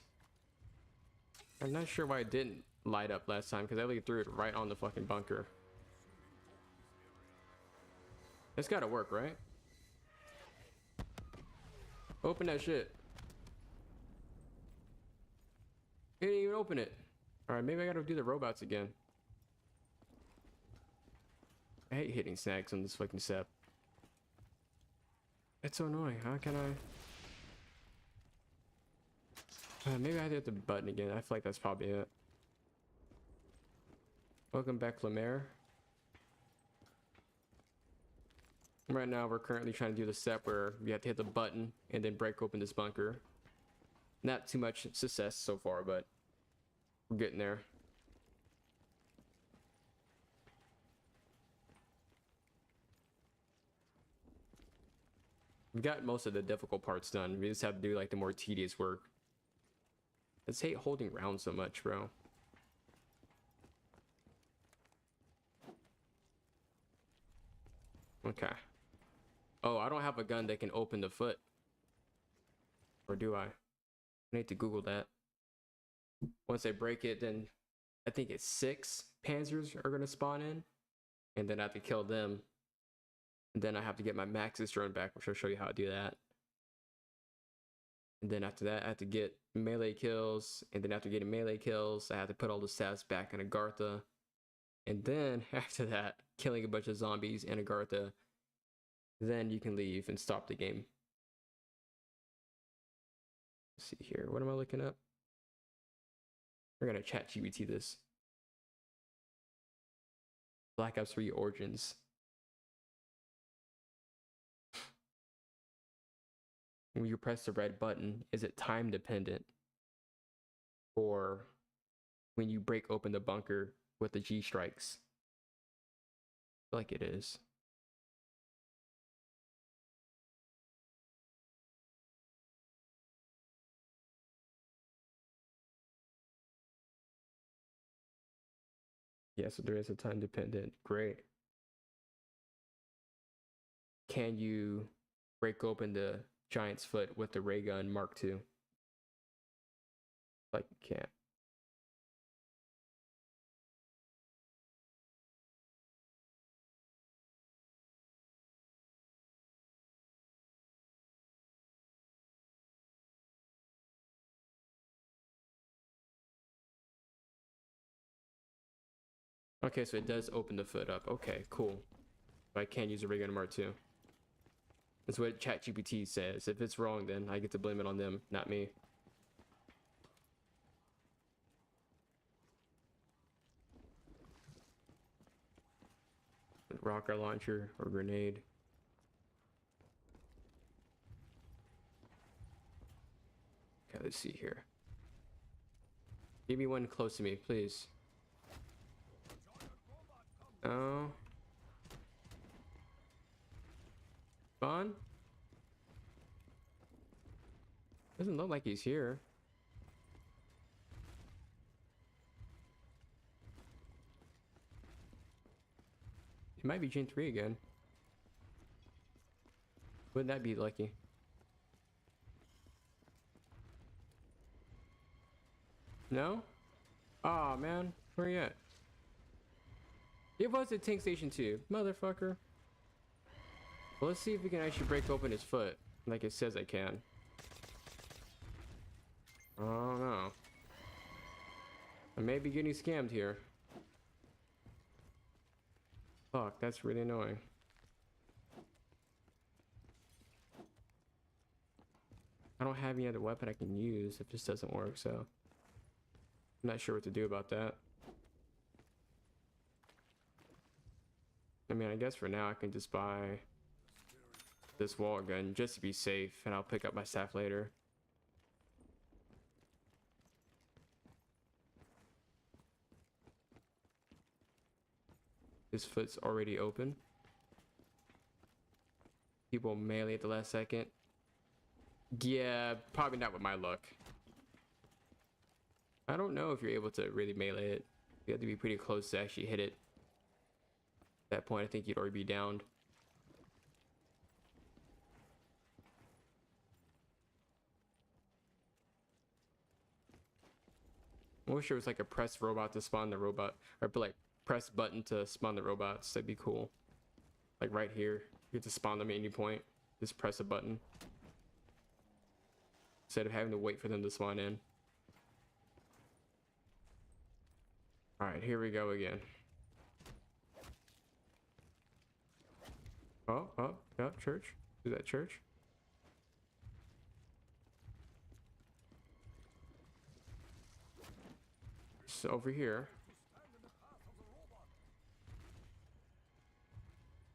I'm not sure why it didn't light up last time because I literally threw it right on the fucking bunker. It's gotta work, right? Open that shit. It didn't even open it. Alright, maybe I gotta do the robots again. I hate hitting snags on this fucking step. It's so annoying. How can I... maybe I have to hit the button again. I feel like that's probably it. Welcome back, Lemaire. Right now, we're currently trying to do the step where we have to hit the button and then break open this bunker. Not too much success so far, but we're getting there. We've got most of the difficult parts done. We just have to do like the more tedious work. I just hate holding rounds so much, bro. Okay. Oh, I don't have a gun that can open the foot. Or do I? I need to Google that. Once I break it, then I think it's 6 Panzers are going to spawn in. And then I have to kill them. And then I have to get my Max's drone back, which I'll show you how to do that. And then after that, I have to get melee kills. And then after getting melee kills, I have to put all the stats back in Agartha. And then after that, killing a bunch of zombies in Agartha. Then you can leave and stop the game. Let's see here. What am I looking up? We're going to ChatGPT this. Black Ops 3 Origins. When you press the red button, is it time dependent? Or when you break open the bunker with the G strikes? I feel like it is. Yeah, so there is a time dependent. Great. Can you break open the Giant's foot with the ray gun Mark II? Like you can't. Okay, so it does open the foot up. Okay, cool. But I can't use a rig anymore too. That's what ChatGPT says. If it's wrong, then I get to blame it on them, not me. Rocket launcher or grenade. Okay, let's see here. Give me one close to me, please. Oh. Spawn? Doesn't look like he's here. It might be Gen 3 again. Wouldn't that be lucky? No? Aw, man. Where you at? It was at Tank Station 2. Motherfucker. Well, let's see if we can actually break open his foot. Like it says I can. Oh, no. I may be getting scammed here. Fuck, that's really annoying. I don't have any other weapon I can use if this doesn't work, so I'm not sure what to do about that. I mean, I guess for now I can just buy this wall gun just to be safe, and I'll pick up my staff later. His foot's already open. People melee at the last second. Yeah, probably not with my luck. I don't know if you're able to really melee it. You have to be pretty close to actually hit it. At that point, I think you'd already be downed. I wish there was like a press robot to spawn the robot, or like press button to spawn the robots. That'd be cool. Like right here, you get to spawn them at any point. Just press a button instead of having to wait for them to spawn in. All right, here we go again. Oh, yeah, church. Is that church? So over here.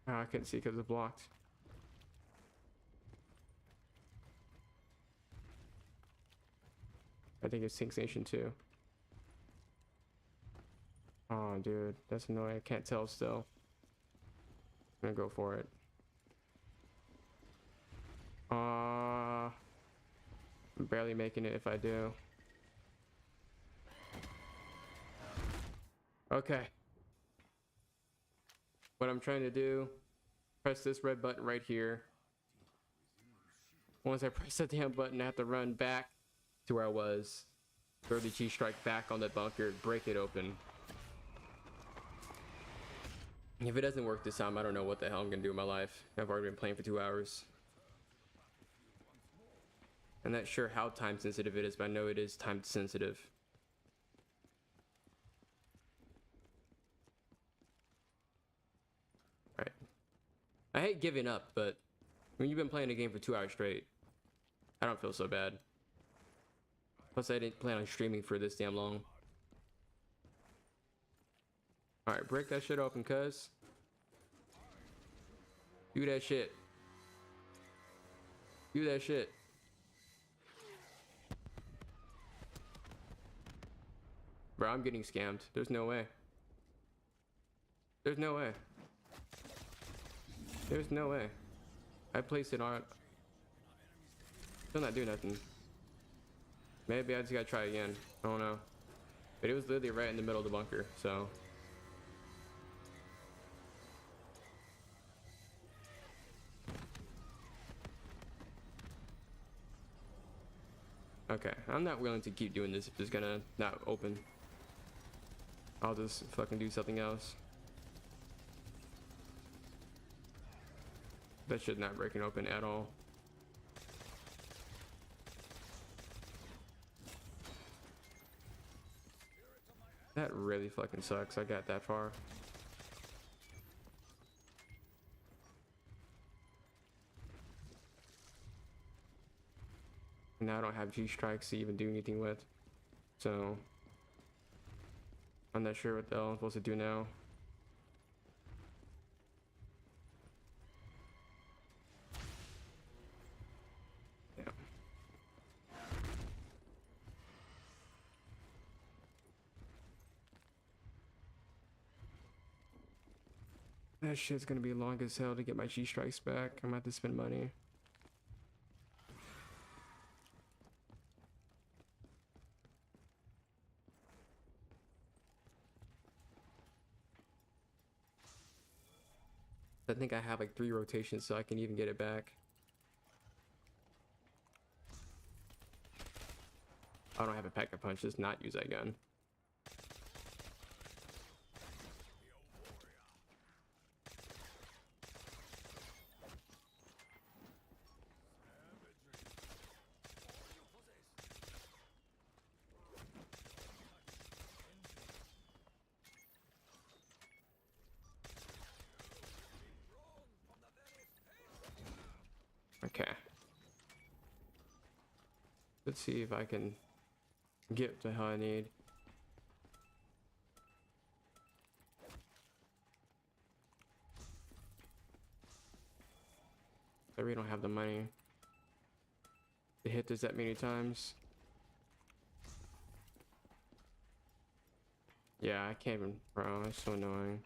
Oh, I couldn't see because it's blocked. I think it's Tank Station 2. Oh, dude, that's annoying. I can't tell still. I'm gonna go for it. I'm barely making it if I do. Okay. What I'm trying to do, press this red button right here. Once I press that damn button, I have to run back to where I was. Throw the G strike back on that bunker, break it open. If it doesn't work this time, I don't know what the hell I'm gonna do in my life. I've already been playing for 2 hours. I'm not sure how time sensitive it is, but I know it is time sensitive. Alright. I hate giving up, but when you've been playing a game for 2 hours straight, I don't feel so bad. Plus, I didn't plan on streaming for this damn long. Alright, break that shit open, cuz. Do that shit. Do that shit. Bro, I'm getting scammed. There's no way. There's no way. There's no way. I placed it on. Still not doing nothing. Maybe I just gotta try again. I don't know. But it was literally right in the middle of the bunker, so. Okay, I'm not willing to keep doing this if it's gonna not open. I'll just fucking do something else. That shit's not breaking open at all. That really fucking sucks. I got that far. Now I don't have G-strikes to even do anything with. So I'm not sure what the hell I'm supposed to do now. Yeah. That shit's gonna be long as hell to get my G-strikes back. I'm gonna have to spend money. I think I have like 3 rotations so I can even get it back. I don't have a pack of punch, just not use that gun. Okay. Let's see if I can get the hell I need. I really don't have the money to hit this that many times. Yeah, I can't even, bro, it's so annoying.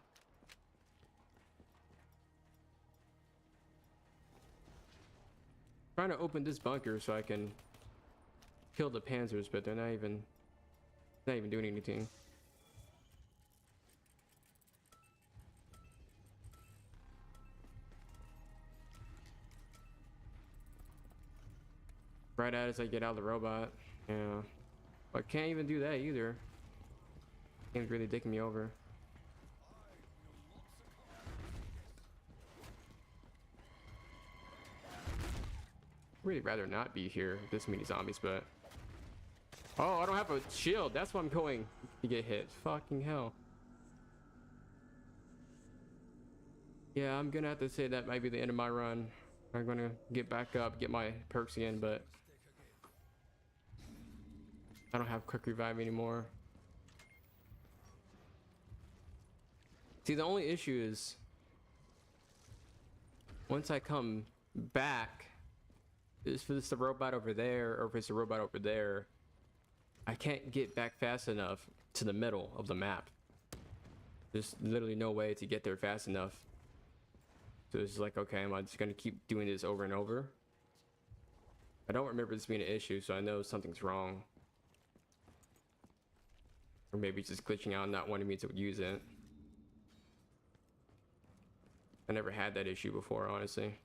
Trying to open this bunker so I can kill the panzers, but they're not even doing anything. Right as I get out of the robot. Yeah. I can't even do that either. Game's really dicking me over. Really rather not be here, this many zombies, but oh, I don't have a shield. That's why I'm going to get hit. Fucking hell. Yeah, I'm gonna have to say that might be the end of my run. I'm gonna get back up, get my perks again, but I don't have quick revive anymore. See, the only issue is once I come back, is for this the robot over there, or if it's a robot over there, I can't get back fast enough to the middle of the map. There's literally no way to get there fast enough. So it's like, okay, am I just gonna keep doing this over and over? I don't remember this being an issue, so I know something's wrong. Or maybe it's just glitching out and not wanting me to use it. I never had that issue before, honestly.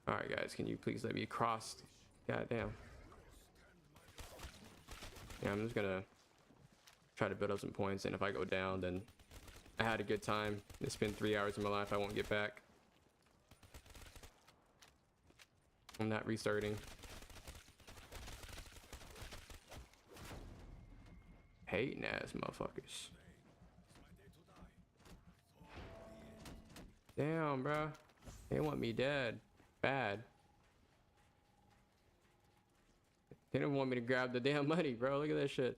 Alright guys, can you please let me cross? God damn. Yeah, I'm just gonna try to build up some points, and if I go down, then I had a good time. It's been 3 hours of my life I won't get back. I'm not restarting. Hating ass motherfuckers. Damn, bro. They want me dead. Bad. They don't want me to grab the damn money, bro. Look at that shit.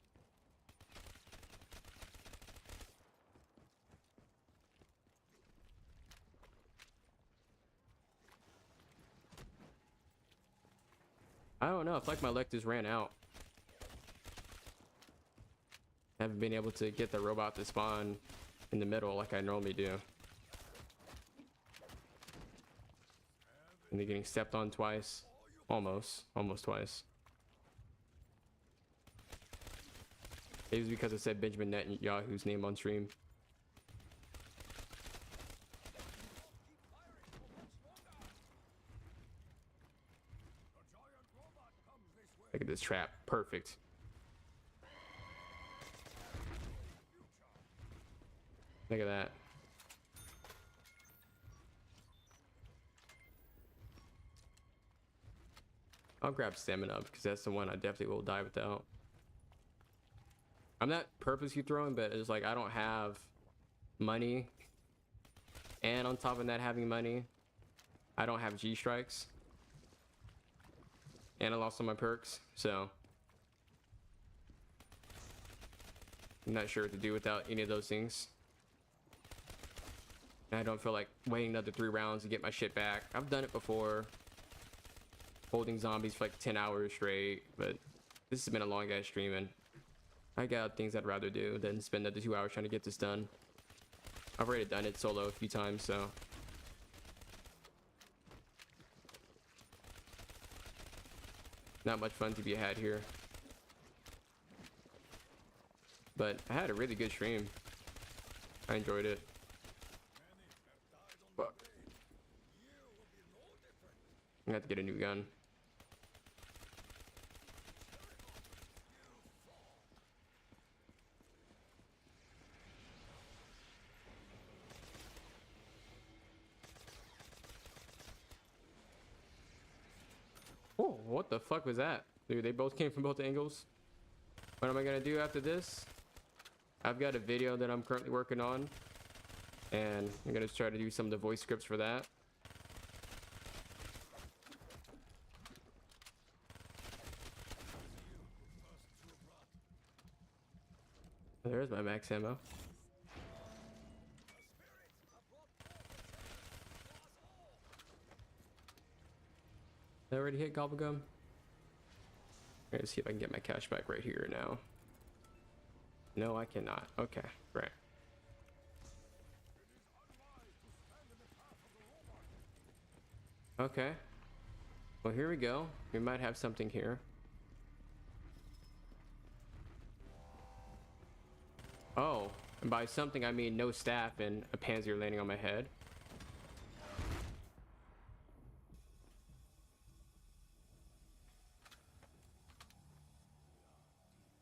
I don't know. I feel like my luck just ran out. I haven't been able to get the robot to spawn in the middle like I normally do. And they're getting stepped on twice. Almost twice. It was because I said Benjamin Netanyahu's name on stream. trap. Perfect. Look at that. I'll grab stamina because that's the one I definitely will die without. I'm not purposely throwing, but it's like I don't have money. And on top of that having money, I don't have G strikes. And I lost all my perks, so I'm not sure what to do without any of those things. And I don't feel like waiting another 3 rounds to get my shit back. I've done it before, holding zombies for like 10 hours straight, but this has been a long ass stream and I got things I'd rather do than spend another 2 hours trying to get this done. I've already done it solo a few times, so not much fun to be had here. But I had a really good stream. I enjoyed it. Fuck. I'm gonna have to get a new gun. Oh, what the fuck was that? Dude, they both came from both angles. What am I gonna do after this? I've got a video that I'm currently working on, and I'm gonna try to do some of the voice scripts for that. There's my max ammo. I already hit Gobblegum. Let's see if I can get my cash back right here now. No, I cannot. Okay, right. Okay. Well, here we go. We might have something here. Oh, and by something I mean no staff and a Panzer landing on my head.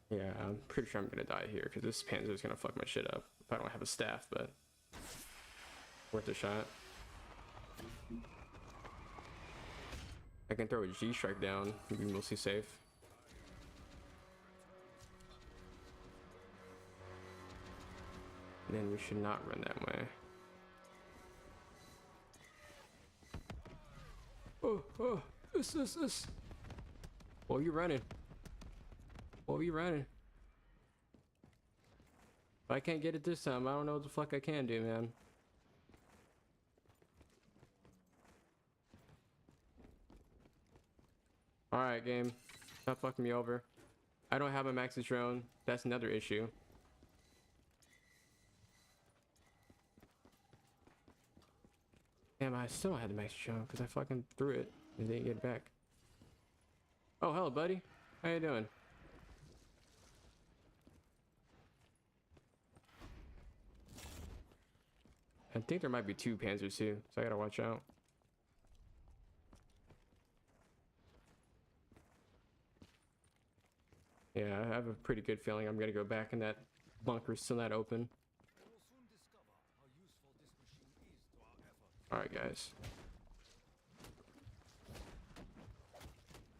Yeah, I'm pretty sure I'm gonna die here because this Panzer is gonna fuck my shit up if I don't have a staff, but worth a shot. I can throw a G strike down and be mostly safe. And then we should not run that way. Oh, this. Well, you running. What are you running? If I can't get it this time, I don't know what the fuck I can do, man. Alright, game. Stop fucking me over. I don't have a Max's drone. That's another issue. Damn, I still don't have the Max's drone because I fucking threw it and didn't get it back. Oh, hello, buddy. How you doing? I think there might be 2 Panzers too, so I gotta watch out. Yeah, I have a pretty good feeling I'm gonna go back in that bunker still not open. Alright, guys.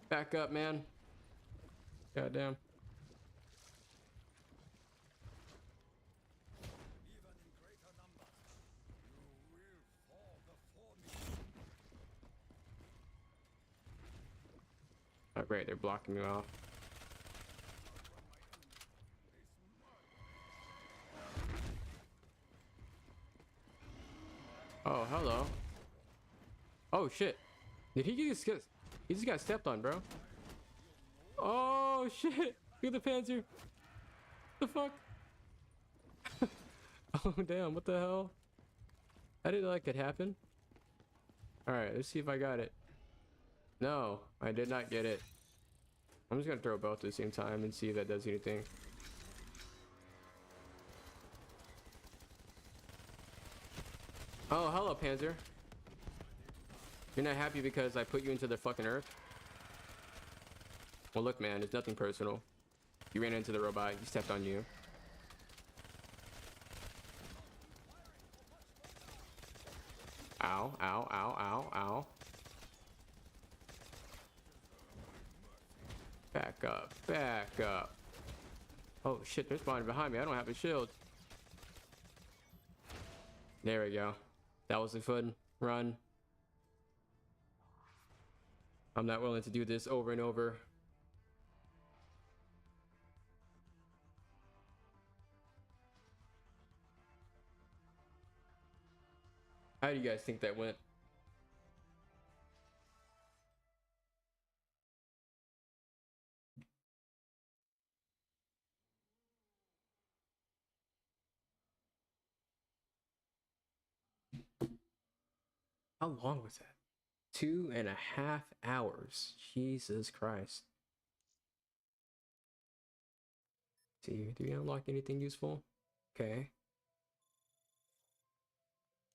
Back up, man. Goddamn. Oh, great, they're blocking me off. Oh, hello. Oh, shit. Did he just get... He just got stepped on, bro. Oh, shit. Look at the Panzer. The fuck? Oh, damn. What the hell? I didn't know that could happen. Alright, let's see if I got it. No, I did not get it. I'm just gonna throw both at the same time and see if that does anything. Oh, hello, Panzer. You're not happy because I put you into the fucking earth? Well, look, man, it's nothing personal. You ran into the robot. He stepped on you. Ow, ow, ow, ow, ow. Back up, back up. Oh shit, there's spawning behind me. I don't have a shield. There we go. That was a fun run. I'm not willing to do this over and over. How do you guys think that went? How long was that? 2.5 hours. Jesus Christ. See, do you unlock anything useful? Okay.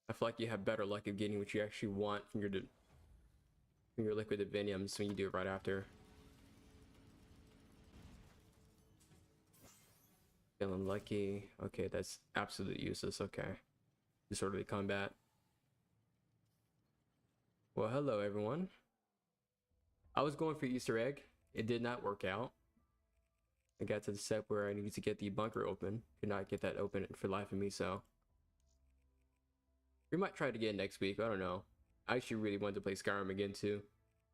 I feel like you have better luck of getting what you actually want from your liquid diviniums when you do it right after. Feeling lucky. Okay, that's absolutely useless. Okay. Disorderly combat. Well, hello everyone. I was going for Easter egg. It did not work out. I got to the step where I needed to get the bunker open. Could not get that open for the life of me, so we might try it again next week. I don't know. I actually really wanted to play Skyrim again too.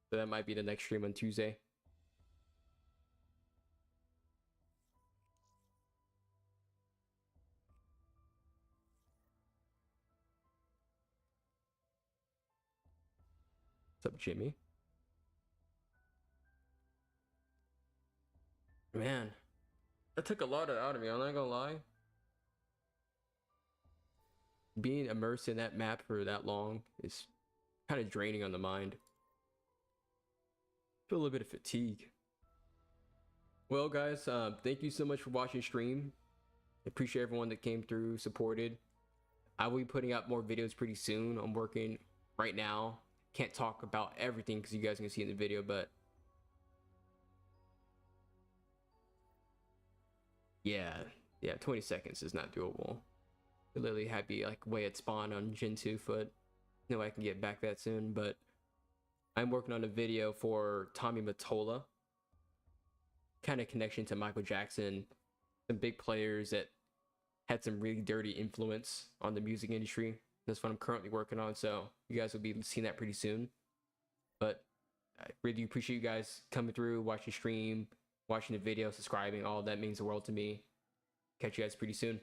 So that might be the next stream on Tuesday. What's up, Jimmy? Man, that took a lot out of me. I'm not gonna lie. Being immersed in that map for that long is kind of draining on the mind. Feel a little bit of fatigue. Well, guys, thank you so much for watching stream. Appreciate everyone that came through, supported. I will be putting out more videos pretty soon. I'm working right now. Can't talk about everything because you guys can see in the video, but yeah, 20 seconds is not doable. Literally happy like way at spawn on Gen 2 foot. No, I can get back that soon, but I'm working on a video for Tommy Mottola. Kind of connection to Michael Jackson, some big players that had some really dirty influence on the music industry. That's what I'm currently working on, so you guys will be seeing that pretty soon. But I really appreciate you guys coming through, watching the stream, watching the video, subscribing. All that means the world to me. Catch you guys pretty soon.